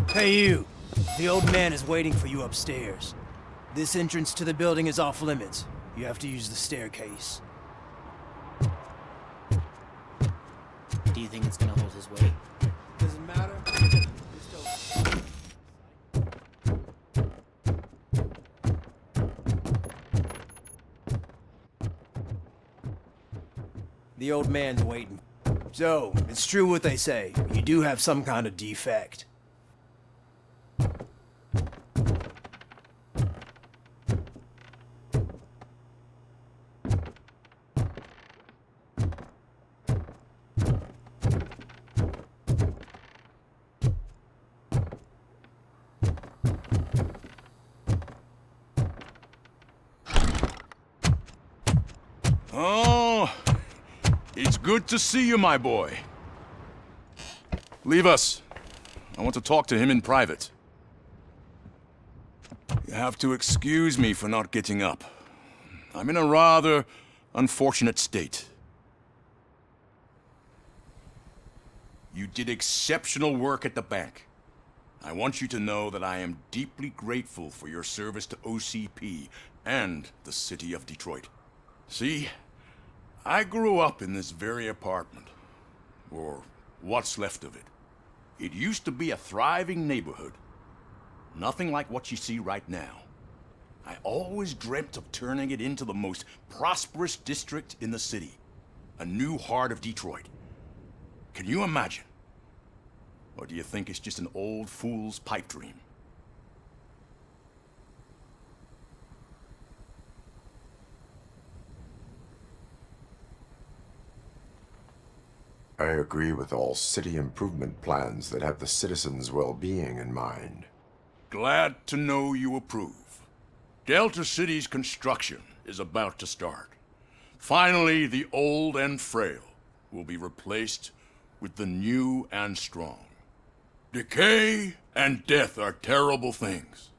N: Hey, you. The old man is waiting for you upstairs. This entrance to the building is off limits. You have to use the staircase.
Q: Do you think it's gonna hold his weight?
N: Doesn't matter. The old man's waiting. So, it's true what they say. You do have some kind of defect.
B: Oh, it's good to see you, my boy. Leave us. I want to talk to him in private. You have to excuse me for not getting up. I'm in a rather unfortunate state. You did exceptional work at the bank. I want you to know that I am deeply grateful for your service to OCP and the city of Detroit. See, I grew up in this very apartment, or what's left of it. It used to be a thriving neighborhood. Nothing like what you see right now. I always dreamt of turning it into the most prosperous district in the city. A new heart of Detroit. Can you imagine? Or do you think it's just an old fool's pipe dream?
D: I agree with all city improvement plans that have the citizens' well-being in mind.
B: Glad to know you approve. Delta City's construction is about to start. Finally, the old and frail will be replaced with the new and strong. Decay and death are terrible things.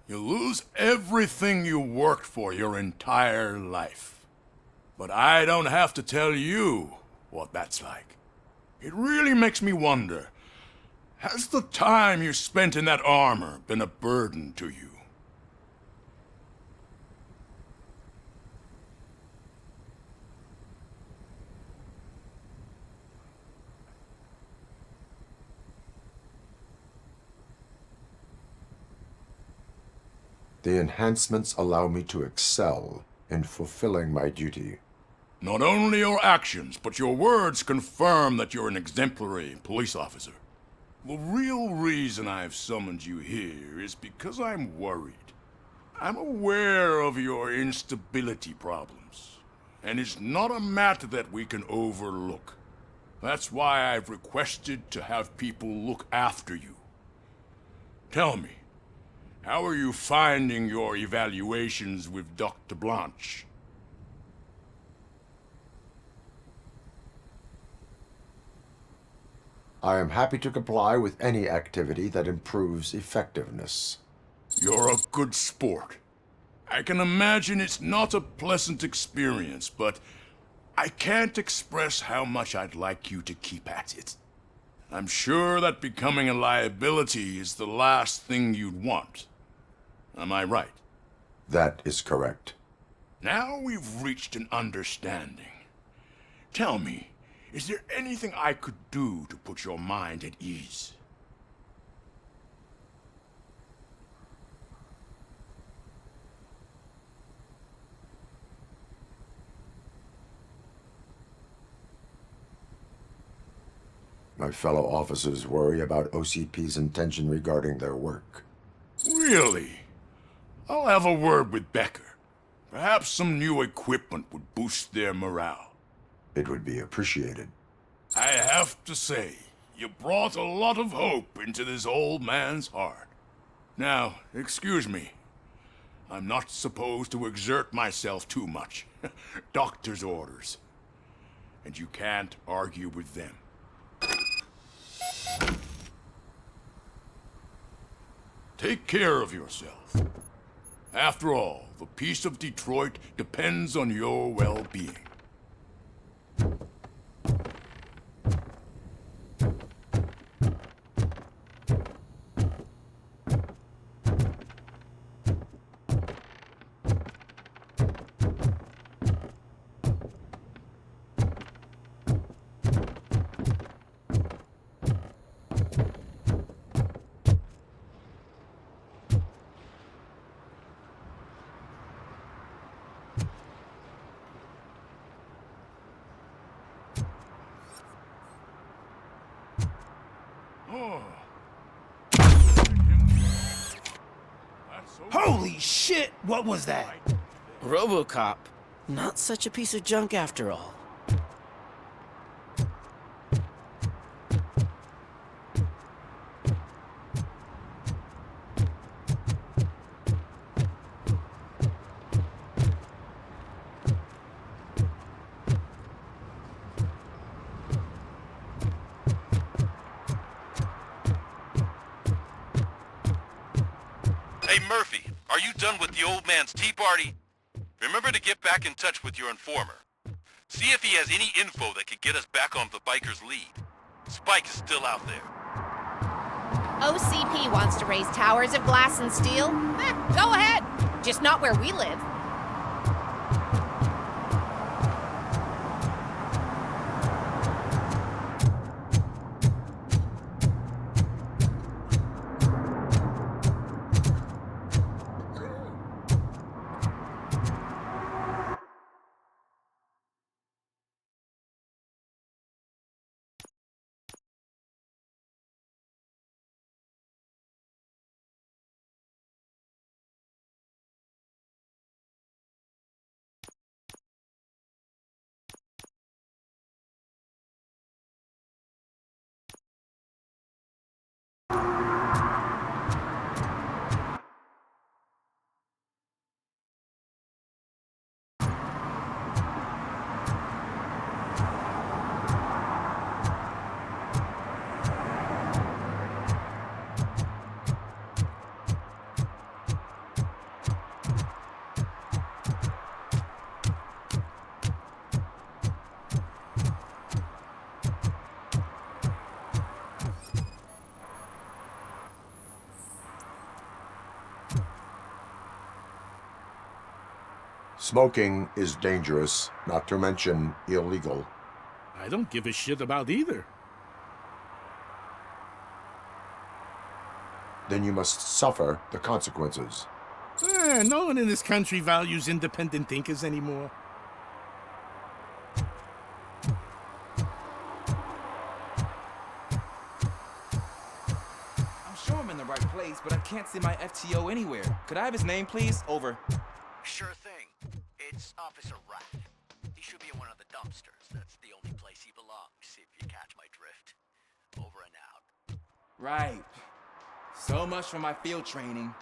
B: You lose everything you worked for your entire life. But I don't have to tell you what that's like. It really makes me wonder, has the time you spent in that armor been a burden to you?
D: The enhancements allow me to excel in fulfilling my duty.
B: Not only your actions, but your words confirm that you're an exemplary police officer. The real reason I've summoned you here is because I'm worried. I'm aware of your instability problems, and it's not a matter that we can overlook. That's why I've requested to have people look after you. Tell me, how are you finding your evaluations with Dr. Blanche?
D: I am happy to comply with any activity that improves effectiveness.
B: You're a good sport. I can imagine it's not a pleasant experience, but I can't express how much I'd like you to keep at it. I'm sure that becoming a liability is the last thing you'd want. Am I right?
D: That is correct.
B: Now we've reached an understanding. Tell me, is there anything I could do to put your mind at ease?
D: My fellow officers worry about OCP's intention regarding their work.
B: Really? I'll have a word with Becker. Perhaps some new equipment would boost their morale.
D: It would be appreciated.
B: I have to say, you brought a lot of hope into this old man's heart. Now, excuse me. I'm not supposed to exert myself too much. Doctor's orders. And you can't argue with them. Take care of yourself. After all, the peace of Detroit depends on your well-being.
N: Holy shit! What was that?
Q: RoboCop. Not such a piece of junk after all.
A: Hey Murphy, are you done with the old man's tea party? Remember to get back in touch with your informer. See if he has any info that could get us back on the biker's lead. Spike is still out there.
F: OCP wants to raise towers of glass and steel? Go ahead. Just not where we live.
D: Smoking is dangerous, not to mention illegal.
R: I don't give a shit about either.
D: Then you must suffer the consequences.
R: No one in this country values independent thinkers anymore.
T: I'm sure I'm in the right place, but I can't see my FTO anywhere. Could I have his name, please? Over.
U: Sure thing. It's Officer Rat. He should be in one of the dumpsters. That's the only place he belongs, if you catch my drift. Over and out.
T: Right. So much for my field training.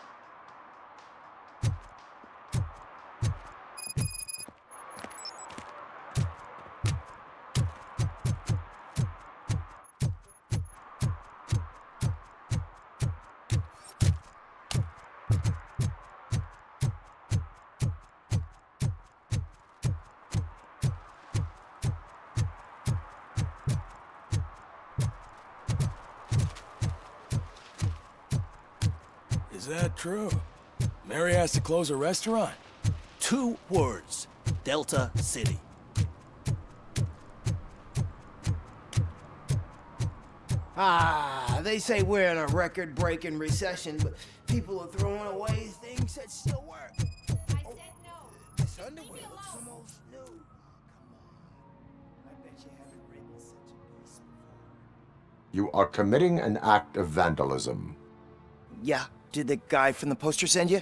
V: Is that true? Mary has to close a restaurant?
N: 2 words. Delta City. They say we're in a record-breaking recession, but people are throwing away things that still work. I said no. This underwear looks almost new. Come on. I bet you haven't written such a piece before.
D: You are committing an act of vandalism.
N: Yeah. Did the guy from the poster send you?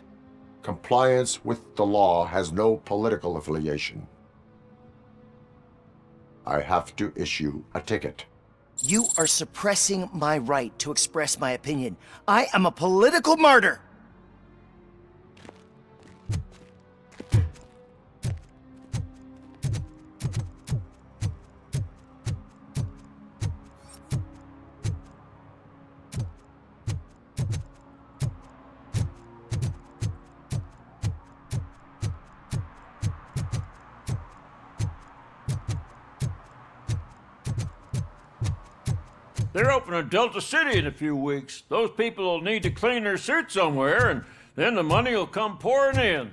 D: Compliance with the law has no political affiliation. I have to issue a ticket.
N: You are suppressing my right to express my opinion. I am a political martyr!
Y: They're opening Delta City in a few weeks. Those people will need to clean their suits somewhere, and then the money will come pouring in.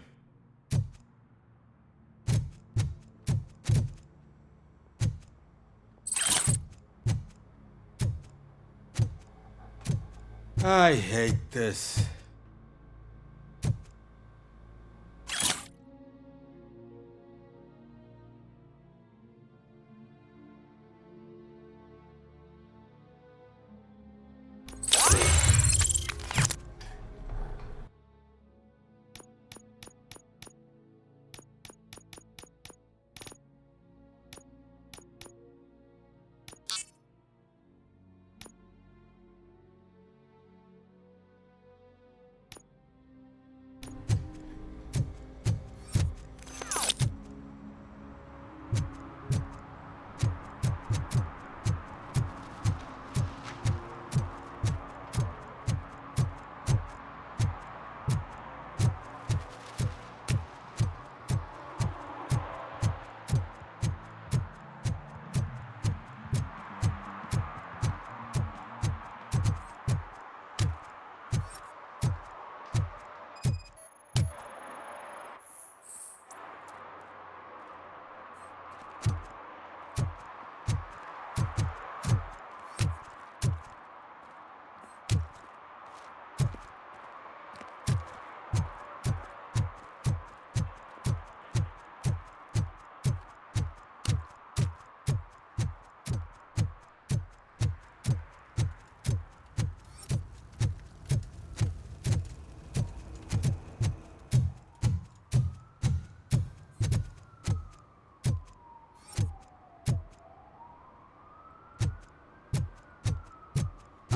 Z: I hate this.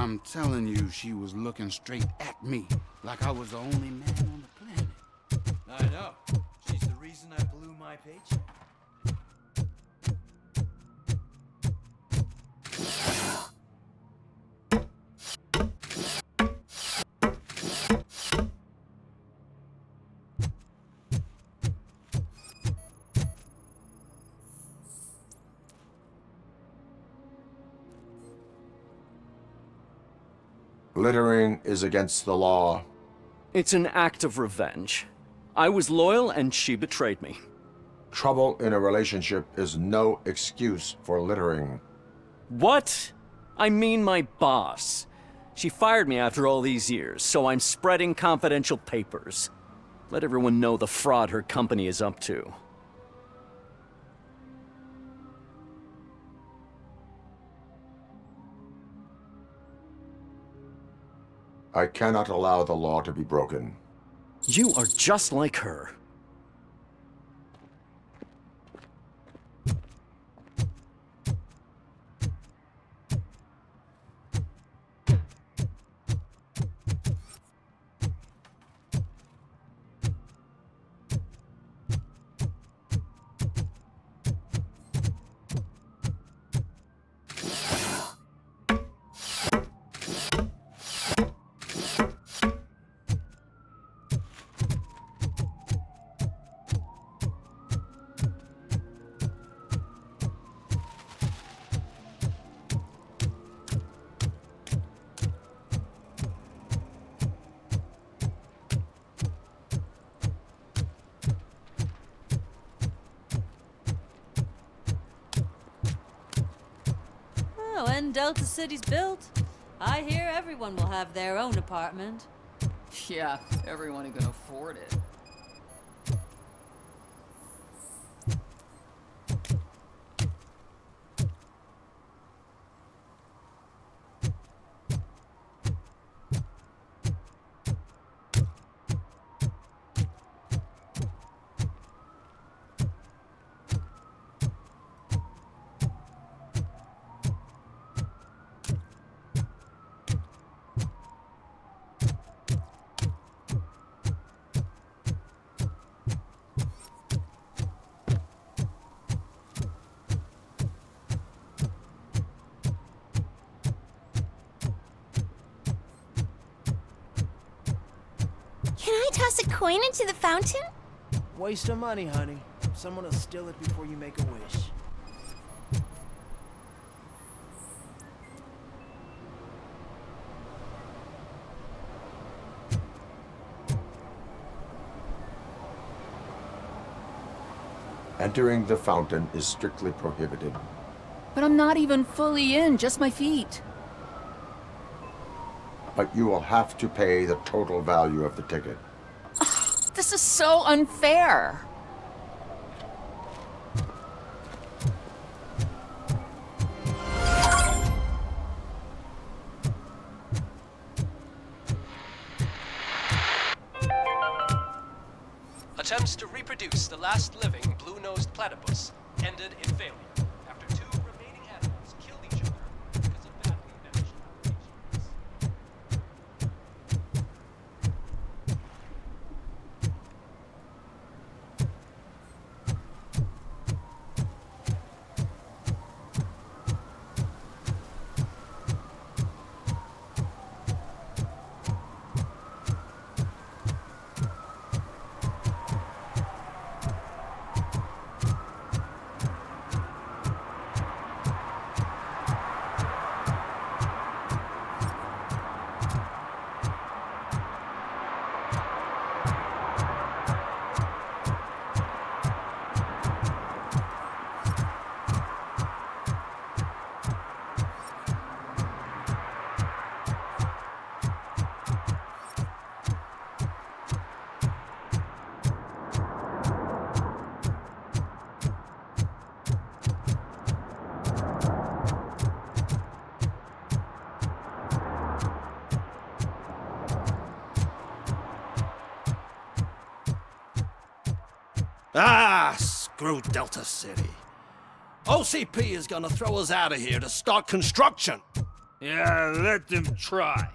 R: I'm telling you, she was looking straight at me, like I was the only man on the planet.
C: I know. She's the reason I blew my paycheck.
D: Littering is against the law.
E: It's an act of revenge. I was loyal and she betrayed me.
D: Trouble in a relationship is no excuse for littering.
E: What? I mean my boss. She fired me after all these years, so I'm spreading confidential papers. Let everyone know the fraud her company is up to.
D: I cannot allow the law to be broken.
E: You are just like her.
W: When Delta City's built, I hear everyone will have their own apartment.
P: Yeah, everyone who can afford it.
G: Can I toss a coin into the fountain?
Q: Waste of money, honey. Someone will steal it before you make a wish.
D: Entering the fountain is strictly prohibited.
P: But I'm not even fully in, just my feet.
D: But you will have to pay the total value of the ticket.
P: This is so unfair.
H: Attempts to reproduce the last living blue-nosed platypus ended in failure after two remaining animals killed each other because of badly managed operations.
J: Ah, screw Delta City. OCP is gonna throw us out of here to start construction.
Y: Yeah, let them try.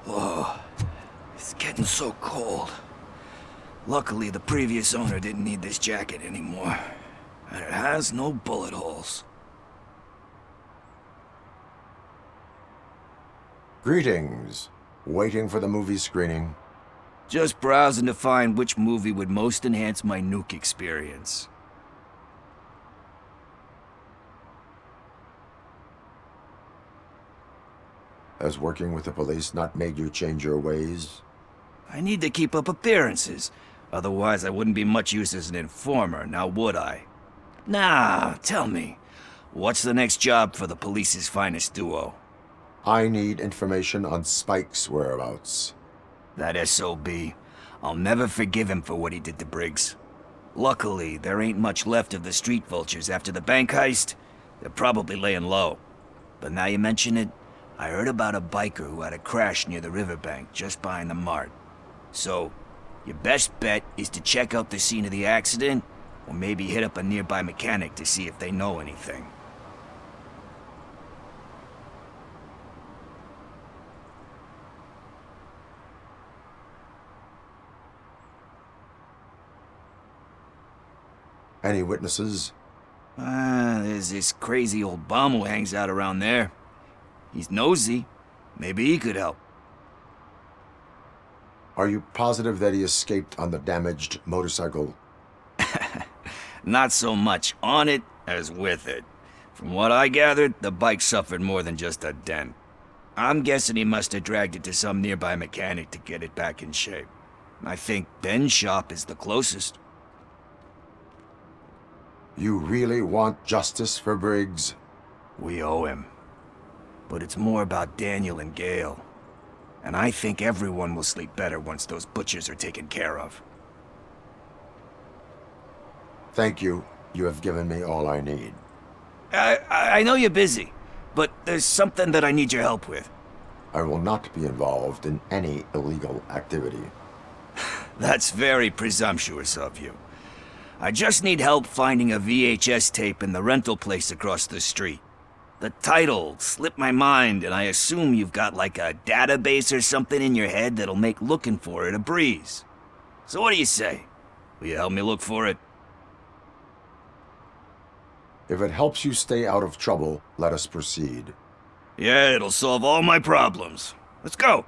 I: Whoa, it's getting so cold. Luckily, the previous owner didn't need this jacket anymore. And it has no bullet holes.
D: Greetings. Waiting for the movie screening?
I: Just browsing to find which movie would most enhance my nuke experience.
D: Has working with the police not made you change your ways?
I: I need to keep up appearances. Otherwise, I wouldn't be much use as an informer, now would I? Nah, tell me. What's the next job for the police's finest duo?
D: I need information on Spike's whereabouts.
I: That SOB. I'll never forgive him for what he did to Briggs. Luckily, there ain't much left of the street vultures after the bank heist. They're probably laying low. But now you mention it, I heard about a biker who had a crash near the riverbank just behind the mart. So, your best bet is to check out the scene of the accident, or maybe hit up a nearby mechanic to see if they know anything.
D: Any witnesses?
I: There's this crazy old bum who hangs out around there. He's nosy. Maybe he could help.
D: Are you positive that he escaped on the damaged motorcycle?
I: Not so much on it as with it. From what I gathered, the bike suffered more than just a dent. I'm guessing he must have dragged it to some nearby mechanic to get it back in shape. I think Ben's shop is the closest.
D: You really want justice for Briggs?
I: We owe him. But it's more about Daniel and Gale. And I think everyone will sleep better once those butchers are taken care of.
D: Thank you. You have given me all I need.
I: I know you're busy, but there's something that I need your help with.
D: I will not be involved in any illegal activity.
I: That's very presumptuous of you. I just need help finding a VHS tape in the rental place across the street. The title slipped my mind, and I assume you've got like a database or something in your head that'll make looking for it a breeze. So what do you say? Will you help me look for it?
D: If it helps you stay out of trouble, let us proceed.
I: Yeah, it'll solve all my problems. Let's go.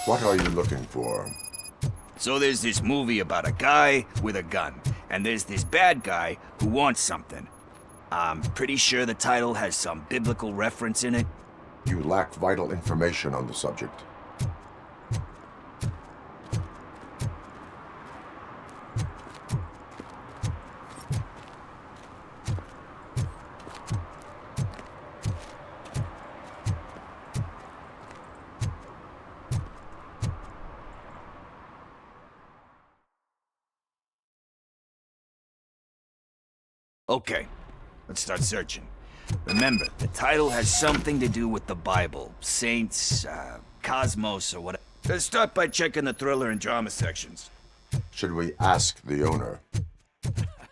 D: What are you looking for?
I: So there's this movie about a guy with a gun, and there's this bad guy who wants something. I'm pretty sure the title has some biblical reference in it.
D: You lack vital information on the subject.
I: Okay, let's start searching. Remember, the title has something to do with the Bible, saints, cosmos, or whatever. Let's start by checking the thriller and drama sections.
D: Should we ask the owner?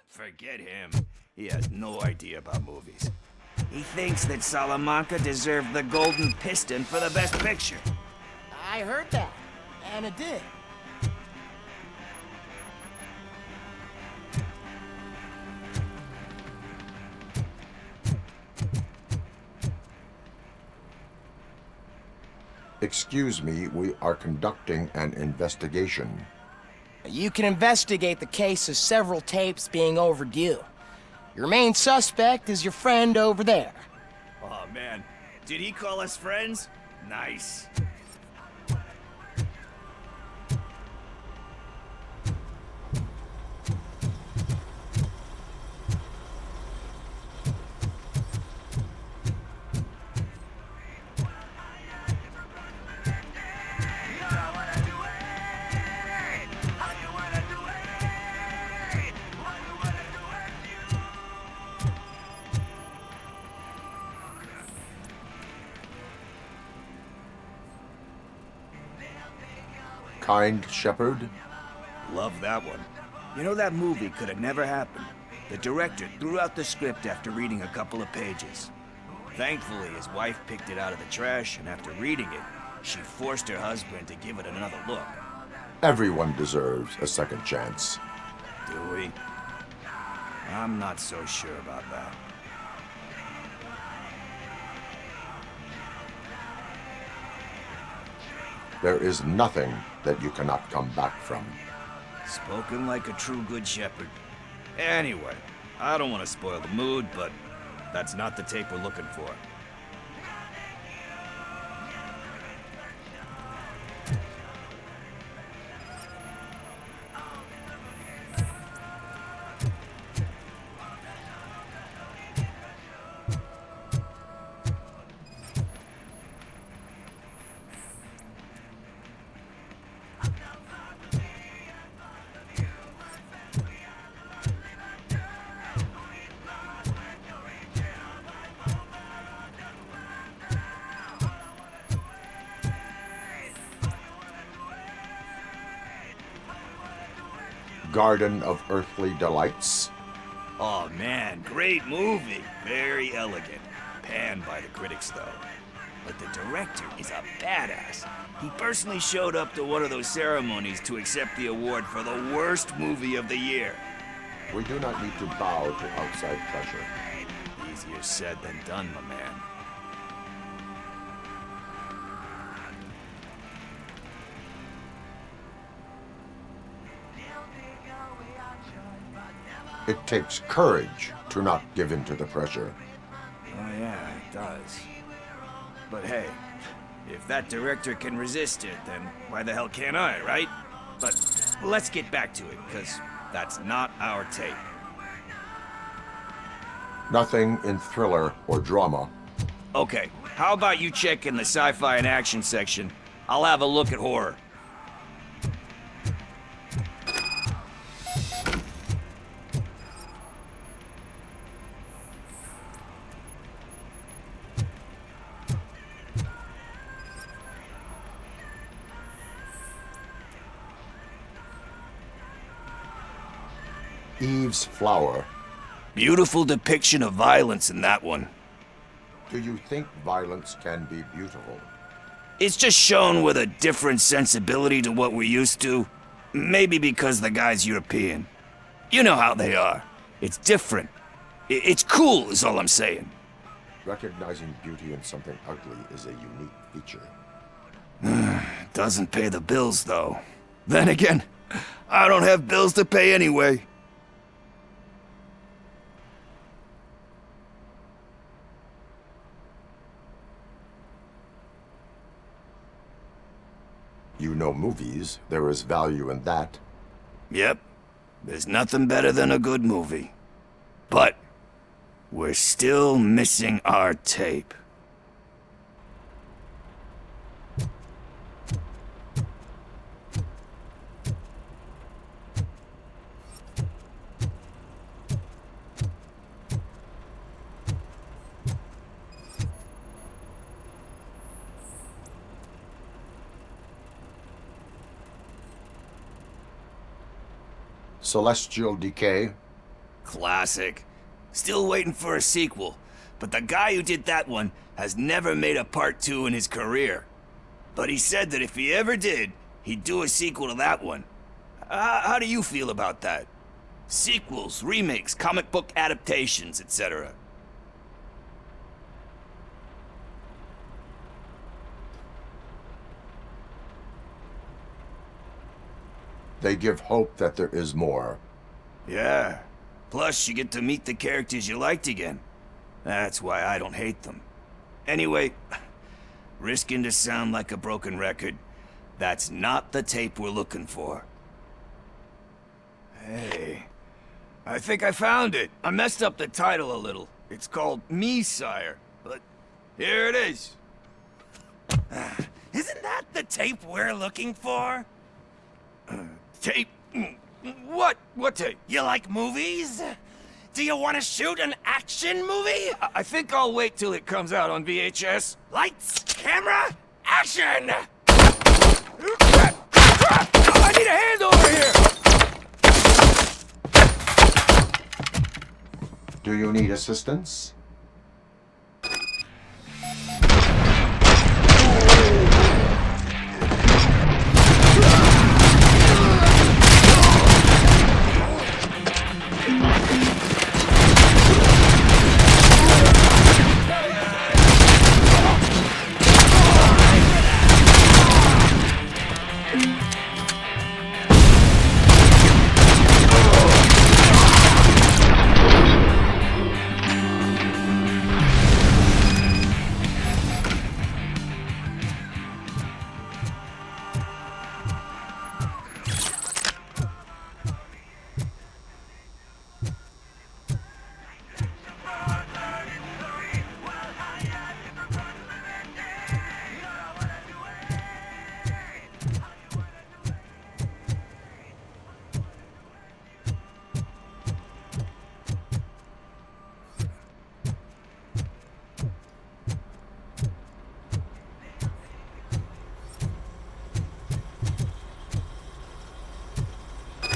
I: Forget him. He has no idea about movies. He thinks that Salamanca deserved the Golden Piston for the Best Picture.
N: I heard that, and it did.
D: Excuse me, we are conducting an investigation.
K: You can investigate the case of several tapes being overdue. Your main suspect is your friend over there.
I: Oh man, did he call us friends? Nice.
D: Kind Shepherd?
I: Love that one. You know, that movie could have never happened. The director threw out the script after reading a couple of pages. Thankfully, his wife picked it out of the trash, and after reading it, she forced her husband to give it another look.
D: Everyone deserves a second chance.
I: Do we? I'm not so sure about that.
D: There is nothing that you cannot come back from.
I: Spoken like a true good shepherd. Anyway, I don't want to spoil the mood, but that's not the tape we're looking for.
D: Garden of Earthly Delights.
I: Oh man, great movie. Very elegant. Panned by the critics though. But the director is a badass. He personally showed up to one of those ceremonies to accept the award for the worst movie of the year.
D: We do not need to bow to outside pressure.
I: Easier said than done, my man.
D: It takes courage to not give in to the pressure.
I: Oh yeah, it does. But hey, if that director can resist it, then why the hell can't I, right? But let's get back to it, because that's not our tape.
D: Nothing in thriller or drama.
I: Okay, how about you check in the sci-fi and action section? I'll have a look at horror.
D: Eve's Flower.
I: Beautiful depiction of violence in that one.
D: Do you think violence can be beautiful?
I: It's just shown with a different sensibility to what we're used to. Maybe because the guy's European. You know how they are. It's different. It's cool is all I'm saying.
D: Recognizing beauty in something ugly is a unique feature.
I: Doesn't pay the bills, though. Then again, I don't have bills to pay anyway.
D: You know movies. There is value in that.
I: Yep. There's nothing better than a good movie. But we're still missing our tape.
D: Celestial Decay.
I: Classic. Still waiting for a sequel, but the guy who did that one has never made a part 2 in his career. But he said that if he ever did, he'd do a sequel to that one. How do you feel about that? Sequels, remakes, comic book adaptations, etc.
D: They give hope that there is more.
I: Yeah. Plus, you get to meet the characters you liked again. That's why I don't hate them. Anyway, risking to sound like a broken record, that's not the tape we're looking for. Hey, I think I found it. I messed up the title a little. It's called Me, Sire, but here it is.
K: Isn't that the tape we're looking for?
I: Tape? What? What tape?
K: You like movies? Do you want to shoot an action movie?
I: I think I'll wait till it comes out on VHS.
K: Lights, camera, action!
J: I need a hand over here!
D: Do you need assistance?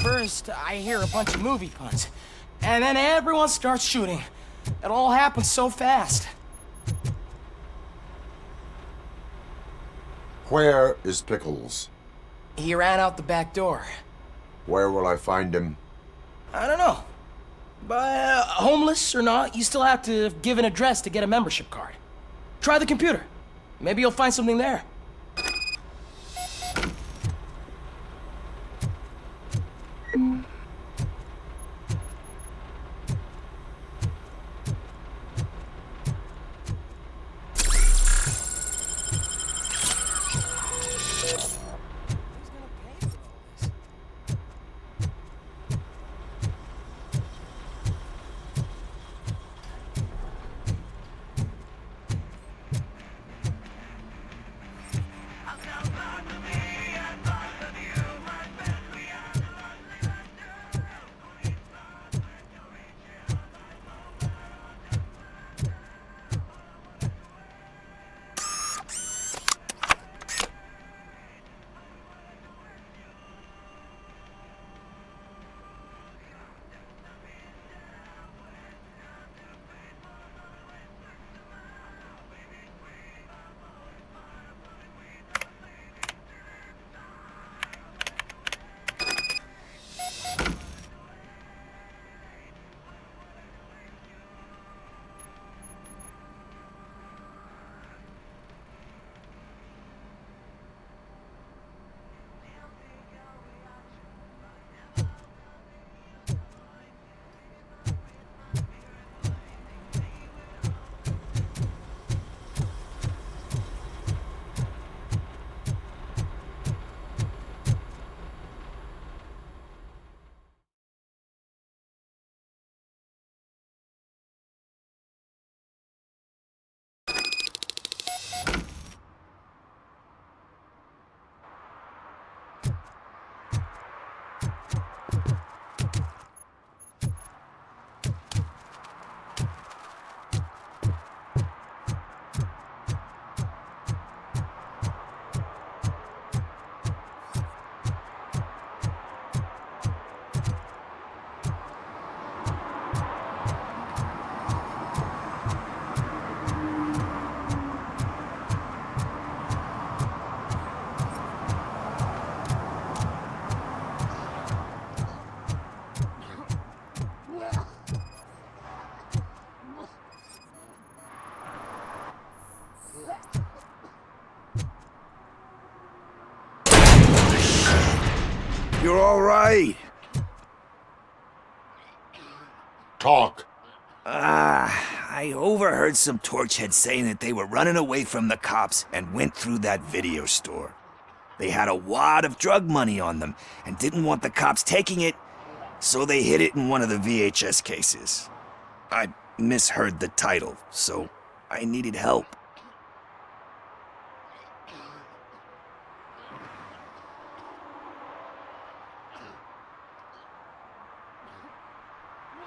K: First, I hear a bunch of movie puns, and then everyone starts shooting. It all happens so fast.
D: Where is Pickles?
K: He ran out the back door.
D: Where will I find him?
K: I don't know. But homeless or not, you still have to give an address to get a membership card. Try the computer. Maybe you'll find something there.
I: You're all right.
D: Talk.
I: I overheard some torchheads saying that they were running away from the cops and went through that video store. They had a wad of drug money on them and didn't want the cops taking it, so they hid it in one of the VHS cases. I misheard the title, so I needed help.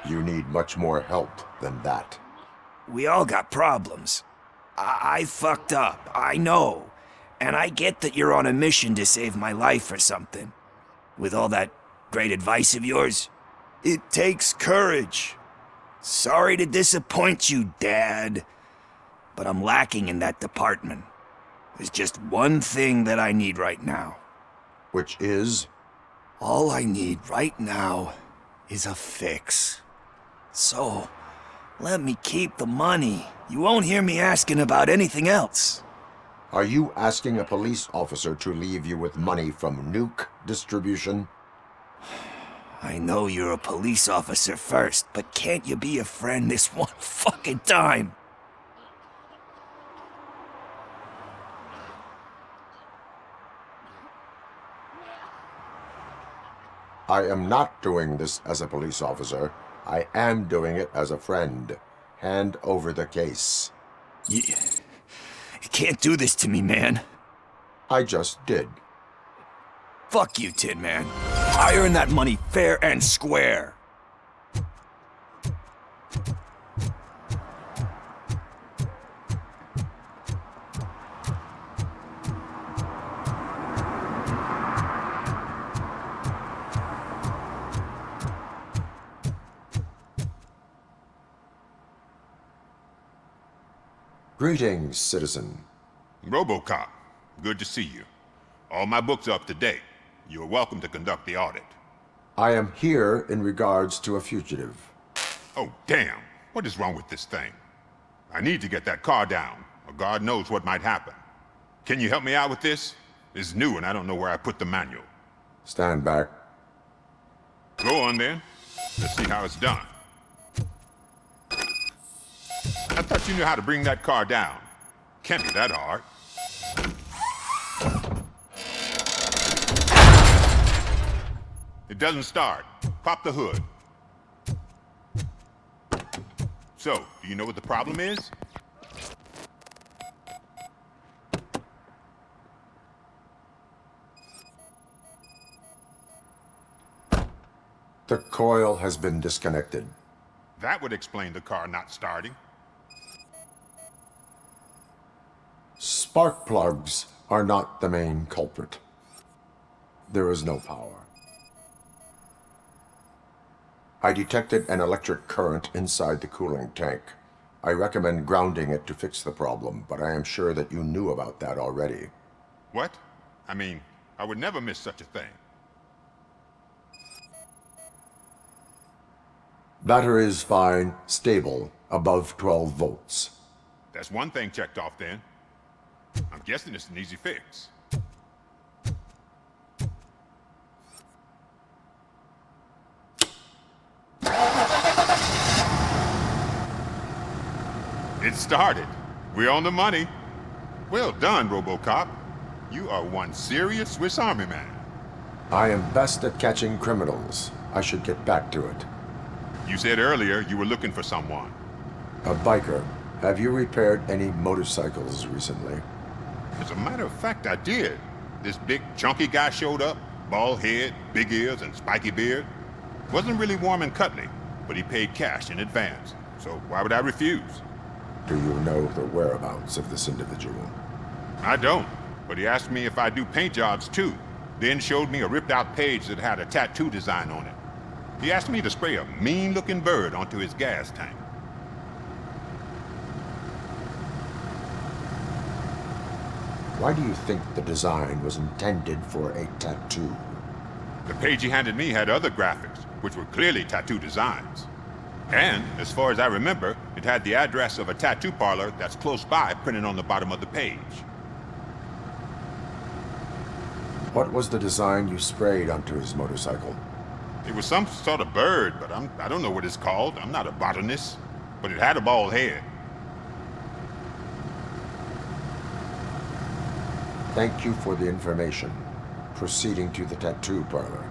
D: You need much more help than that.
I: We all got problems. I fucked up, I know. And I get that you're on a mission to save my life or something. With all that great advice of yours? It takes courage. Sorry to disappoint you, Dad. But I'm lacking in that department. There's just one thing that I need right now.
D: Which is?
I: All I need right now is a fix. So, let me keep the money. You won't hear me asking about anything else.
D: Are you asking a police officer to leave you with money from nuke distribution?
I: I know you're a police officer first, but can't you be a friend this one fucking time?
D: I am not doing this as a police officer. I am doing it as a friend. Hand over the case.
I: You can't do this to me, man.
D: I just did.
I: Fuck you, Tin Man. I earned that money fair and square.
D: Greetings, citizen.
B: RoboCop, good to see you. All my books are up to date. You are welcome to conduct the audit.
D: I am here in regards to a fugitive.
B: Oh, damn. What is wrong with this thing? I need to get that car down, or God knows what might happen. Can you help me out with this? It's new and I don't know where I put the manual.
D: Stand back.
B: Go on then. Let's see how it's done. I thought you knew how to bring that car down. Can't be that hard. It doesn't start. Pop the hood. So, do you know what the problem is?
D: The coil has been disconnected.
B: That would explain the car not starting.
D: Spark plugs are not the main culprit. There is no power. I detected an electric current inside the cooling tank. I recommend grounding it to fix the problem, but I am sure that you knew about that already.
B: What? I mean, I would never miss such a thing.
D: Battery is fine, stable, above 12 volts.
B: That's one thing checked off then. I'm guessing it's an easy fix. It started. We're on the money. Well done, RoboCop. You are one serious Swiss Army man.
D: I am best at catching criminals. I should get back to it.
B: You said earlier you were looking for someone.
D: A biker. Have you repaired any motorcycles recently?
B: As a matter of fact, I did. This big, chunky guy showed up. Bald head, big ears, and spiky beard. Wasn't really warm and cuddly, but he paid cash in advance. So why would I refuse?
D: Do you know the whereabouts of this individual?
B: I don't, but he asked me if I do paint jobs too. Then showed me a ripped-out page that had a tattoo design on it. He asked me to spray a mean-looking bird onto his gas tank.
D: Why do you think the design was intended for a tattoo?
B: The page he handed me had other graphics, which were clearly tattoo designs. And, as far as I remember, it had the address of a tattoo parlor that's close by printed on the bottom of the page.
D: What was the design you sprayed onto his motorcycle?
B: It was some sort of bird, but I don't know what it's called. I'm not a botanist. But it had a bald head.
D: Thank you for the information. Proceeding to the tattoo parlor.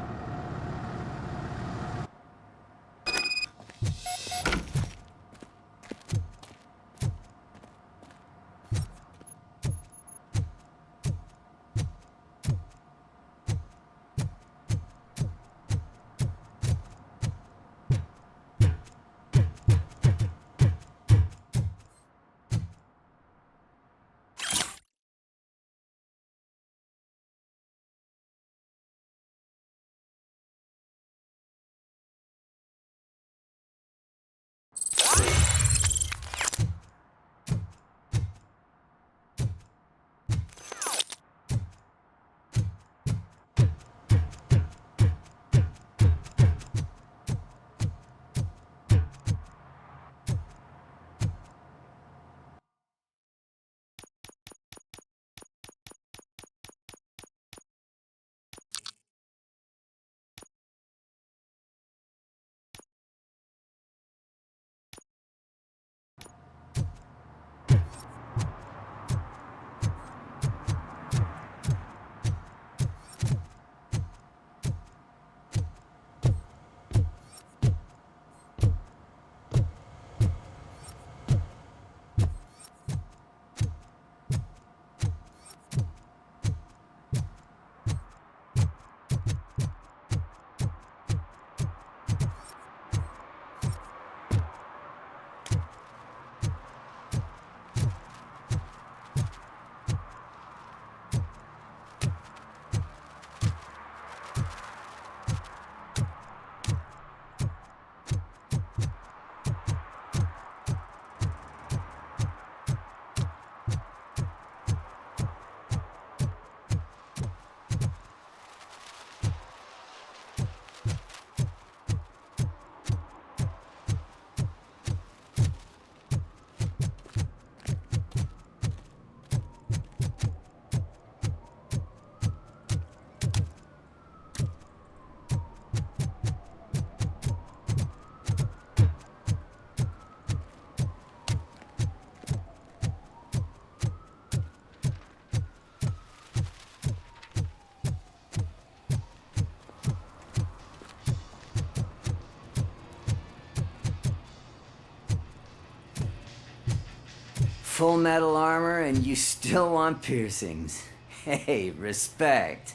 E: full metal armor and you still want piercings. Hey, respect.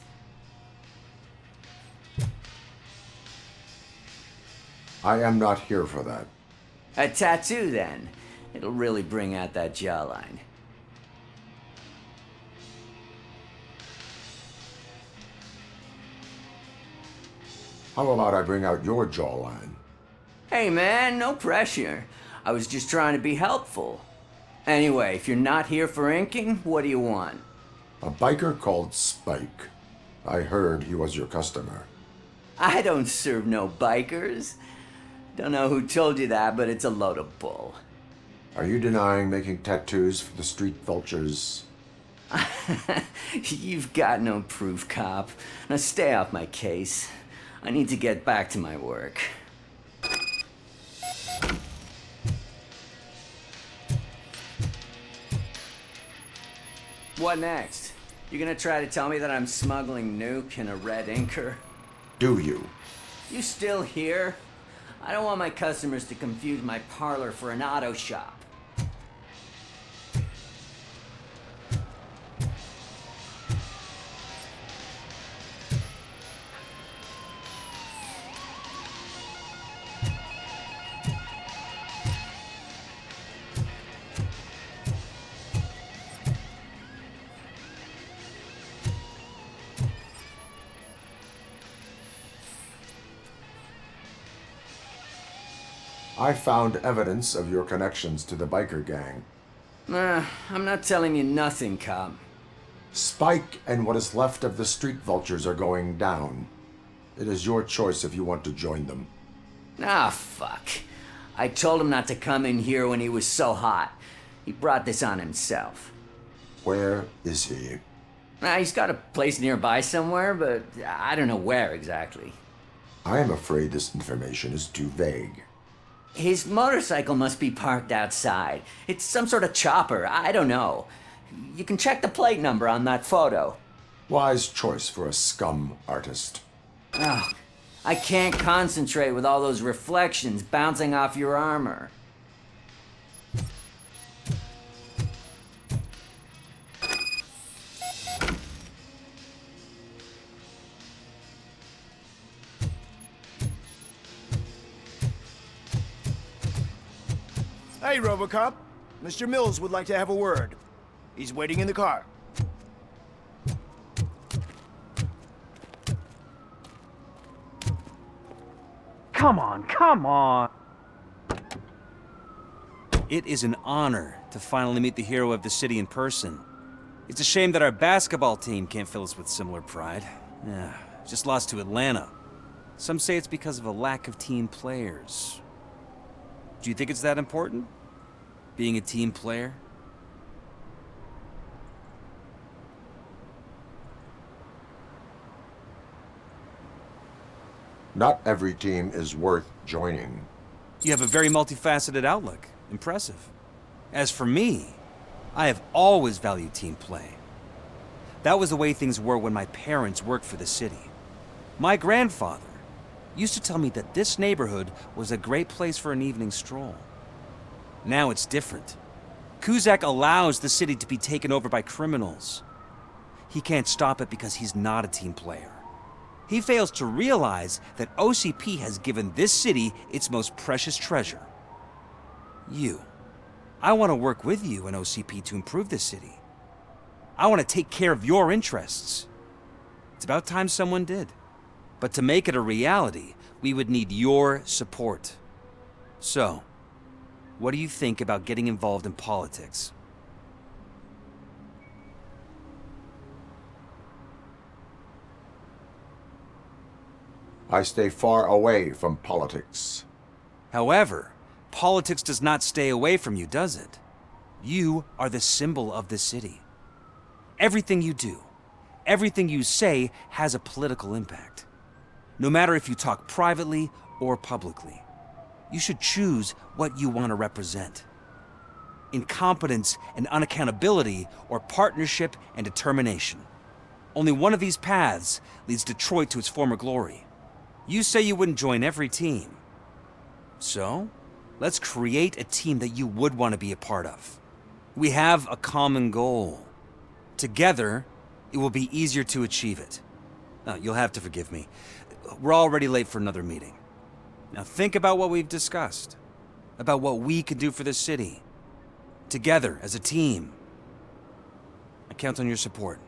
D: I am not here for that.
E: A tattoo, then. It'll really bring out that jawline.
D: How about I bring out your jawline?
E: Hey, man, no pressure. I was just trying to be helpful. Anyway, if you're not here for inking, what do you want?
D: A biker called Spike. I heard he was your customer.
E: I don't serve no bikers. Don't know who told you that, but it's a load of bull.
D: Are you denying making tattoos for the street vultures?
E: You've got no proof, cop. Now stay off my case. I need to get back to my work. What next? You gonna try to tell me that I'm smuggling nuke in a red inker?
D: Do you?
E: You still here? I don't want my customers to confuse my parlor for an auto shop.
D: I found evidence of your connections to the biker gang.
E: I'm not telling you nothing, cop.
D: Spike and what is left of the street vultures are going down. It is your choice if you want to join them.
E: Ah, fuck. I told him not to come in here when he was so hot. He brought this on himself.
D: Where is he?
E: He's got a place nearby somewhere, but I don't know where exactly.
D: I am afraid this information is too vague.
E: His motorcycle must be parked outside. It's some sort of chopper. I don't know. You can check the plate number on that photo.
D: Wise choice for a scum artist.
E: Oh, I can't concentrate with all those reflections bouncing off your armor.
A: Hey, RoboCop. Mr. Mills would like to have a word. He's waiting in the car.
L: Come on, come on! It is an honor to finally meet the hero of the city in person. It's a shame that our basketball team can't fill us with similar pride. Yeah, just lost to Atlanta. Some say it's because of a lack of team players. Do you think it's that important? Being a team player?
D: Not every team is worth joining.
L: You have a very multifaceted outlook. Impressive. As for me, I have always valued team play. That was the way things were when my parents worked for the city. My grandfather used to tell me that this neighborhood was a great place for an evening stroll. Now it's different. Kuzak allows the city to be taken over by criminals. He can't stop it because he's not a team player. He fails to realize that OCP has given this city its most precious treasure. You. I want to work with you and OCP to improve this city. I want to take care of your interests. It's about time someone did. But to make it a reality, we would need your support. So, what do you think about getting involved in politics?
D: I stay far away from politics.
L: However, politics does not stay away from you, does it? You are the symbol of the city. Everything you do, everything you say has a political impact. No matter if you talk privately or publicly. You should choose what you want to represent. Incompetence and unaccountability, or partnership and determination. Only one of these paths leads Detroit to its former glory. You say you wouldn't join every team. So, let's create a team that you would want to be a part of. We have a common goal. Together, it will be easier to achieve it. You'll have to forgive me. We're already late for another meeting. Now think about what we've discussed. About what we can do for the city. Together, as a team. I count on your support.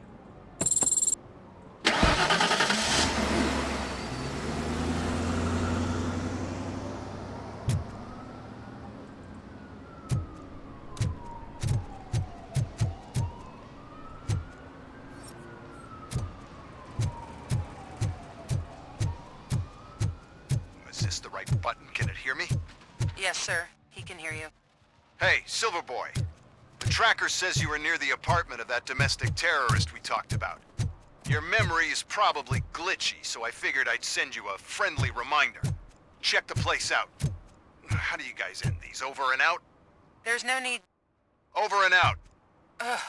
F: Is this the right button? Can it hear me?
M: Yes, sir. He can hear you.
F: Hey, Silverboy. The tracker says you were near the apartment of that domestic terrorist we talked about. Your memory is probably glitchy, so I figured I'd send you a friendly reminder. Check the place out. How do you guys end these? Over and out?
M: There's no need.
F: Over and out.
M: Ugh.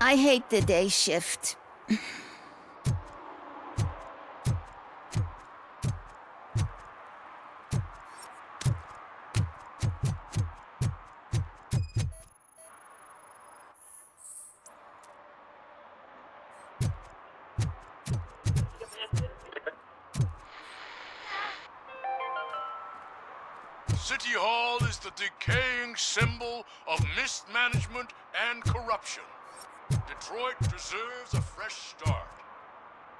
G: I hate the day shift.
O: City Hall is the decaying symbol of mismanagement and corruption. Detroit deserves a fresh start.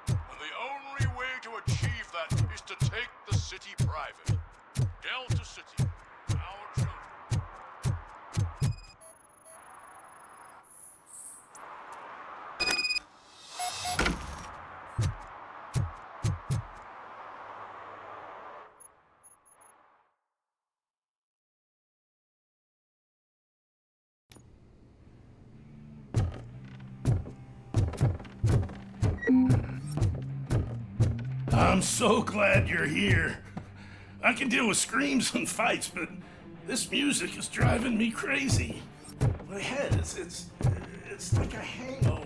O: And the only way to achieve that is to take the city private. Delta City, our children.
S: I'm so glad you're here. I can deal with screams and fights, but this music is driving me crazy. My head, it's like a hangover.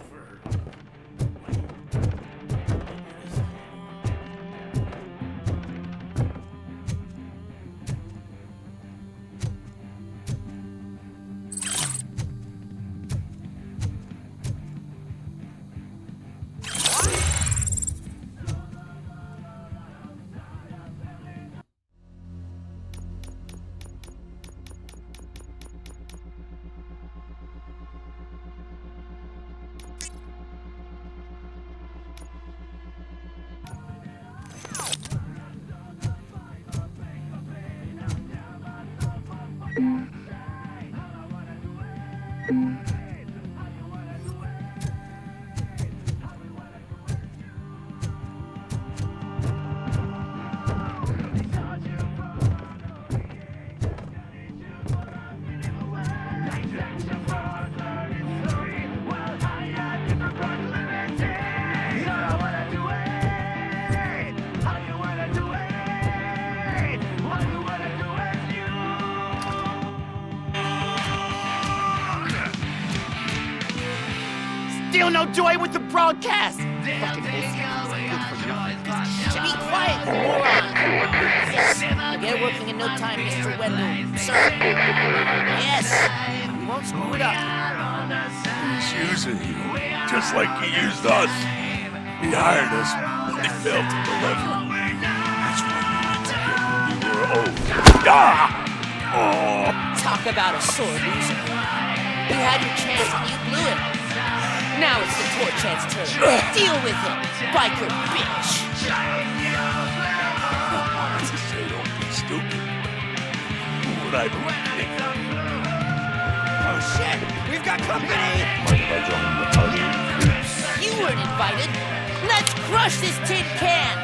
N: Still no joy with the broadcast! Fucking
Q: Be quiet, you moron! Yes, I'll get working in no time, Mr. Wendell. Sir. Yes, we won't screw it up.
S: He's using you, just like he used us. He hired us, and he failed to deliver. That's why you were old. Ah! Oh!
Q: Talk about a sore loser. You had your chance and you blew it. Now it's the tour chance turn. Deal with it, biker bitch.
O: Say don't be stupid. Who would I be?
Q: Oh shit! We've got company!
D: Mind if I join the party?
Q: You weren't invited! Let's crush this tin can!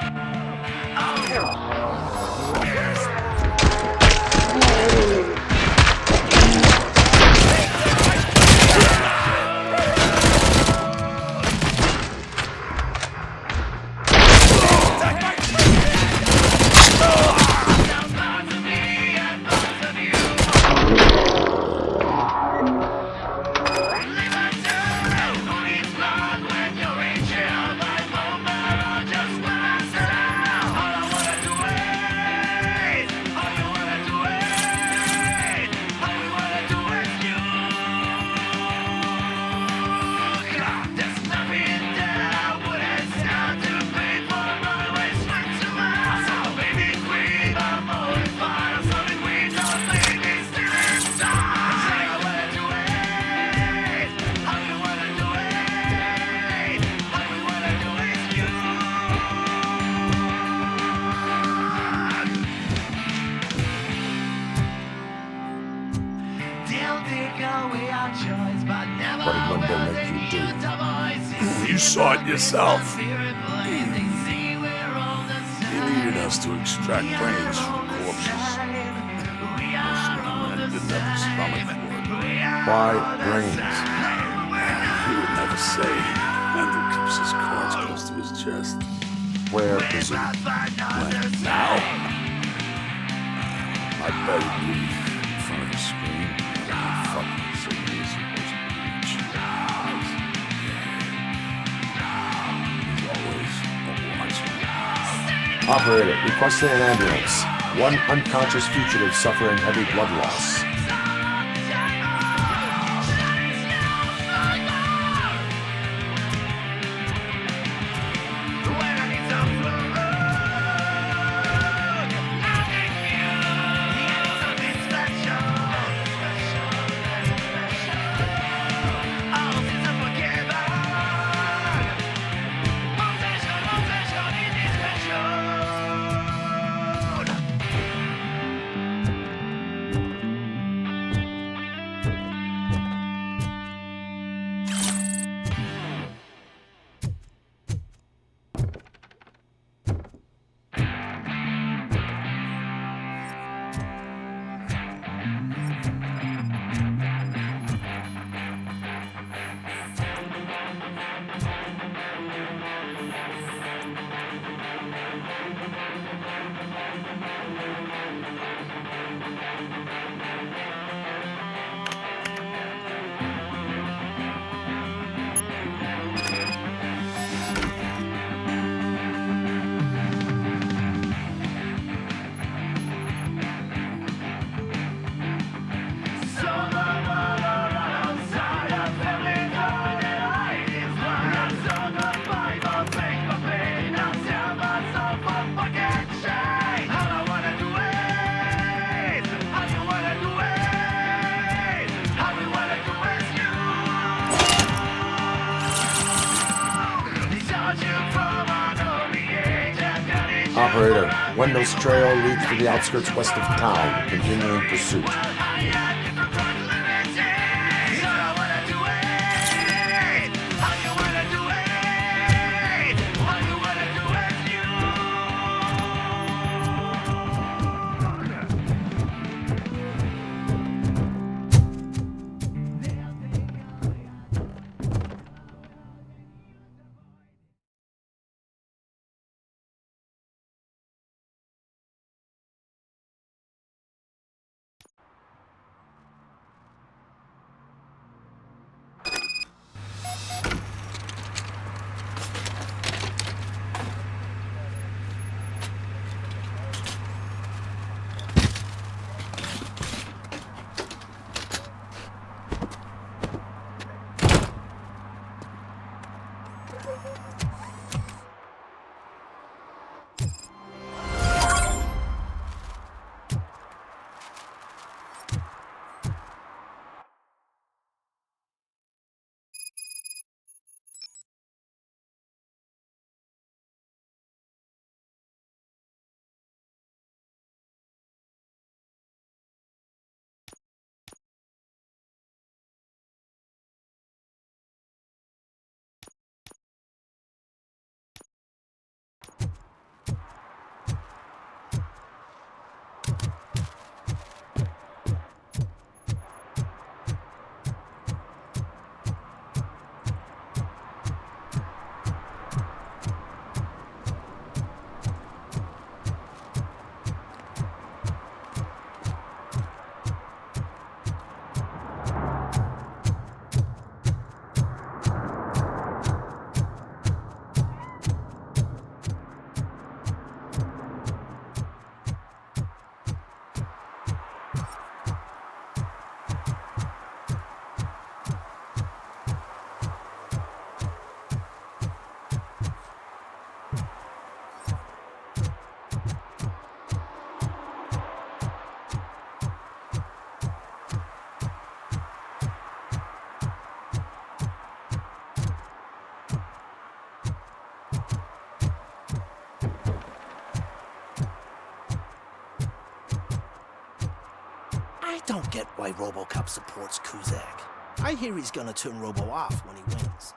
D: What did Wendell make you do?
O: You saw it yourself. He needed us to extract brains from corpses. Most men didn't have the stomach for it.
D: Why brains?
O: He would never say. Wendell keeps his cards close to his chest.
D: Where is he?
O: When? Now? I better be in front of the screen. Fucking signal is supposed to reach. He's always watching.
D: Operator, requesting an ambulance. One unconscious fugitive suffering heavy blood loss. Operator, Wendell's trail leads to the outskirts west of town, continuing pursuit.
J: get why RoboCop supports Kuzak. I hear he's gonna turn Robo off when he wins.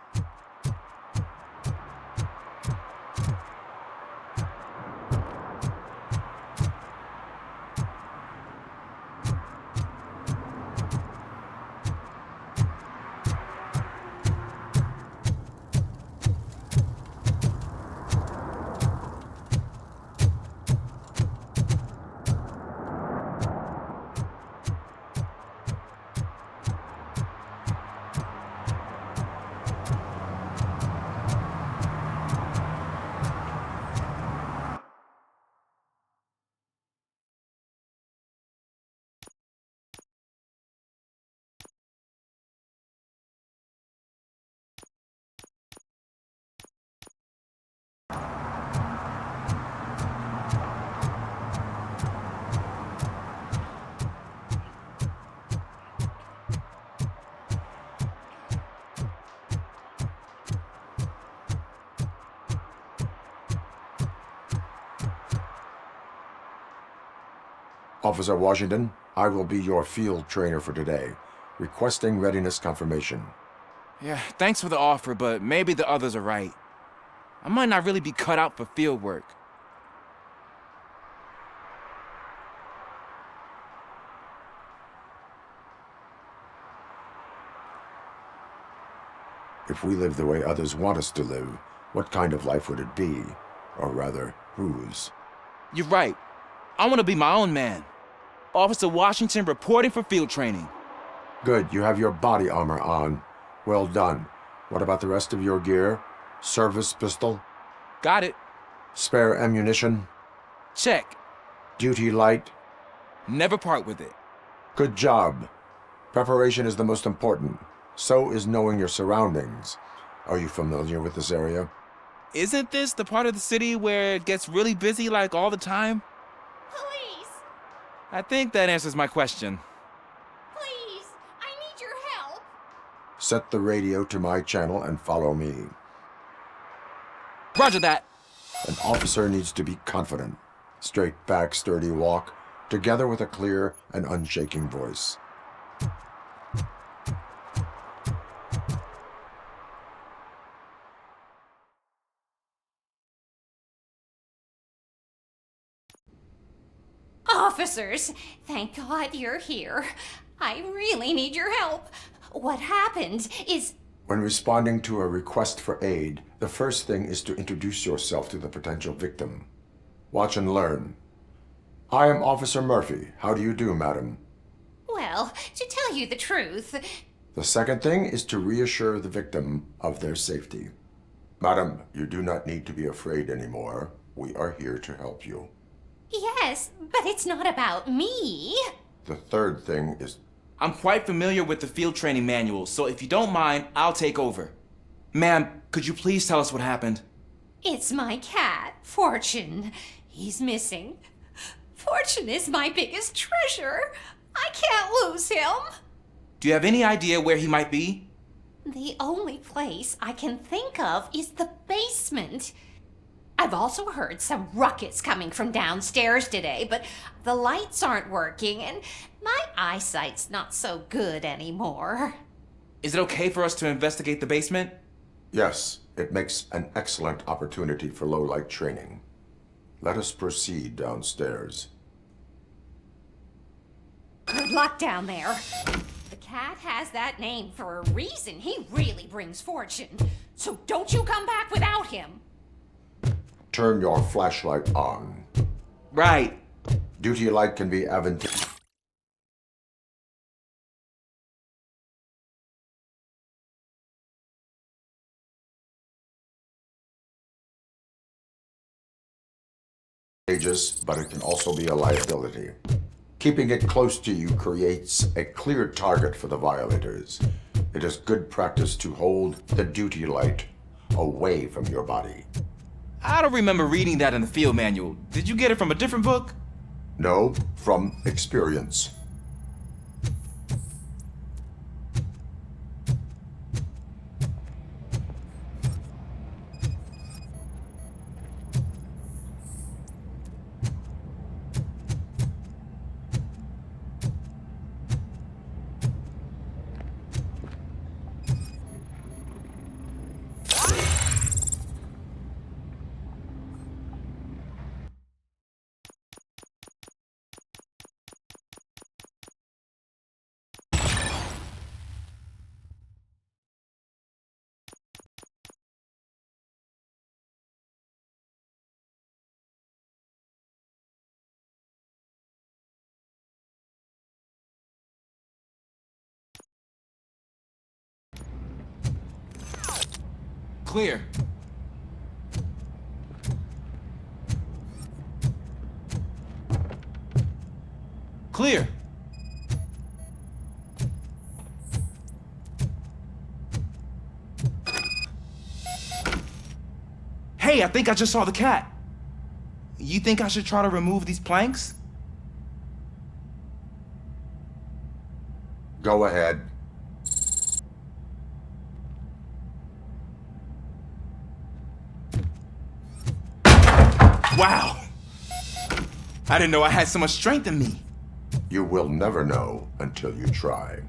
D: Officer Washington, I will be your field trainer for today. Requesting readiness confirmation.
R: Yeah, thanks for the offer, but maybe the others are right. I might not really be cut out for field work.
D: If we live the way others want us to live, what kind of life would it be? Or rather, whose?
R: You're right. I want to be my own man. Officer Washington reporting for field training.
D: Good, you have your body armor on. Well done. What about the rest of your gear? Service pistol?
R: Got it.
D: Spare ammunition?
R: Check.
D: Duty light?
R: Never part with it.
D: Good job. Preparation is the most important. So is knowing your surroundings. Are you familiar with this area?
R: Isn't this the part of the city where it gets really busy like all the time?
G: Police!
R: I think that answers my question.
G: Please! I need your help!
D: Set the radio to my channel and follow me.
R: Roger that.
D: An officer needs to be confident. Straight back, sturdy walk, together with a clear and unshaking voice.
T: Officers, thank God you're here. I really need your help. What happened is...
D: When responding to a request for aid, the first thing is to introduce yourself to the potential victim. Watch and learn. I am Officer Murphy. How do you do, madam?
T: Well, to tell you the truth...
D: The second thing is to reassure the victim of their safety. Madam, you do not need to be afraid anymore. We are here to help you.
T: Yes, but it's not about me.
D: The third thing is...
R: I'm quite familiar with the field training manual, so if you don't mind, I'll take over. Ma'am, could you please tell us what happened?
T: It's my cat, Fortune. He's missing. Fortune is my biggest treasure. I can't lose him.
R: Do you have any idea where he might be?
T: The only place I can think of is the basement. I've also heard some ruckus coming from downstairs today, but the lights aren't working and my eyesight's not so good anymore.
R: Is it okay for us to investigate the basement?
D: Yes, it makes an excellent opportunity for low-light training. Let us proceed downstairs.
T: Good luck down there. The cat has that name for a reason. He really brings fortune. So don't you come back without him.
D: Turn your flashlight on.
R: Right.
D: Duty light can be advantageous. But it can also be a liability. Keeping it close to you creates a clear target for the violators. It is good practice to hold the duty light away from your body.
R: I don't remember reading that in the field manual. Did you get it from a different book?
D: No, from experience.
R: Clear. Clear. Hey, I think I just saw the cat. You think I should try to remove these planks?
D: Go ahead.
R: Wow! I didn't know I had so much strength in me.
D: You will never know until you try.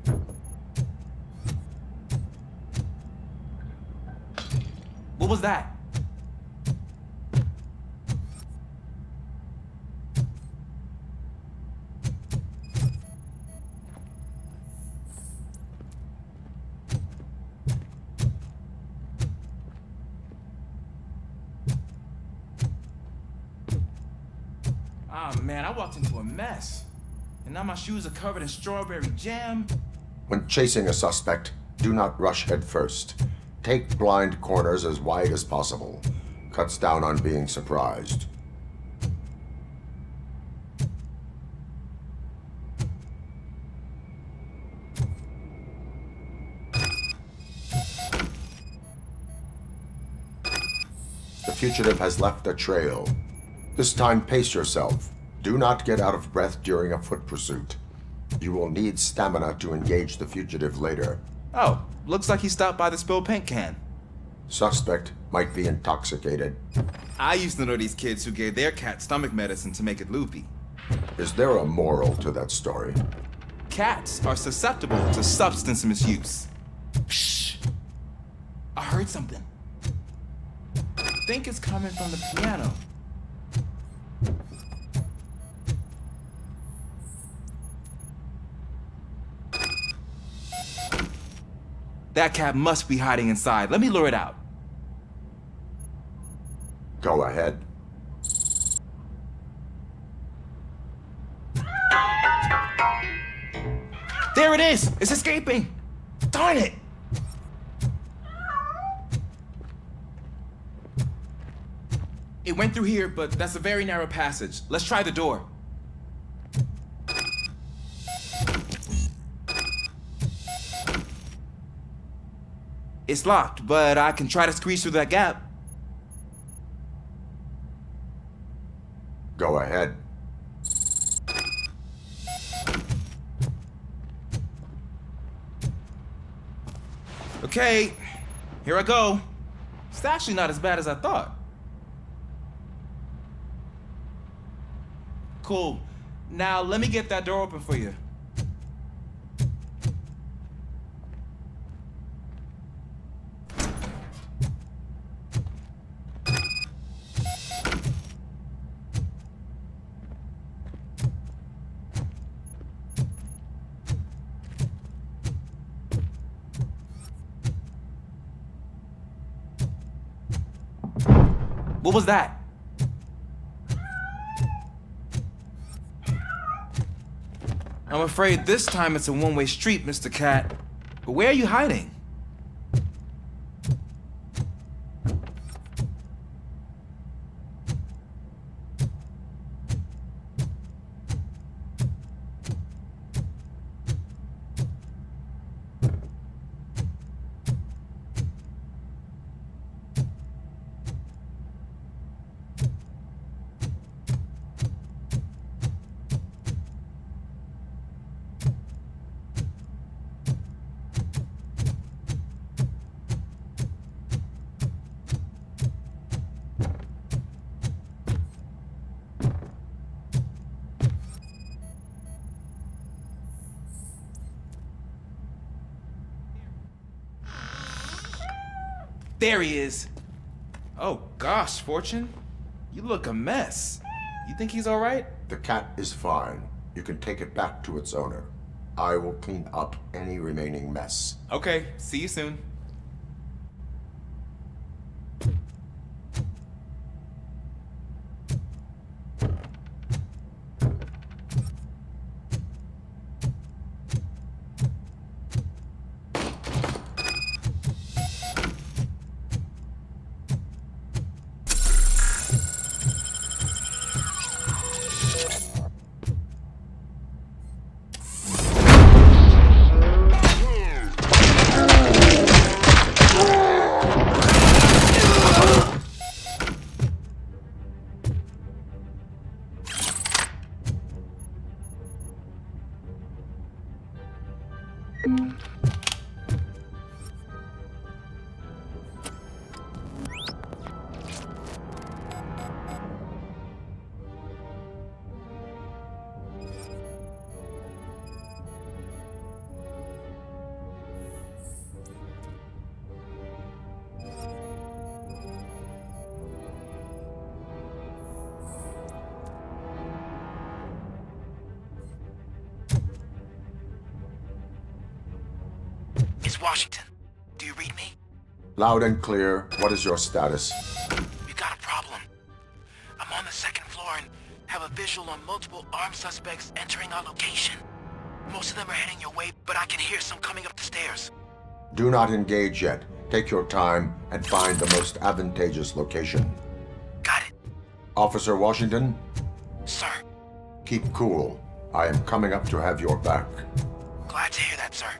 R: What was that? Oh man, I walked into a mess. And now my shoes are covered in strawberry jam.
D: When chasing a suspect, do not rush head first. Take blind corners as wide as possible. Cuts down on being surprised. The fugitive has left a trail. This time, pace yourself. Do not get out of breath during a foot pursuit. You will need stamina to engage the fugitive later.
R: Oh, looks like he stopped by the spilled paint can.
D: Suspect might be intoxicated.
R: I used to know these kids who gave their cat stomach medicine to make it loopy.
D: Is there a moral to that story?
R: Cats are susceptible to substance misuse. Shh! I heard something. I think it's coming from the piano. That cat must be hiding inside. Let me lure it out.
D: Go ahead.
R: There it is! It's escaping! Darn it! It went through here, but that's a very narrow passage. Let's try the door. It's locked, but I can try to squeeze through that gap.
D: Go ahead.
R: Okay, here I go. It's actually not as bad as I thought. Cool. Now let me get that door open for you. What was that? I'm afraid this time it's a one-way street, Mr. Cat. But where are you hiding? There he is. Oh gosh, Fortune. You look a mess. You think he's all right?
D: The cat is fine. You can take it back to its owner. I will clean up any remaining mess.
R: Okay, see you soon.
J: Washington. Do you read me?
D: Loud and clear. What is your status?
J: We got a problem. I'm on the second floor and have a visual on multiple armed suspects entering our location. Most of them are heading your way, but I can hear some coming up the stairs.
D: Do not engage yet. Take your time and find the most advantageous location.
J: Got it.
D: Officer Washington?
J: Sir.
D: Keep cool. I am coming up to have your back.
J: Glad to hear that, sir.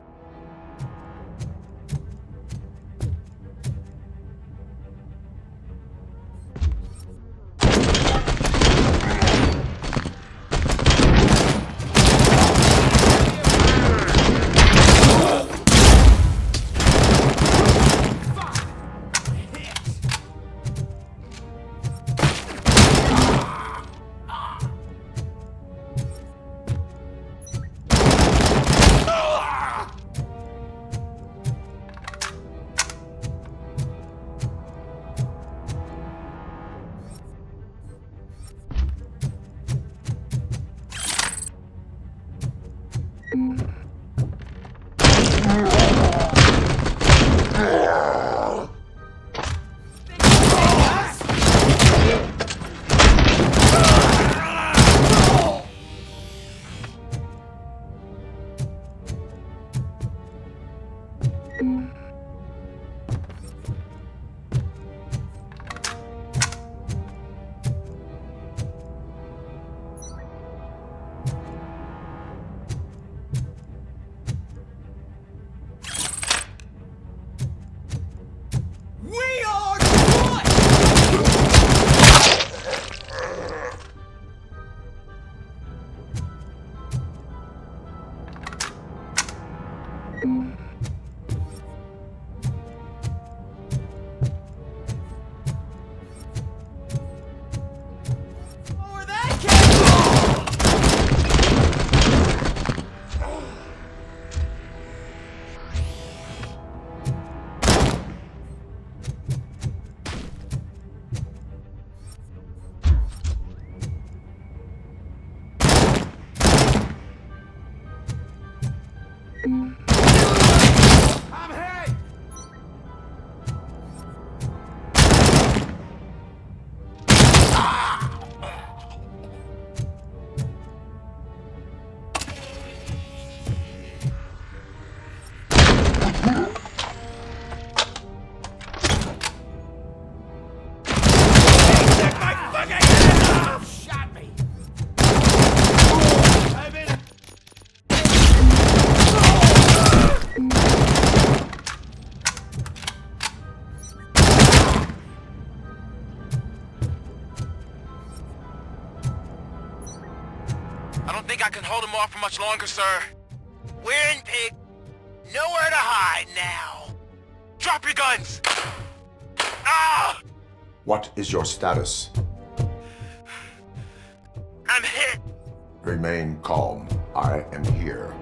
J: I don't think I can hold him off for much longer, sir. We're in, pig. Nowhere to hide now. Drop your guns! Ah!
D: What is your status?
J: I'm hit.
D: Remain calm. I am here.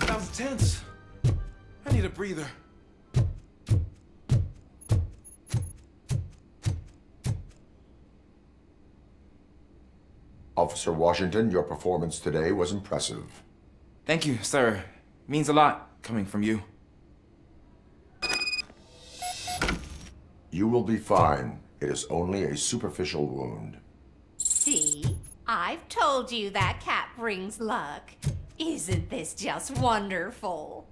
R: That was tense. I need a breather.
D: Officer Washington, your performance today was impressive.
R: Thank you, sir. Means a lot coming from you.
D: You will be fine. It is only a superficial wound.
T: See? I've told you that cat brings luck. Isn't this just wonderful?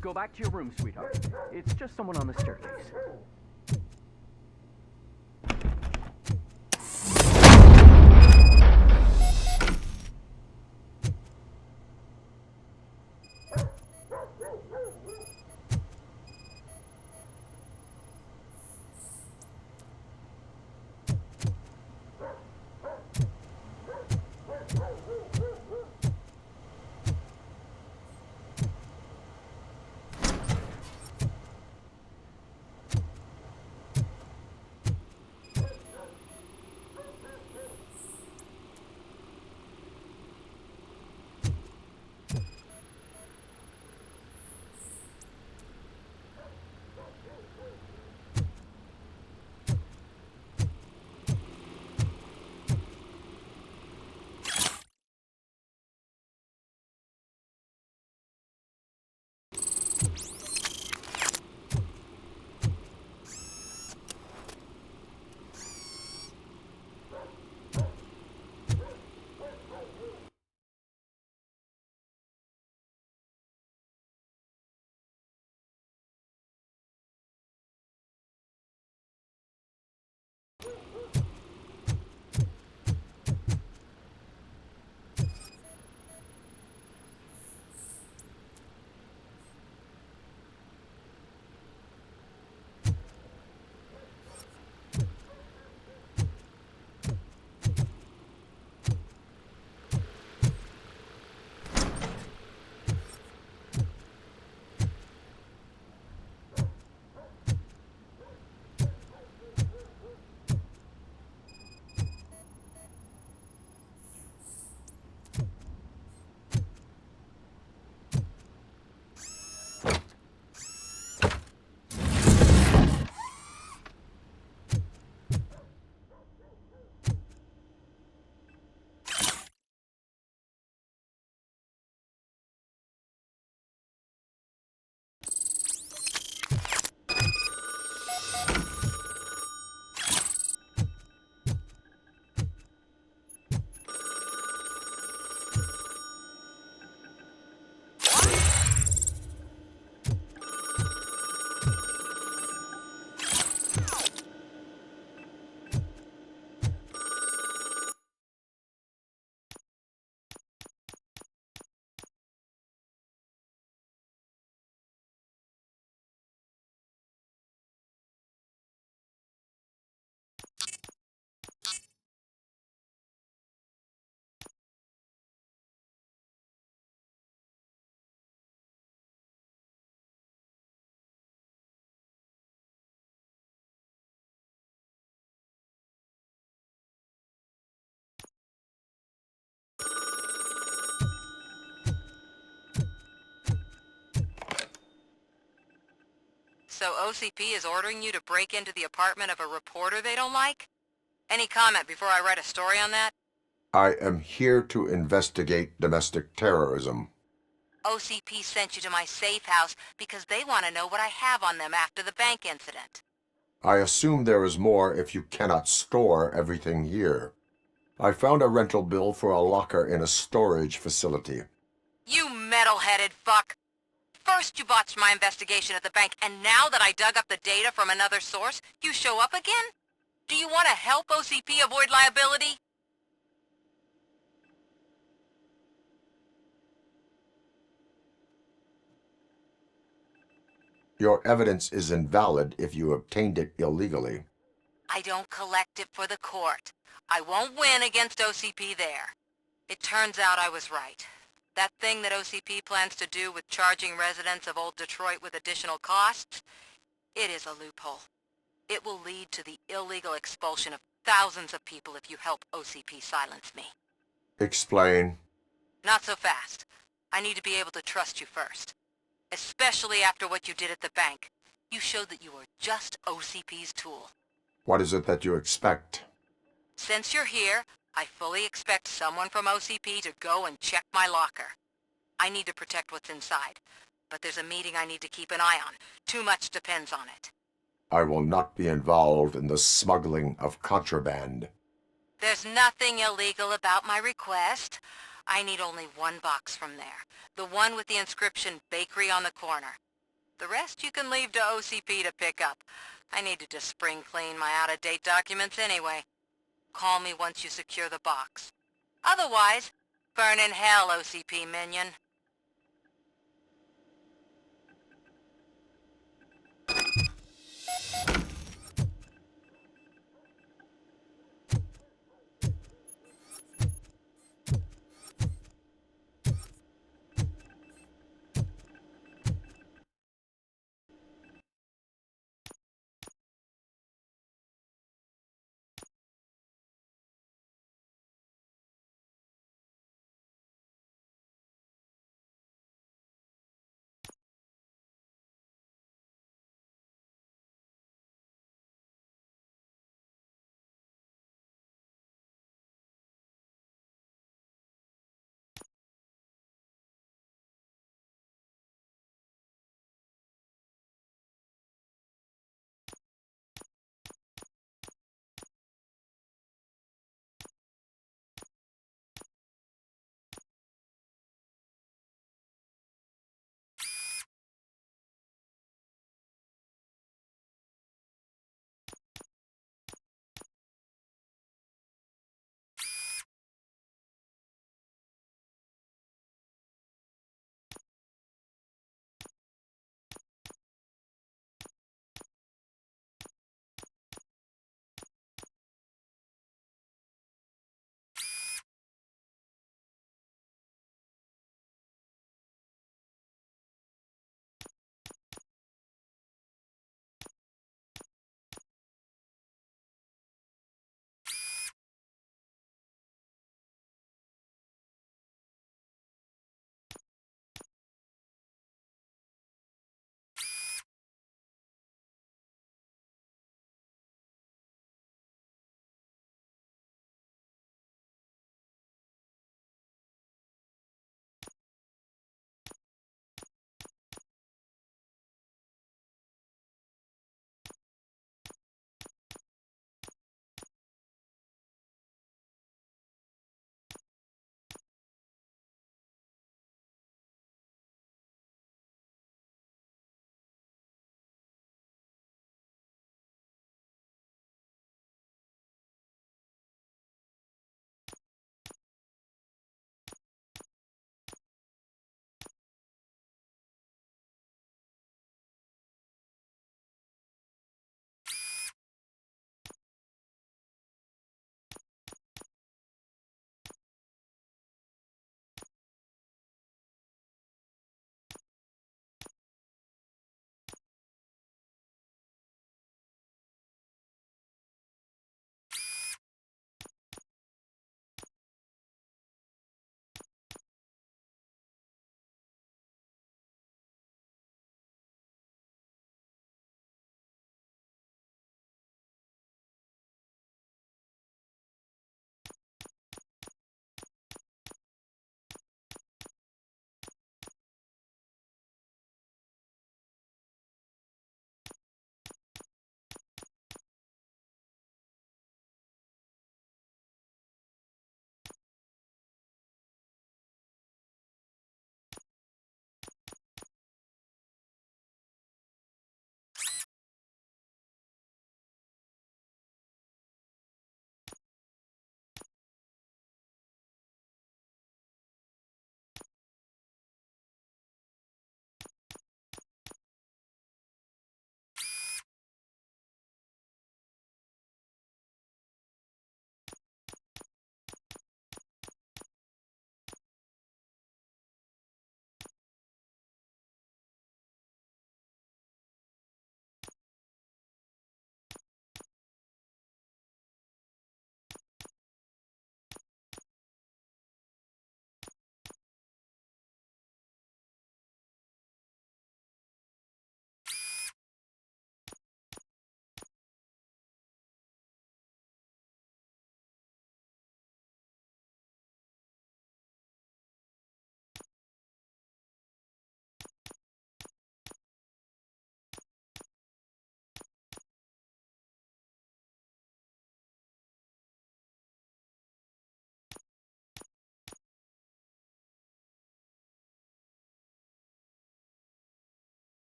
E: Go back to your room, sweetheart. It's just someone on the staircase.
M: So OCP is ordering you to break into the apartment of a reporter they don't like? Any comment before I write a story on that?
D: I am here to investigate domestic terrorism.
M: OCP sent you to my safe house because they want to know what I have on them after the bank incident.
D: I assume there is more if you cannot store everything here. I found a rental bill for a locker in a storage facility.
M: You metal-headed fuck! First you botched my investigation at the bank, and now that I dug up the data from another source, you show up again? Do you want to help OCP avoid liability?
D: Your evidence is invalid if you obtained it illegally.
M: I don't collect it for the court. I won't win against OCP there. It turns out I was right. That thing that OCP plans to do with charging residents of Old Detroit with additional costs, it is a loophole. It will lead to the illegal expulsion of thousands of people if you help OCP silence me.
D: Explain.
M: Not so fast. I need to be able to trust you first. Especially after what you did at the bank. You showed that you were just OCP's tool.
D: What is it that you expect?
M: Since you're here, I fully expect someone from OCP to go and check my locker. I need to protect what's inside, but there's a meeting I need to keep an eye on. Too much depends on it.
D: I will not be involved in the smuggling of contraband.
M: There's nothing illegal about my request. I need only one box from there. The one with the inscription Bakery on the corner. The rest you can leave to OCP to pick up. I needed to spring clean my out-of-date documents anyway. Call me once you secure the box. Otherwise, burn in hell, OCP minion.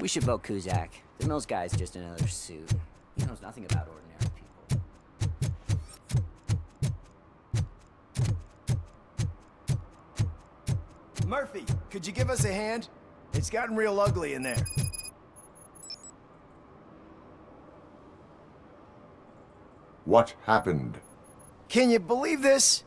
C: We should vote Kuzak. The Mills guy's just another suit. He knows nothing about ordinary people.
A: Murphy, could you give us a hand? It's gotten real ugly in there.
D: What happened?
A: Can you believe this?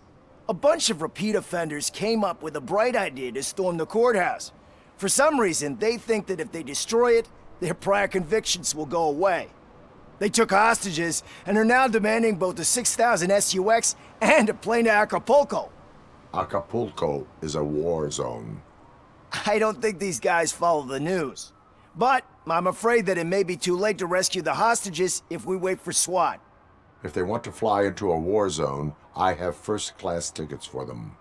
A: A bunch of repeat offenders came up with a bright idea to storm the courthouse. For some reason, they think that if they destroy it, their prior convictions will go away. They took hostages and are now demanding both a 6,000 SUX and a plane to Acapulco.
D: Acapulco is a war zone.
A: I don't think these guys follow the news. But I'm afraid that it may be too late to rescue the hostages if we wait for SWAT.
D: If they want to fly into a war zone, I have first-class tickets for them.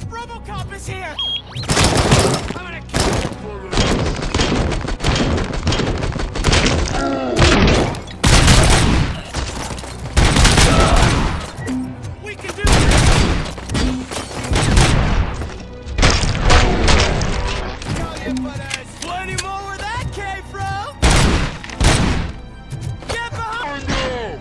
Q: RoboCop is here! I'm gonna kill you! We can do this! Plenty more where that came from! Get behind you!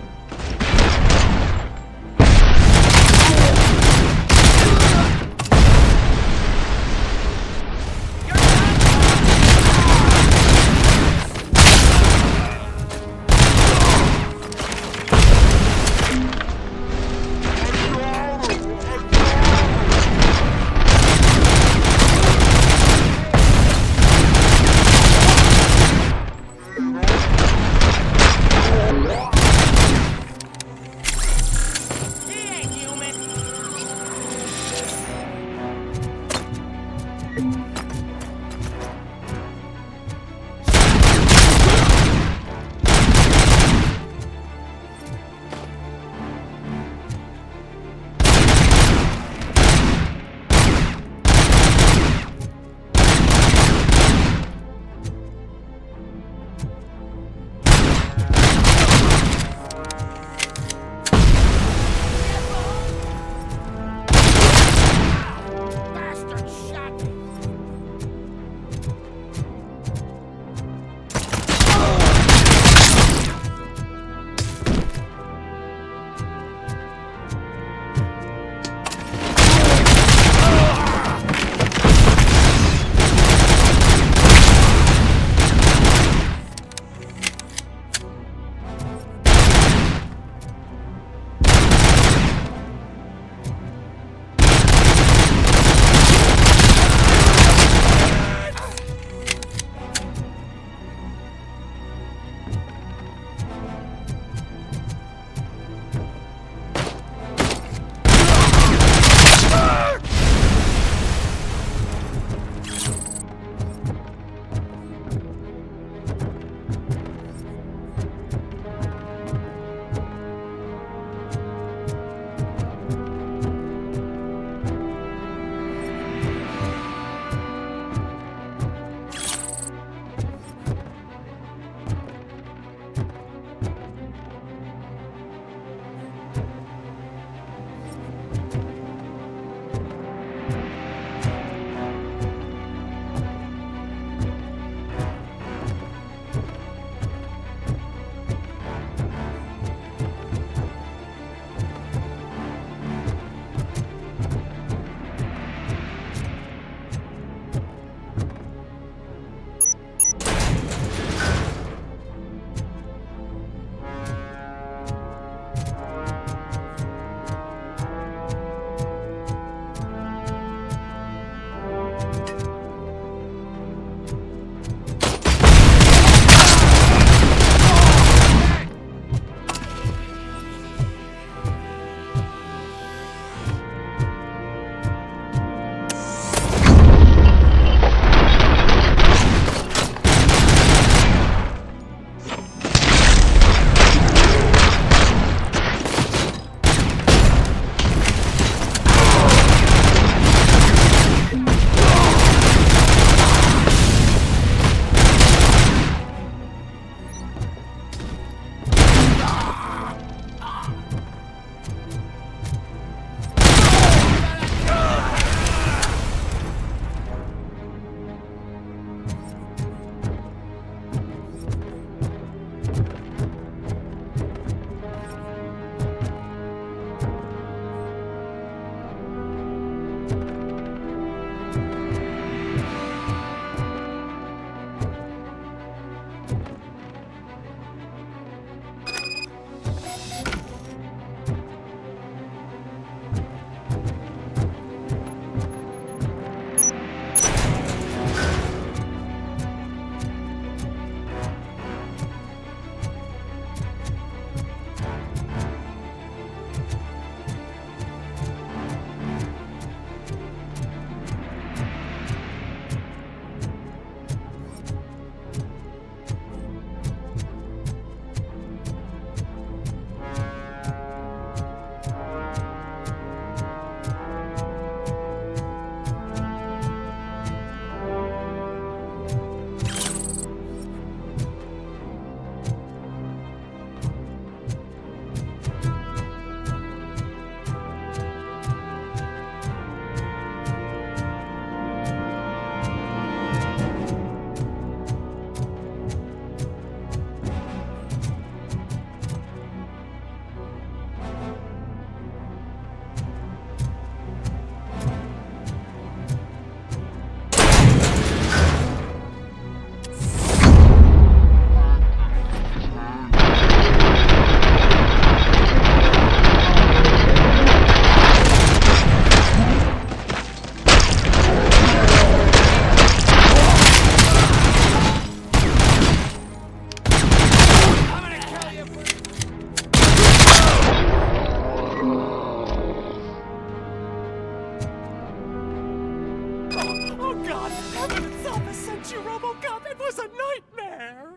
E: Oh God! Heaven itself has sent you, RoboCop! It was a nightmare!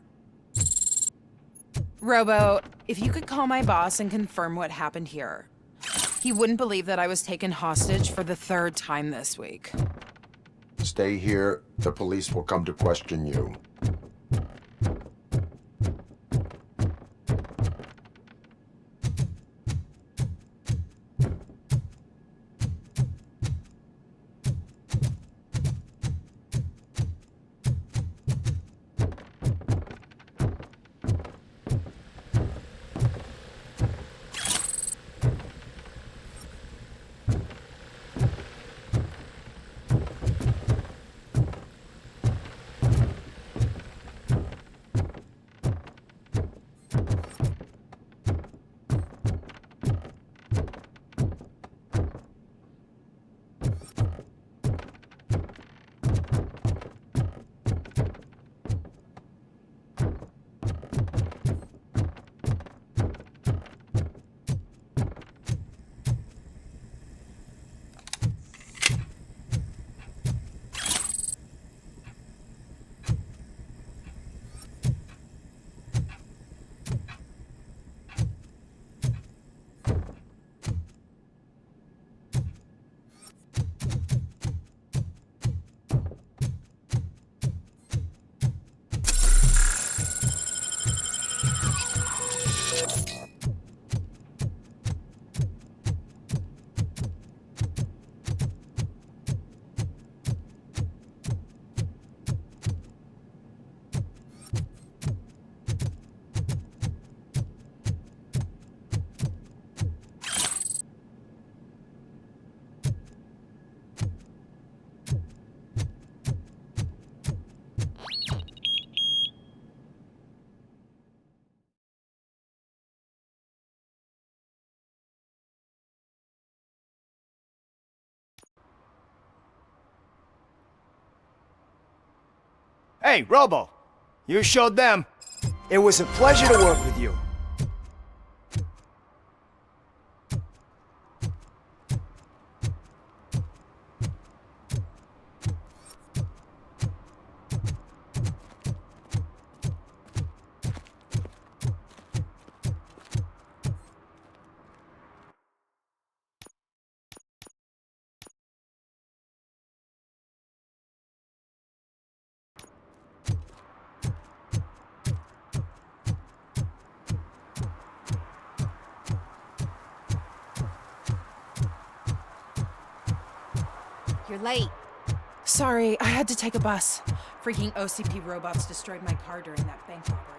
P: Robo, if you could call my boss and confirm what happened here. He wouldn't believe that I was taken hostage for the 3rd time this week.
D: Stay here. The police will come to question you.
A: Hey, Robo, you showed them. It was a pleasure to work with you.
P: You're late. Sorry, I had to take a bus. Freaking OCP robots destroyed my car during that bank robbery.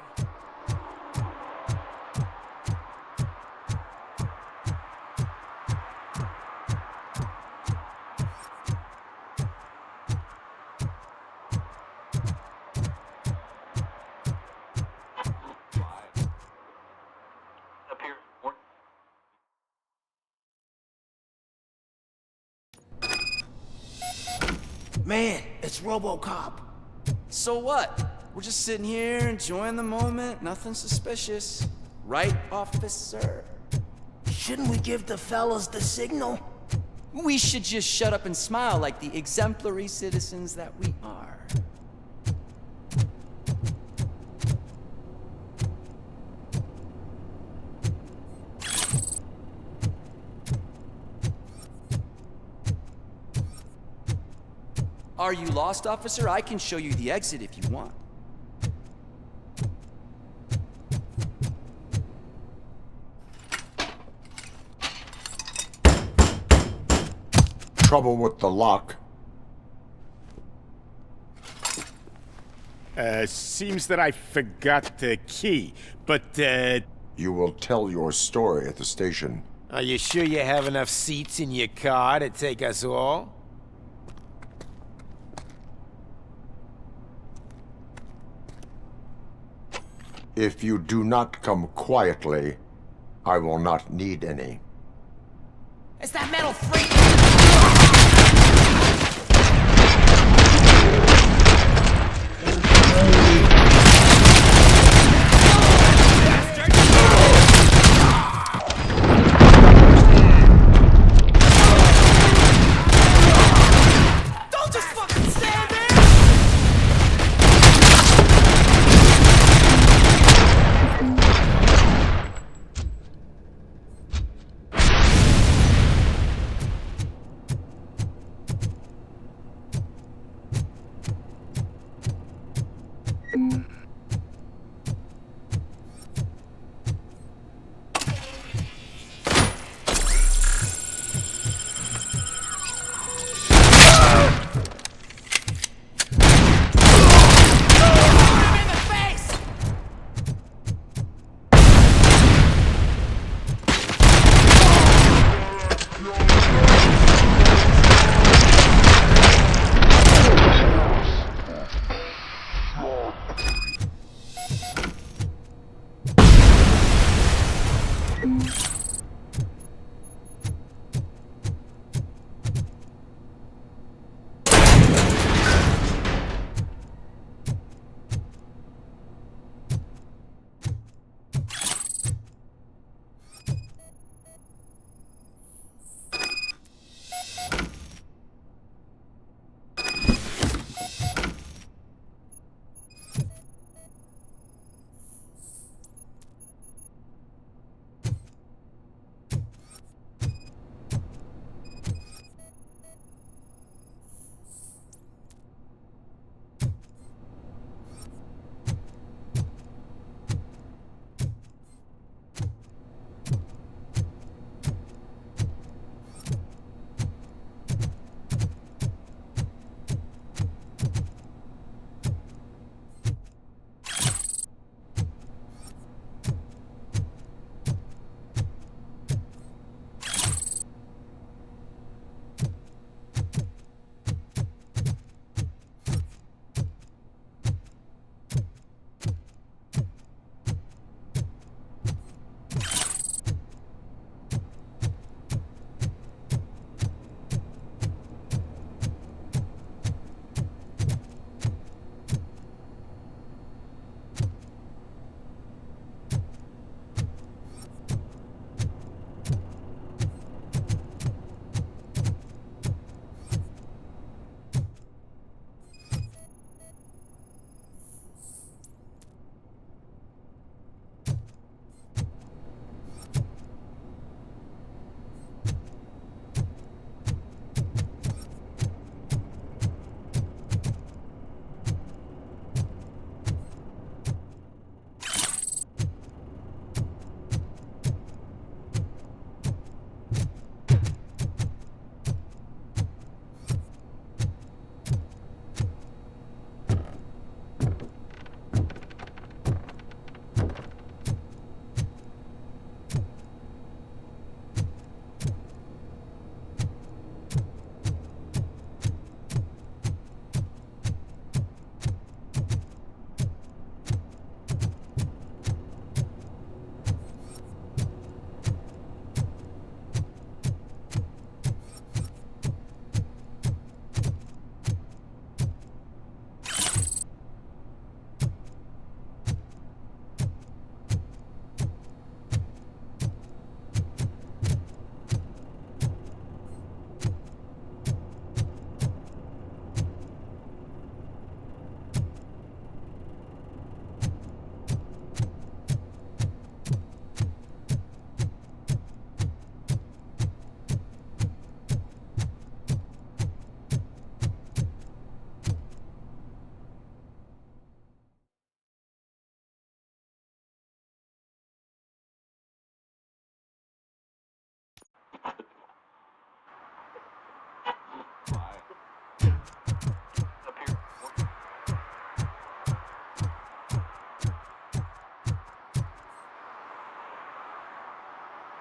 N: Man, it's RoboCop.
H: So what? We're just sitting here enjoying the moment, nothing suspicious. Right, officer?
N: Shouldn't we give the fellas the signal?
H: We should just shut up and smile like the exemplary citizens that we are. Are you lost, officer? I can show you the exit if you want.
D: Trouble with the lock.
U: Seems that I forgot the key, but,
D: You will tell your story at the station.
V: Are you sure you have enough seats in your car to take us all?
D: If you do not come quietly, I will not need any.
Q: Is that metal free? Don't just fucking stand there!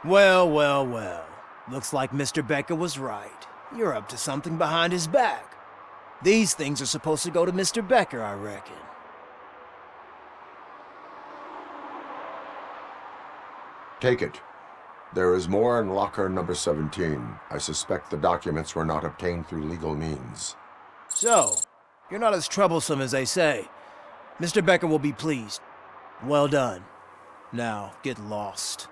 N: Well, well, well. Looks like Mr. Becker was right. You're up to something behind his back. These things are supposed to go to Mr. Becker, I reckon.
D: Take it. There is more in locker number 17. I suspect the documents were not obtained through legal means.
N: So, you're not as troublesome as they say. Mr. Becker will be pleased. Well done. Now, get lost.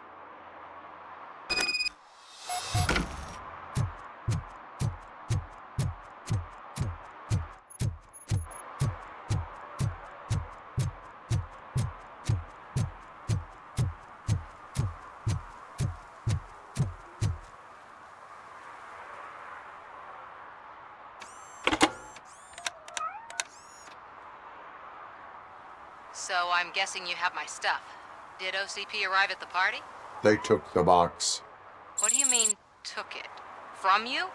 M: So I'm guessing you have my stuff. Did OCP arrive at the party?
D: They took the box.
M: What do you mean, took it? From you?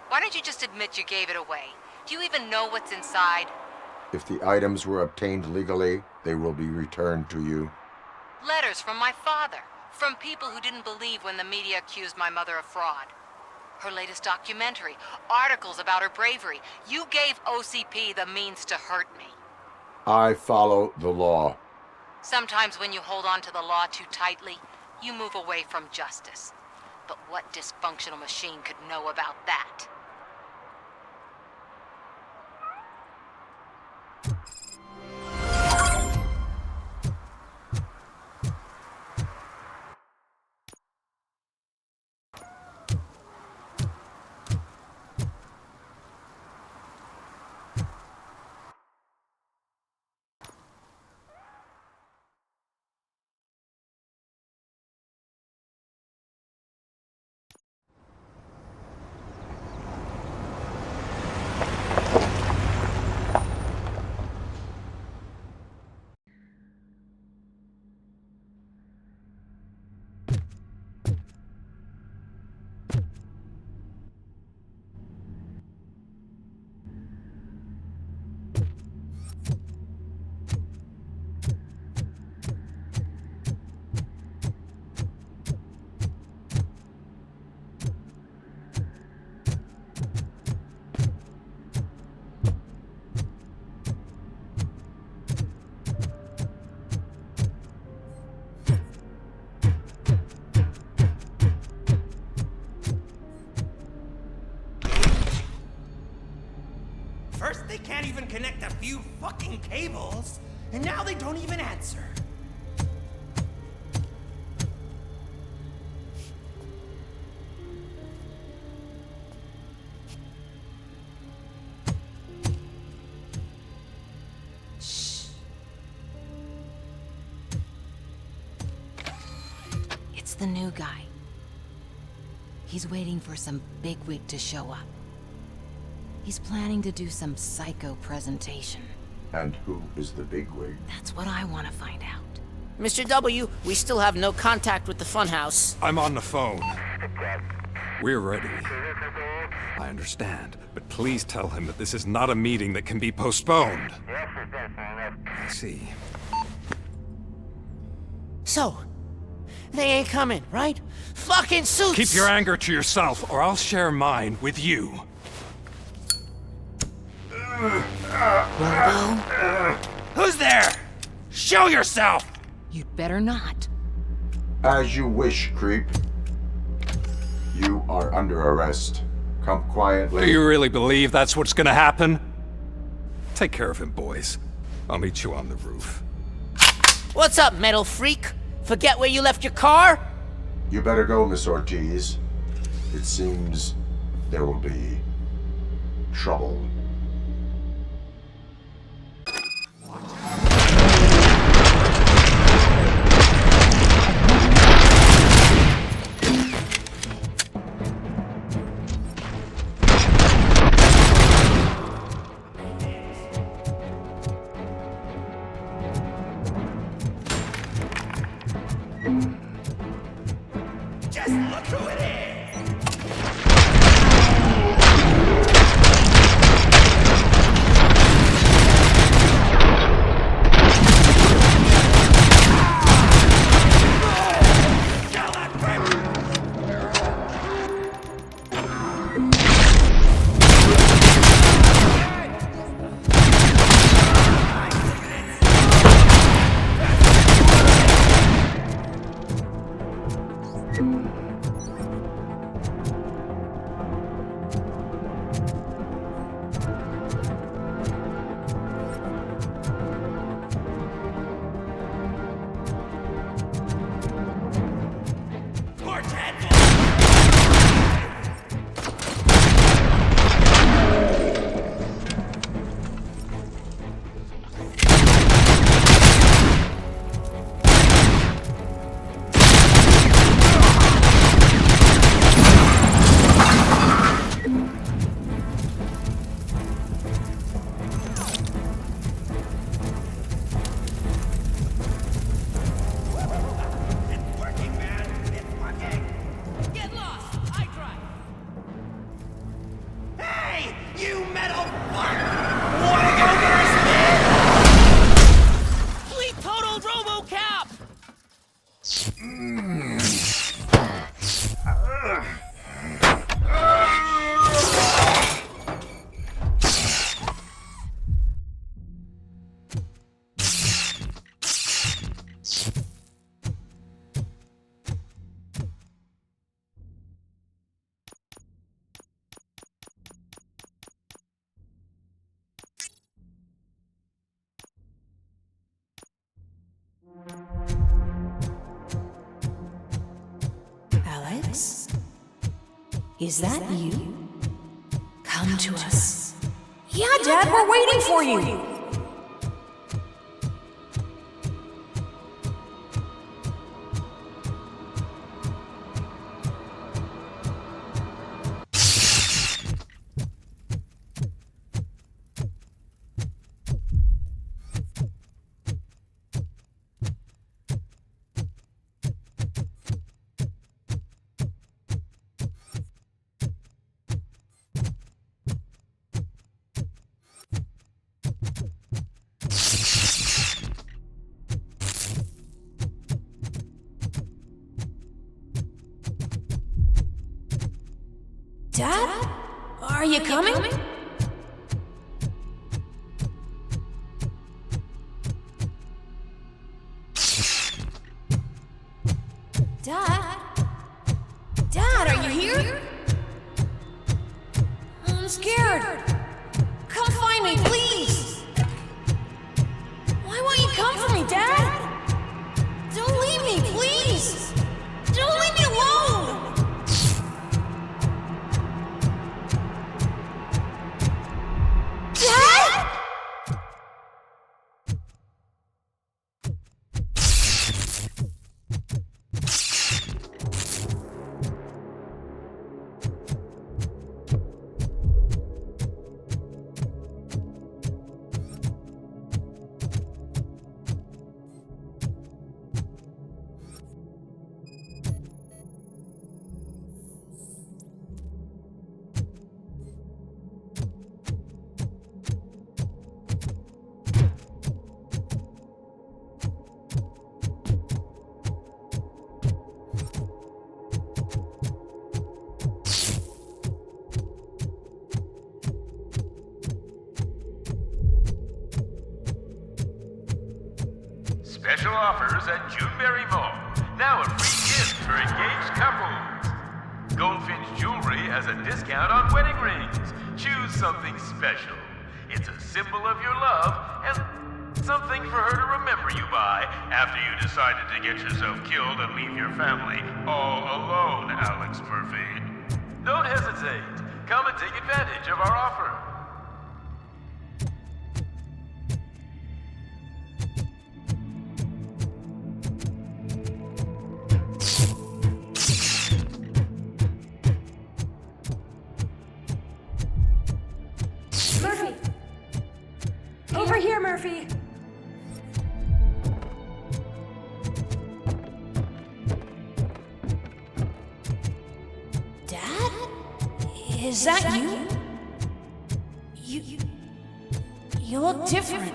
M: Why don't you just admit you gave it away? Do you even know what's inside?
D: If the items were obtained legally, they will be returned to you.
M: Letters from my father. From people who didn't believe when the media accused my mother of fraud. Her latest documentary. Articles about her bravery. You gave OCP the means to hurt me.
D: I follow the law.
M: Sometimes when you hold on to the law too tightly, you move away from justice. But what dysfunctional machine could know about that?
J: First, they can't even connect a few fucking cables, and now they don't even answer.
M: Shh. It's the new guy. He's waiting for some bigwig to show up. He's planning to do some psycho presentation.
D: And who is the bigwig?
M: That's what I want to find out.
Q: Mr. W, we still have no contact with the funhouse.
I: I'm on the phone. We're ready. I understand, but please tell him that this is not a meeting that can be postponed. I see.
Q: So, they ain't coming, right? Fucking suits!
I: Keep your anger to yourself, or I'll share mine with you.
M: Robo?
I: Who's there? Show yourself!
M: You'd better not.
D: As you wish, creep. You are under arrest. Come quietly.
I: Do you really believe that's what's gonna happen? Take care of him, boys. I'll meet you on the roof.
Q: What's up, metal freak? Forget where you left your car?
D: You better go, Miss Ortiz. It seems there will be trouble.
J: Just look who it is! Hey, you metal fuck! Wanna go verse me?
Q: Fleet total RoboCop!
B: Alex? Is that you? Come to us.
T: Yeah, Dad, we're waiting for you.
B: Dad? Are you coming?
T: Dad? Dad, are you here? I'm scared. Come find me, please. Why won't you come for me, Dad? Don't leave me, please. Don't leave me alone. Dad?
K: Special offers at Juneberry Mall. Now a free gift for engaged couples. Goldfinch Jewelry has a discount on wedding rings. Choose something special. It's a symbol of your love and something for her to remember you by after you decided to get yourself killed and leave your family all alone, Alex Murphy. Don't hesitate. Come and take advantage of our offer.
B: Murphy! Over here, Murphy!
T: Dad? Is that you? You look different.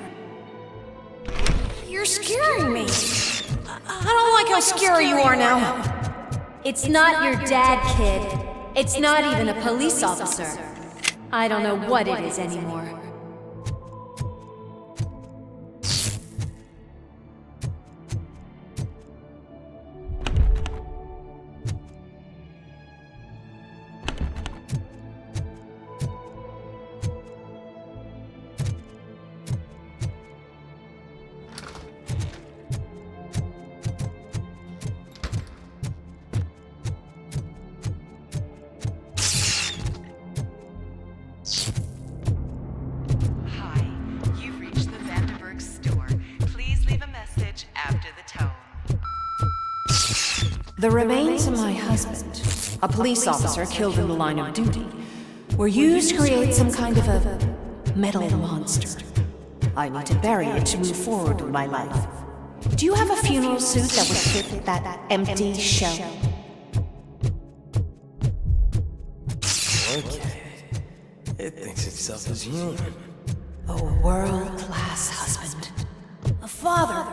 T: You're scaring me. I don't like how scary you are now.
B: It's not your dad, kid. It's not even a police officer. I don't know what it is anymore. The remains of my husband, a police officer killed in the line of duty, were used to create some kind of a metal monster. I need to bury it to move forward with my life. Do you have a funeral suit that would fit that empty shell?
V: Okay.
Q: It thinks itself as human.
B: A world-class husband. A father.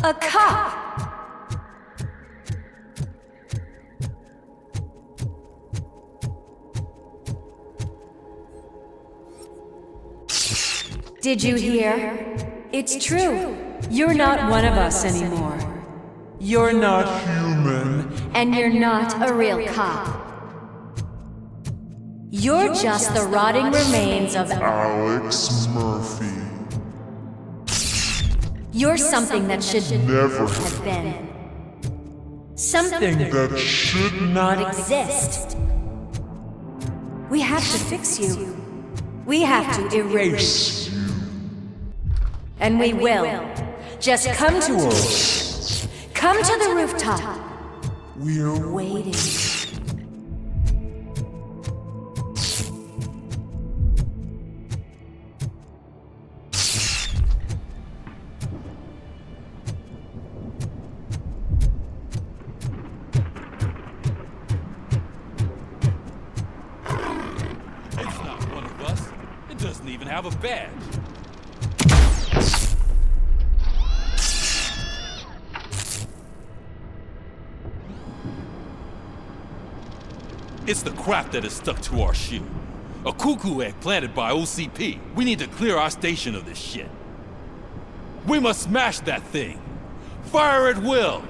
B: A cop. Did you hear? It's true. You're not one of us anymore. You're not human. And you're not a real cop. You're just the rotting remains of
F: Alex Murphy.
B: You're something that should
F: Never
B: have been. Something
F: that should
B: not exist. We have to fix you. We have to erase you. And we will. Just come to us. Come to the rooftop. We're waiting.
I: It's not one of us. It doesn't even have a badge. It's the crap that is stuck to our shoe. A cuckoo egg planted by OCP. We need to clear our station of this shit. We must smash that thing. Fire at will.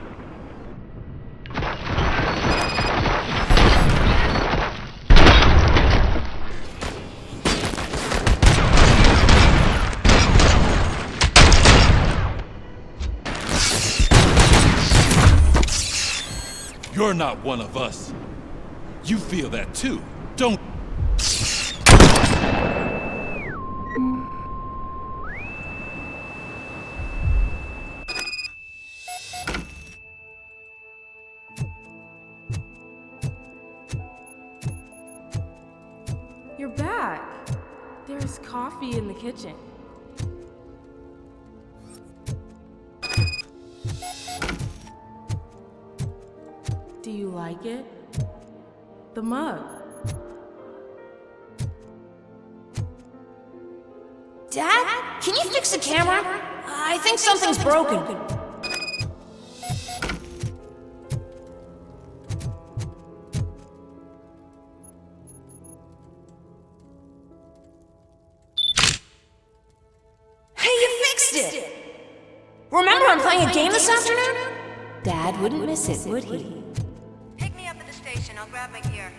I: You're not one of us. You feel that too, don't...
L: You're back. There's coffee in the kitchen. Do you like it? The mug.
B: Dad, can you fix the camera? I think something's broken. Hey, you fixed it! Remember I'm playing a game this afternoon? Dad wouldn't miss it, would he?
M: Pick me up at the station. I'll grab my gear.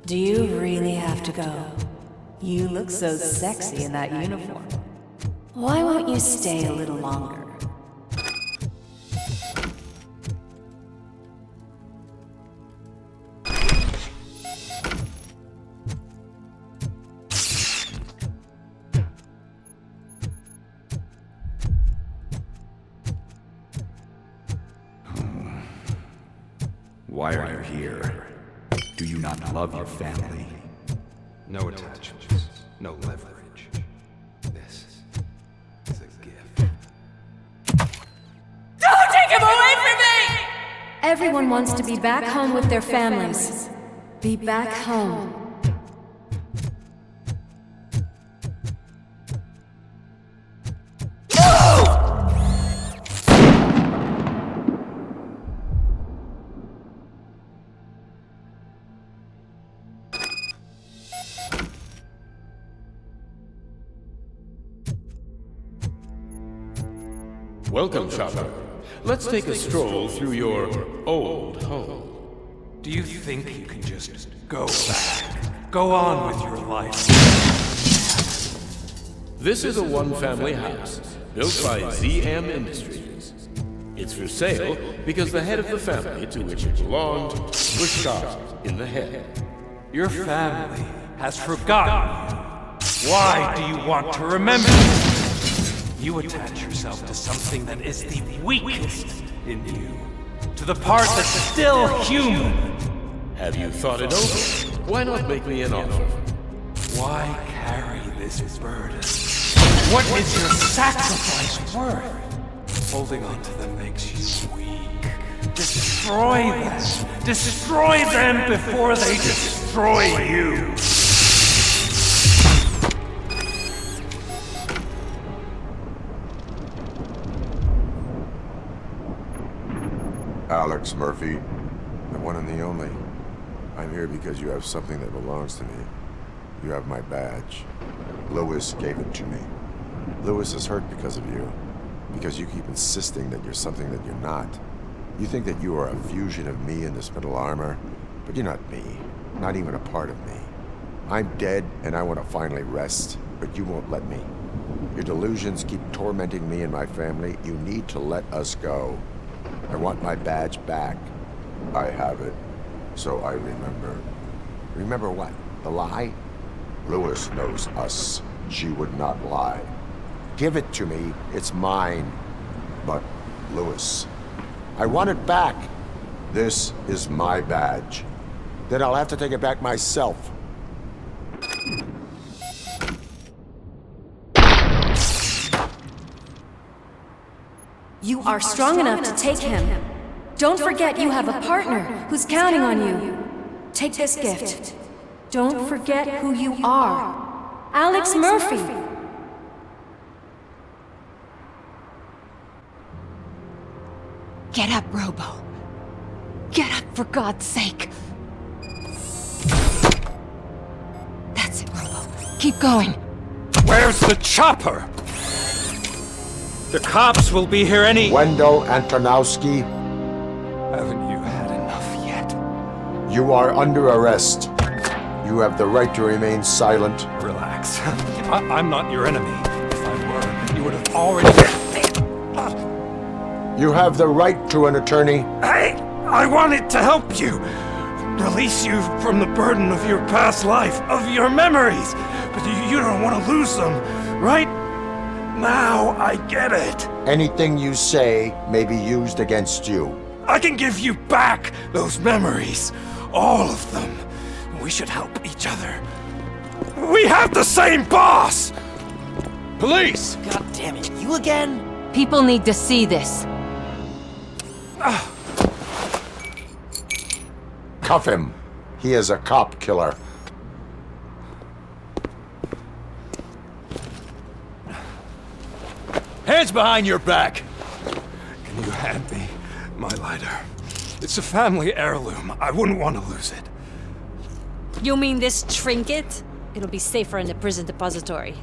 B: Do you really have to go? You look so sexy in that uniform. Why won't you stay a little longer?
W: Why are you here? Do you not love your family?
I: No attachments, no leverage. This is a gift.
B: Don't take him away from me! Everyone wants to be back home with their families. Be back home.
X: Welcome, shopper. Let's take a stroll through your old home.
I: Do you think you can just go back? Go on with your life?
X: This is a one-family house built by ZM Industries. It's for sale because the head of the family to which it belonged was shot in the head.
I: Your family has forgotten you. Why do you want to remember? You attach yourself to something that is the weakest in you. To the part that's still human.
X: Have you thought it over? Why not make me an offer?
I: Why carry this burden? What is your sacrifice worth? Holding on to them makes you weak. Destroy them. Destroy them before they destroy you.
D: Alex Murphy, the one and the only. I'm here because you have something that belongs to me. You have my badge. Lewis gave it to me. Lewis is hurt because of you. Because you keep insisting that you're something that you're not. You think that you are a fusion of me in this metal armor, but you're not me. Not even a part of me. I'm dead and I want to finally rest, but you won't let me. Your delusions keep tormenting me and my family. You need to let us go. I want my badge back. I have it, so I remember. Remember what? The lie? Lewis knows us. She would not lie. Give it to me. It's mine. But, Lewis, I want it back. This is my badge. Then I'll have to take it back myself.
B: You are strong enough to take him. Don't forget you have a partner who's counting on you. Take this gift. Don't forget who you are. Alex Murphy.
P: Get up, Robo. Get up, for God's sake. That's it, Robo. Keep going.
I: Where's the chopper? The cops will be here any—
D: Wendell Antonowski.
I: Haven't you had enough yet?
D: You are under arrest. You have the right to remain silent.
I: Relax. I'm not your enemy. If I were, you would have already—
D: You have the right to an attorney.
I: Hey! I wanted to help you! Release you from the burden of your past life, of your memories! But you don't want to lose them, right? Now I get it.
D: Anything you say may be used against you.
I: I can give you back those memories. All of them. We should help each other. We have the same boss! Police!
Q: God damn it, you again?
P: People need to see this.
D: Cuff him. He is a cop killer.
I: Hands behind your back! Can you hand me my lighter? It's a family heirloom. I wouldn't want to lose it.
G: You mean this trinket? It'll be safer in the prison depository.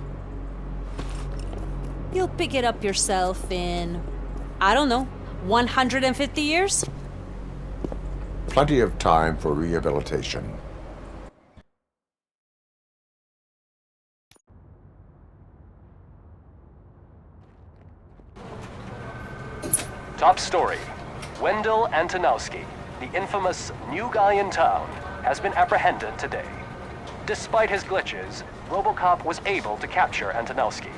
G: You'll pick it up yourself in, I don't know, 150 years?
D: Plenty of time for rehabilitation.
O: Top story. Wendell Antonowski, the infamous new guy in town, has been apprehended today. Despite his glitches, RoboCop was able to capture Antonowski.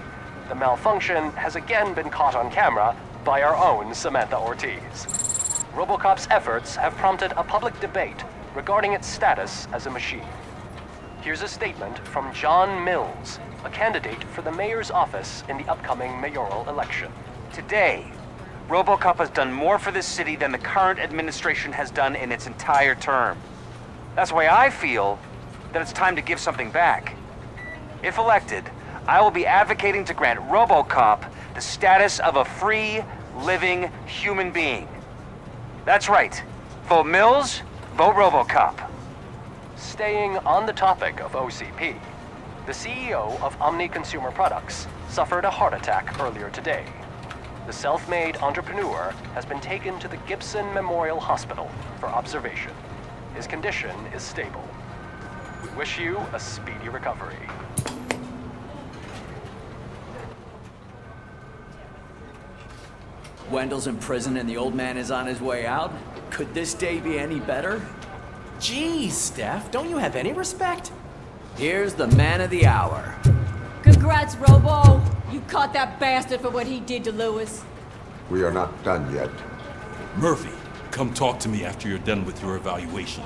O: The malfunction has again been caught on camera by our own Samantha Ortiz. RoboCop's efforts have prompted a public debate regarding its status as a machine. Here's a statement from John Mills, a candidate for the mayor's office in the upcoming mayoral election.
R: Today, RoboCop has done more for this city than the current administration has done in its entire term. That's why I feel that it's time to give something back. If elected, I will be advocating to grant RoboCop the status of a free, living human being. That's right. Vote Mills, vote RoboCop.
O: Staying on the topic of OCP, the CEO of Omni Consumer Products suffered a heart attack earlier today. The self-made entrepreneur has been taken to the Gibson Memorial Hospital for observation. His condition is stable. We wish you a speedy recovery.
C: Wendell's in prison and the old man is on his way out? Could this day be any better?
Q: Jeez, Steph, don't you have any respect?
C: Here's the man of the hour.
G: Congrats, Robo! You caught that bastard for what he did to Lewis.
D: We are not done yet.
S: Murphy, come talk to me after you're done with your evaluation.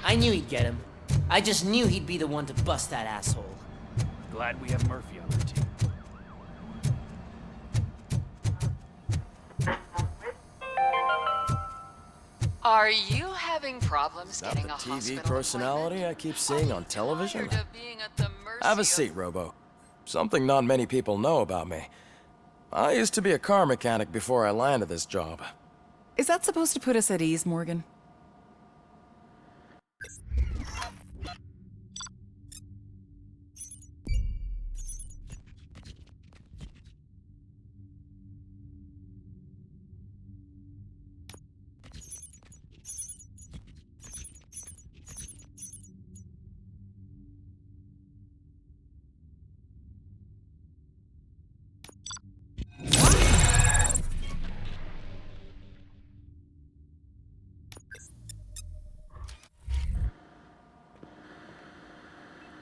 Q: I knew he'd get him. I just knew he'd be the one to bust that asshole.
I: Glad we have Murphy on our team.
A: Are you having problems
E: Not
A: getting
E: the
A: a
E: TV
A: hospital
E: personality I keep seeing on television.
A: tired of being at the mercy
E: Have a
A: of-
E: seat, Robo. Something not many people know about me. I used to be a car mechanic before I landed this job.
P: Is that supposed to put us at ease, Morgan?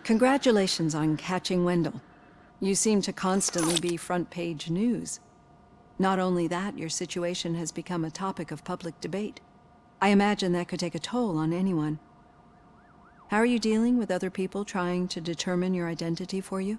B: Congratulations on catching Wendell. You seem to constantly be front-page news. Not only that, your situation has become a topic of public debate. I imagine that could take a toll on anyone. How are you dealing with other people trying to determine your identity for you?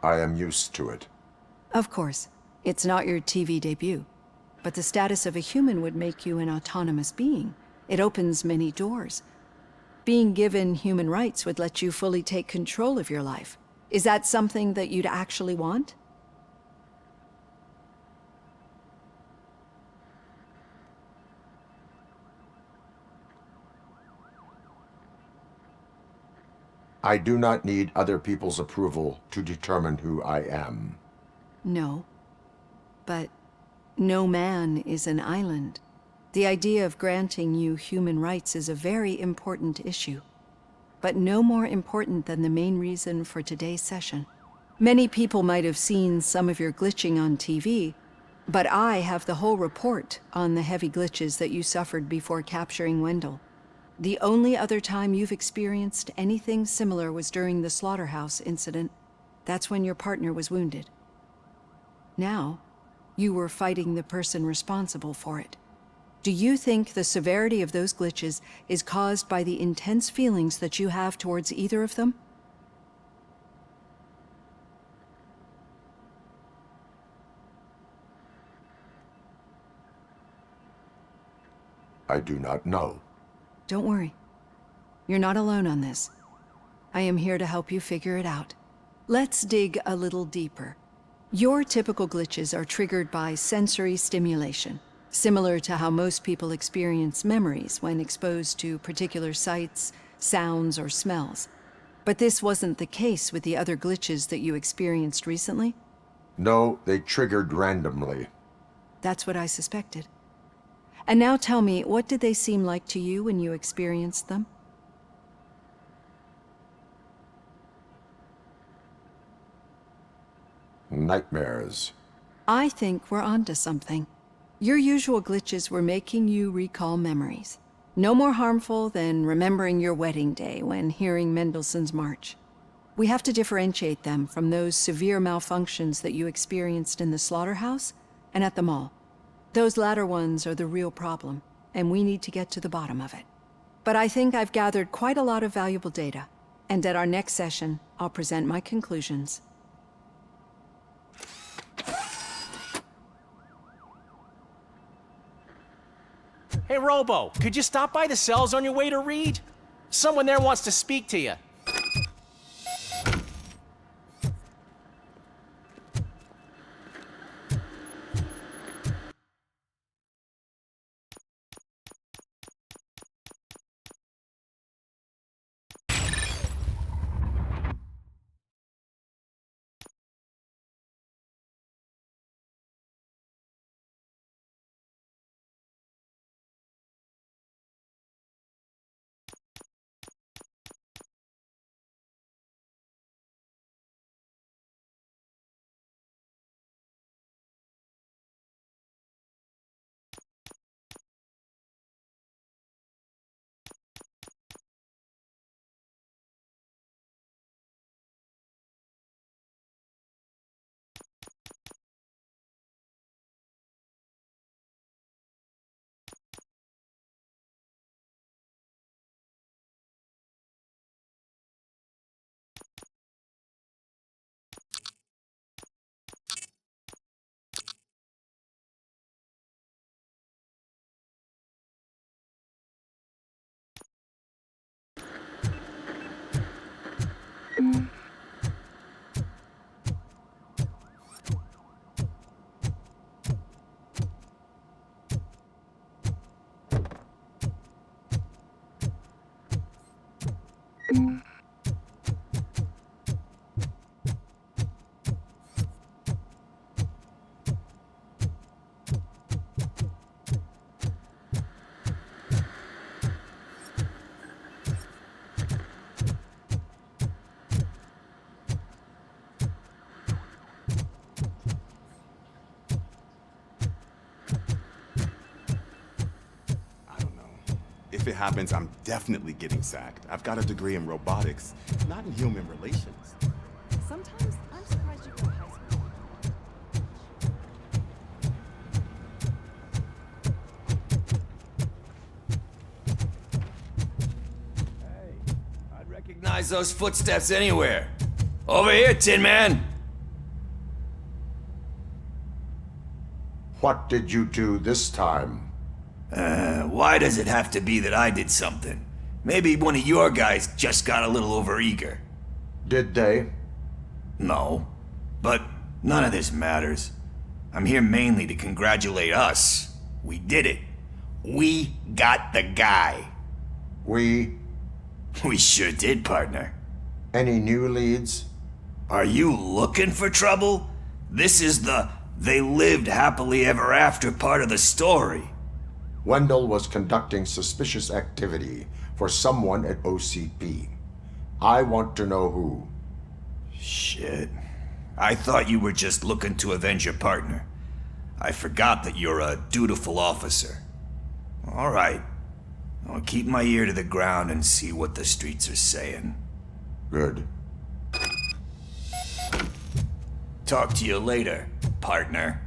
D: I am used to it.
B: Of course. It's not your TV debut. But the status of a human would make you an autonomous being. It opens many doors. Being given human rights would let you fully take control of your life. Is that something that you'd actually want?
D: I do not need other people's approval to determine who I am.
B: No. But no man is an island. The idea of granting you human rights is a very important issue. But no more important than the main reason for today's session. Many people might have seen some of your glitching on TV, but I have the whole report on the heavy glitches that you suffered before capturing Wendell. The only other time you've experienced anything similar was during the slaughterhouse incident. That's when your partner was wounded. Now, you were fighting the person responsible for it. Do you think the severity of those glitches is caused by the intense feelings that you have towards either of them?
D: I do not know.
B: Don't worry. You're not alone on this. I am here to help you figure it out. Let's dig a little deeper. Your typical glitches are triggered by sensory stimulation, similar to how most people experience memories when exposed to particular sights, sounds, or smells. But this wasn't the case with the other glitches that you experienced recently?
D: No, they triggered randomly.
B: That's what I suspected. And now tell me, what did they seem like to you when you experienced them?
D: Nightmares.
B: I think we're onto something. Your usual glitches were making you recall memories. No more harmful than remembering your wedding day when hearing Mendelssohn's March. We have to differentiate them from those severe malfunctions that you experienced in the slaughterhouse and at the mall. Those latter ones are the real problem, and we need to get to the bottom of it. But I think I've gathered quite a lot of valuable data, and at our next session, I'll present my conclusions.
Q: Hey, Robo, could you stop by the cells on your way to Reed? Someone there wants to speak to you.
H: happens, I'm definitely getting sacked. I've got a degree in robotics, not in human relations.
P: Sometimes I'm surprised you go to high school.
J: I'd recognize those footsteps anywhere. Over here, Tin Man!
D: What did you do this time?
J: Why does it have to be that I did something? Maybe one of your guys just got a little overeager.
D: Did they?
J: No. But none of this matters. I'm here mainly to congratulate us. We did it. We got the guy.
D: We
J: sure did, partner.
D: Any new leads?
J: Are you looking for trouble? This is the they lived happily ever after part of the story.
D: Wendell was conducting suspicious activity for someone at OCP. I want to know who.
J: Shit. I thought you were just looking to avenge your partner. I forgot that you're a dutiful officer. All right. I'll keep my ear to the ground and see what the streets are saying.
D: Good.
J: Talk to you later, partner.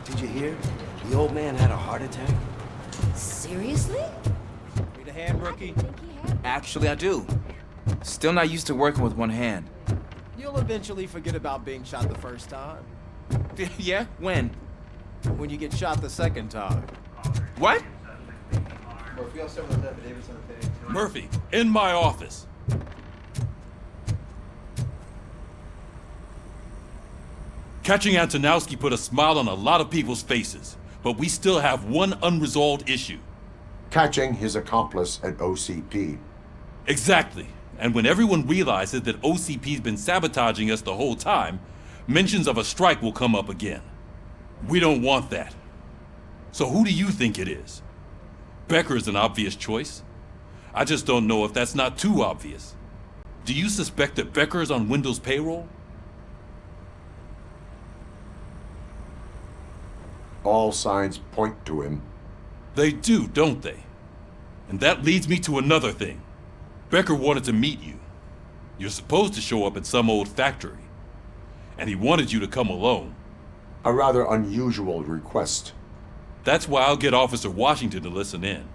N: Did you hear? The old man had a heart attack.
Q: Seriously?
U: Need a hand, rookie? Actually, I do. Still not used to working with one hand.
Y: You'll eventually forget about being shot the first time.
U: Yeah? When?
Y: When you get shot the second time.
U: What?
S: Murphy, in my office. Catching Antonowski put a smile on a lot of people's faces, but we still have one unresolved issue.
D: Catching his accomplice at OCP.
S: Exactly. And when everyone realizes that OCP's been sabotaging us the whole time, mentions of a strike will come up again. We don't want that. So who do you think it is? Becker is an obvious choice. I just don't know if that's not too obvious. Do you suspect that Becker is on Wendell's payroll?
D: All signs point to him.
S: They do, don't they? And that leads me to another thing. Becker wanted to meet you. You're supposed to show up at some old factory. And he wanted you to come alone.
D: A rather unusual request.
S: That's why I'll get Officer Washington to listen in.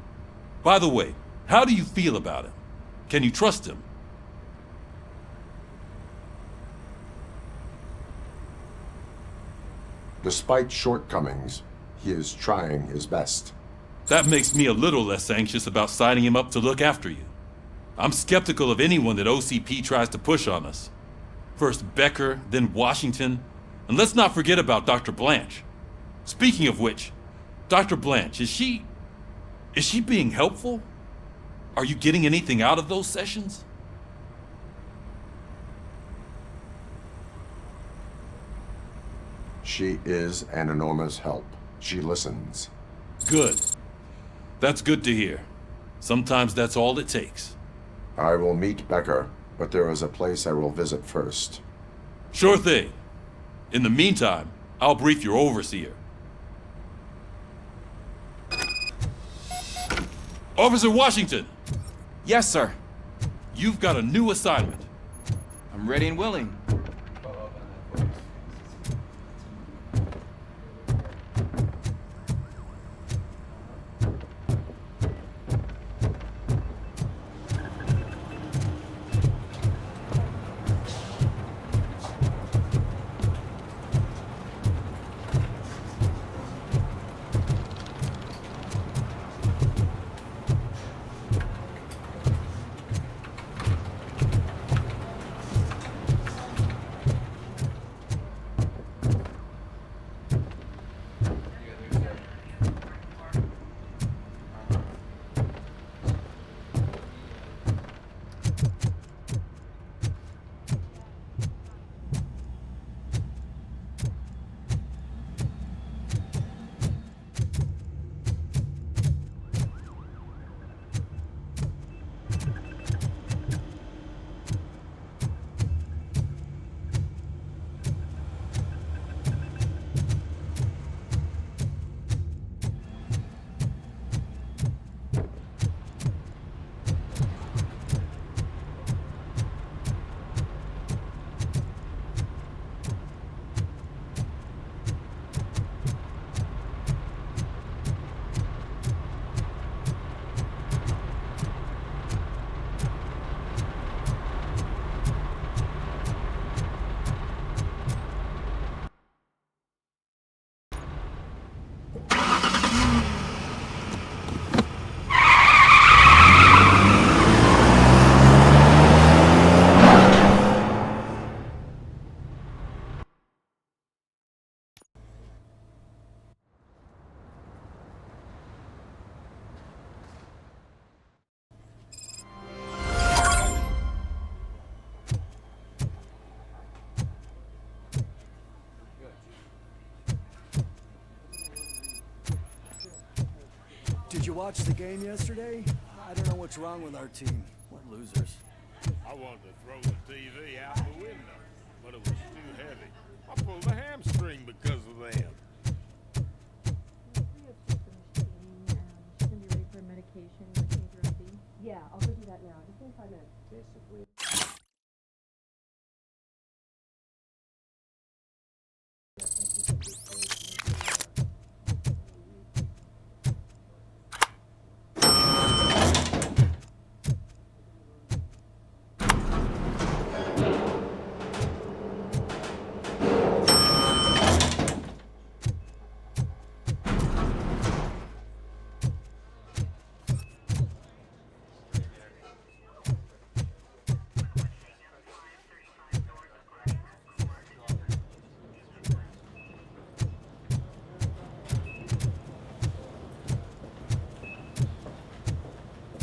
S: By the way, how do you feel about him? Can you trust him?
D: Despite shortcomings, he is trying his best.
S: That makes me a little less anxious about signing him up to look after you. I'm skeptical of anyone that OCP tries to push on us. First Becker, then Washington, and let's not forget about Dr. Blanche. Speaking of which, Dr. Blanche, is she being helpful? Are you getting anything out of those sessions?
D: She is an enormous help. She listens.
S: Good. That's good to hear. Sometimes that's all it takes.
D: I will meet Becker, but there is a place I will visit first.
S: Sure thing. In the meantime, I'll brief your overseer. Officer Washington!
U: Yes, sir.
S: You've got a new assignment.
U: I'm ready and willing.
F: Did you watch the game yesterday? I don't know what's wrong with our team. What losers.
K: I wanted to throw the TV out the window, but it was too heavy. I pulled a hamstring because of them.
B: Yeah, I'll go do that now. Just give me 5 minutes. Basically.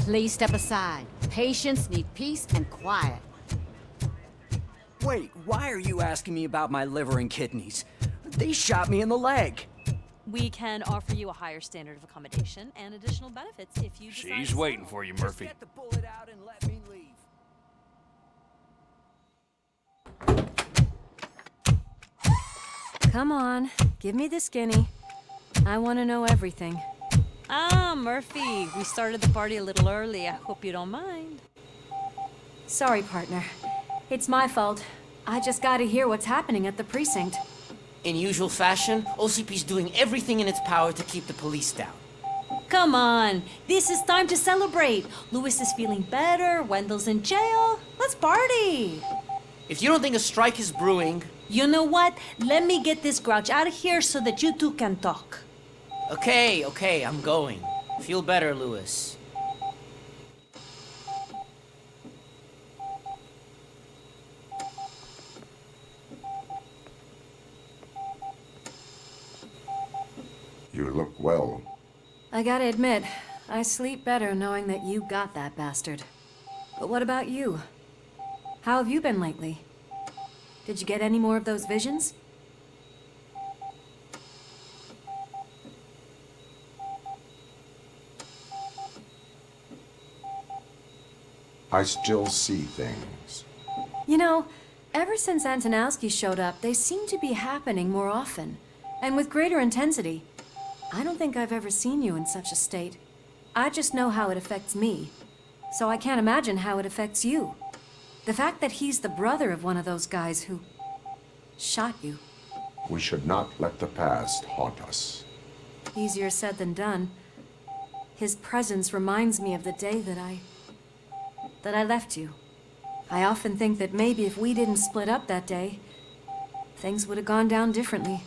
L: Please step aside. Patients need peace and quiet.
C: Wait, why are you asking me about my liver and kidneys? They shot me in the leg.
G: We can offer you a higher standard of accommodation and additional benefits if you decide.
I: She's waiting for you, Murphy.
C: Just get the bullet out and let me leave.
B: Come on, give me the skinny. I want to know everything.
G: Ah, Murphy, we started the party a little early. I hope you don't mind.
B: Sorry, partner. It's my fault. I just gotta hear what's happening at the precinct.
Q: In usual fashion, OCP's doing everything in its power to keep the police down.
G: Come on, this is time to celebrate. Lewis is feeling better, Wendell's in jail. Let's party.
Q: If you don't think a strike is brewing...
G: You know what? Let me get this grouch out of here so that you two can talk.
Q: Okay, I'm going. Feel better, Lewis.
D: You look well.
B: I gotta admit, I sleep better knowing that you got that bastard. But what about you? How have you been lately? Did you get any more of those visions?
D: I still see things.
B: You know, ever since Antonowski showed up, they seem to be happening more often, and with greater intensity. I don't think I've ever seen you in such a state. I just know how it affects me, so I can't imagine how it affects you. The fact that he's the brother of one of those guys who shot you.
D: We should not let the past haunt us.
B: Easier said than done. His presence reminds me of the day that I left you. I often think that maybe if we didn't split up that day, things would have gone down differently.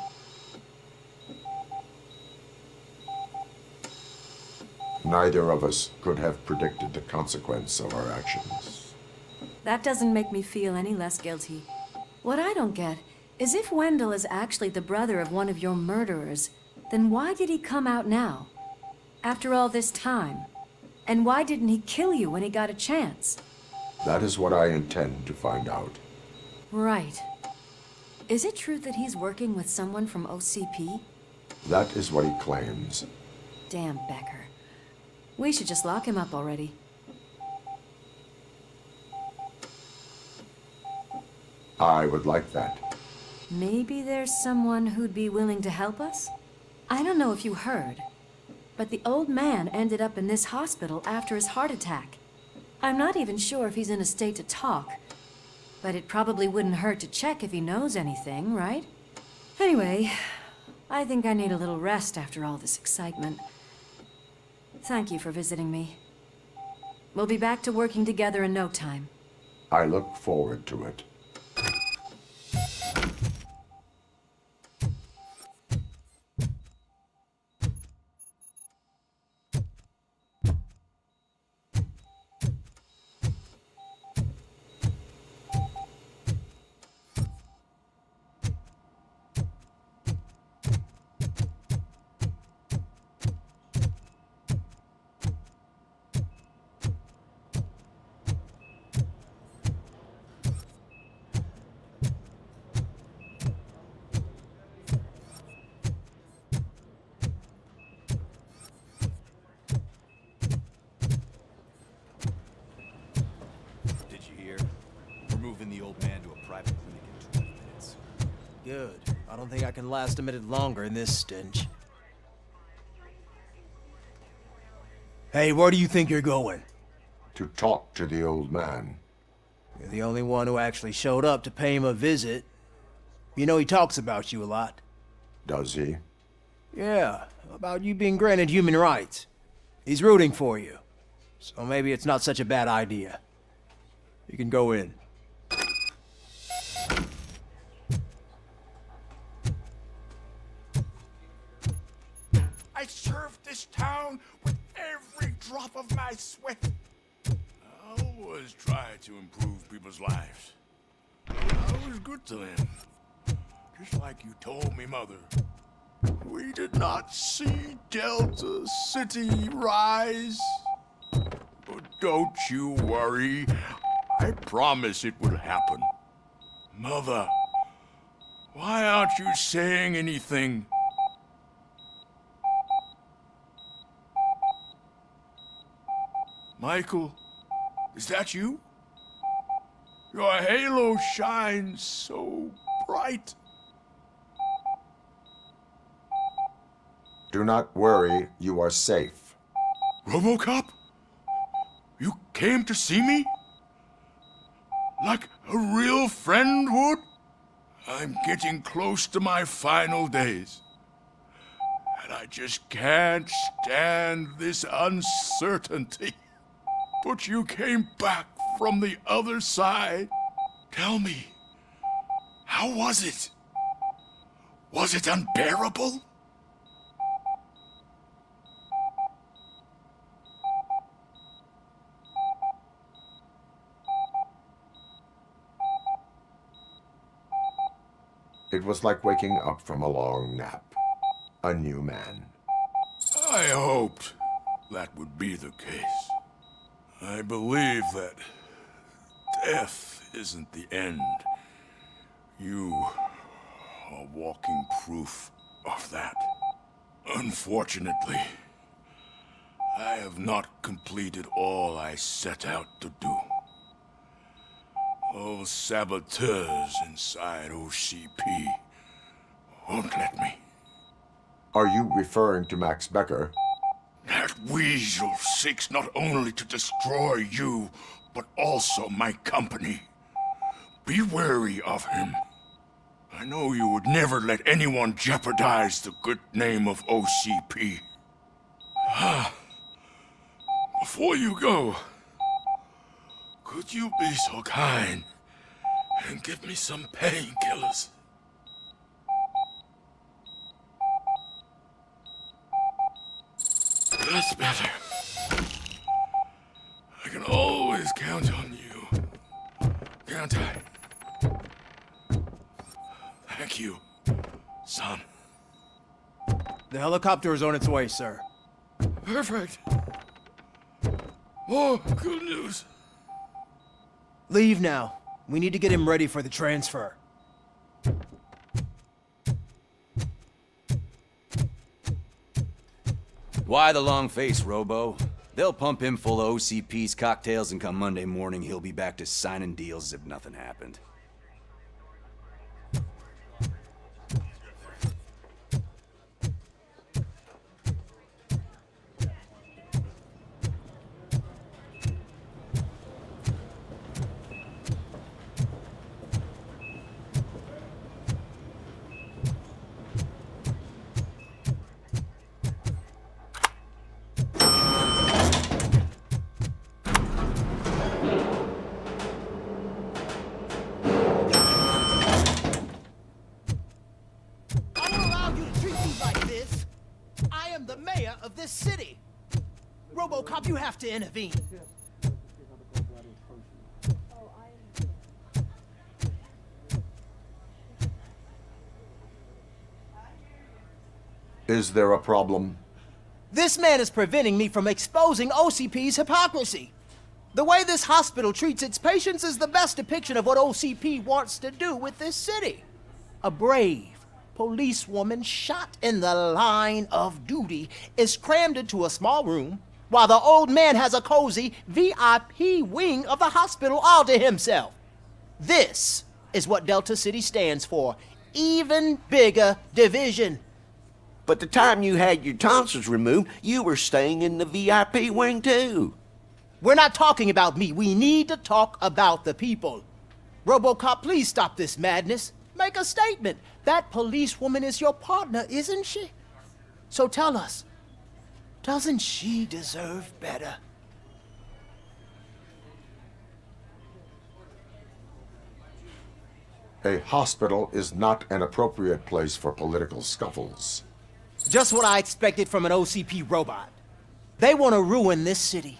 D: Neither of us could have predicted the consequence of our actions.
B: That doesn't make me feel any less guilty. What I don't get is if Wendell is actually the brother of one of your murderers, then why did he come out now? After all this time? And why didn't he kill you when he got a chance?
D: That is what I intend to find out.
B: Right. Is it true that he's working with someone from OCP?
D: That is what he claims.
B: Damn Becker. We should just lock him up already.
D: I would like that.
B: Maybe there's someone who'd be willing to help us? I don't know if you heard, but the old man ended up in this hospital after his heart attack. I'm not even sure if he's in a state to talk, but it probably wouldn't hurt to check if he knows anything, right? Anyway, I think I need a little rest after all this excitement. Thank you for visiting me. We'll be back to working together in no time.
D: I look forward to it.
F: Good. I don't think I can last a minute longer in this stench. Hey, where do you think you're going?
D: To talk to the old man.
F: You're the only one who actually showed up to pay him a visit. You know he talks about you a lot.
D: Does he?
F: Yeah, about you being granted human rights. He's rooting for you. So maybe it's not such a bad idea. You can go in.
K: I served this town with every drop of my sweat. I always try to improve people's lives. I was good to them. Just like you told me, Mother. We did not see Delta City rise. But don't you worry. I promise it will happen. Mother, why aren't you saying anything? Michael, is that you? Your halo shines so bright.
D: Do not worry, you are safe.
K: RoboCop? You came to see me? Like a real friend would? I'm getting close to my final days. And I just can't stand this uncertainty. But you came back from the other side. Tell me, how was it? Was it unbearable?
D: It was like waking up from a long nap. A new man.
K: I hoped that would be the case. I believe that death isn't the end. You are walking proof of that. Unfortunately, I have not completed all I set out to do. Those saboteurs inside OCP won't let me.
D: Are you referring to Max Becker?
K: That weasel seeks not only to destroy you, but also my company. Be wary of him. I know you would never let anyone jeopardize the good name of OCP. Before you go, could you be so kind and give me some painkillers? That's better. I can always count on you, can't I? Thank you, son.
F: The helicopter is on its way, sir.
K: Perfect. Oh, good news.
F: Leave now. We need to get him ready for the transfer.
C: Why the long face, Robo? They'll pump him full of OCP's cocktails, and come Monday morning, he'll be back to signing deals as if nothing happened.
Q: Of this city. RoboCop, you have to intervene.
D: Is there a problem?
Q: This man is preventing me from exposing OCP's hypocrisy. The way this hospital treats its patients is the best depiction of what OCP wants to do with this city. A brave policewoman shot in the line of duty is crammed into a small room, while the old man has a cozy VIP wing of the hospital all to himself. This is what Delta City stands for. even bigger division.
N: But the time you had your tonsils removed, you were staying in the VIP wing too.
Q: We're not talking about me. We need to talk about the people. RoboCop, please stop this madness. Make a statement. That policewoman is your partner, isn't she? So tell us, doesn't she deserve better?
D: A hospital is not an appropriate place for political scuffles.
Q: Just what I expected from an OCP robot. They want to ruin this city.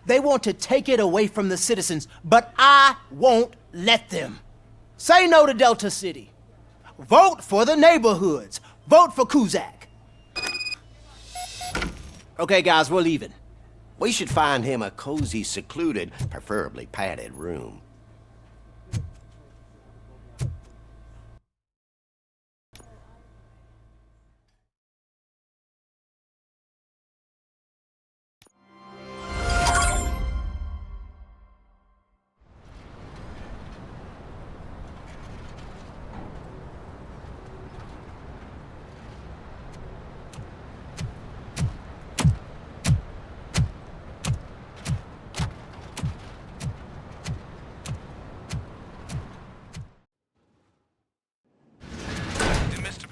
Q: They want to take it away from the citizens, but I won't let them. Say no to Delta City. Vote for the neighborhoods. Vote for Kuzak. Okay, guys, we're leaving.
N: We should find him a cozy, secluded, preferably padded room.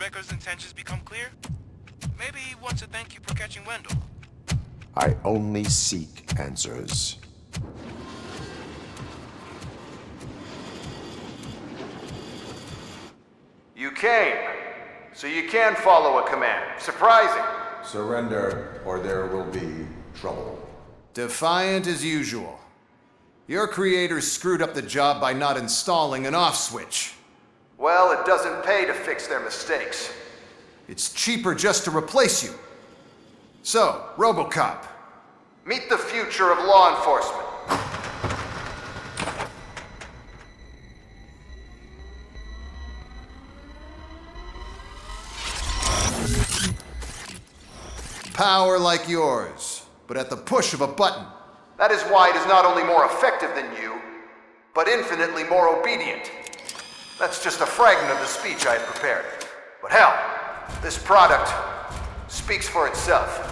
M: Becker's intentions become clear? Maybe he wants to thank you for catching Wendell.
D: I only seek answers.
T: You came, so you can follow a command. Surprising.
D: Surrender, or there will be trouble.
T: Defiant as usual. Your creators screwed up the job by not installing an off switch. Well, it doesn't pay to fix their mistakes. It's cheaper just to replace you. So, RoboCop, meet the future of law enforcement. Power like yours, but at the push of a button. That is why it is not only more effective than you, but infinitely more obedient. That's just a fragment of the speech I had prepared. But hell, this product speaks for itself.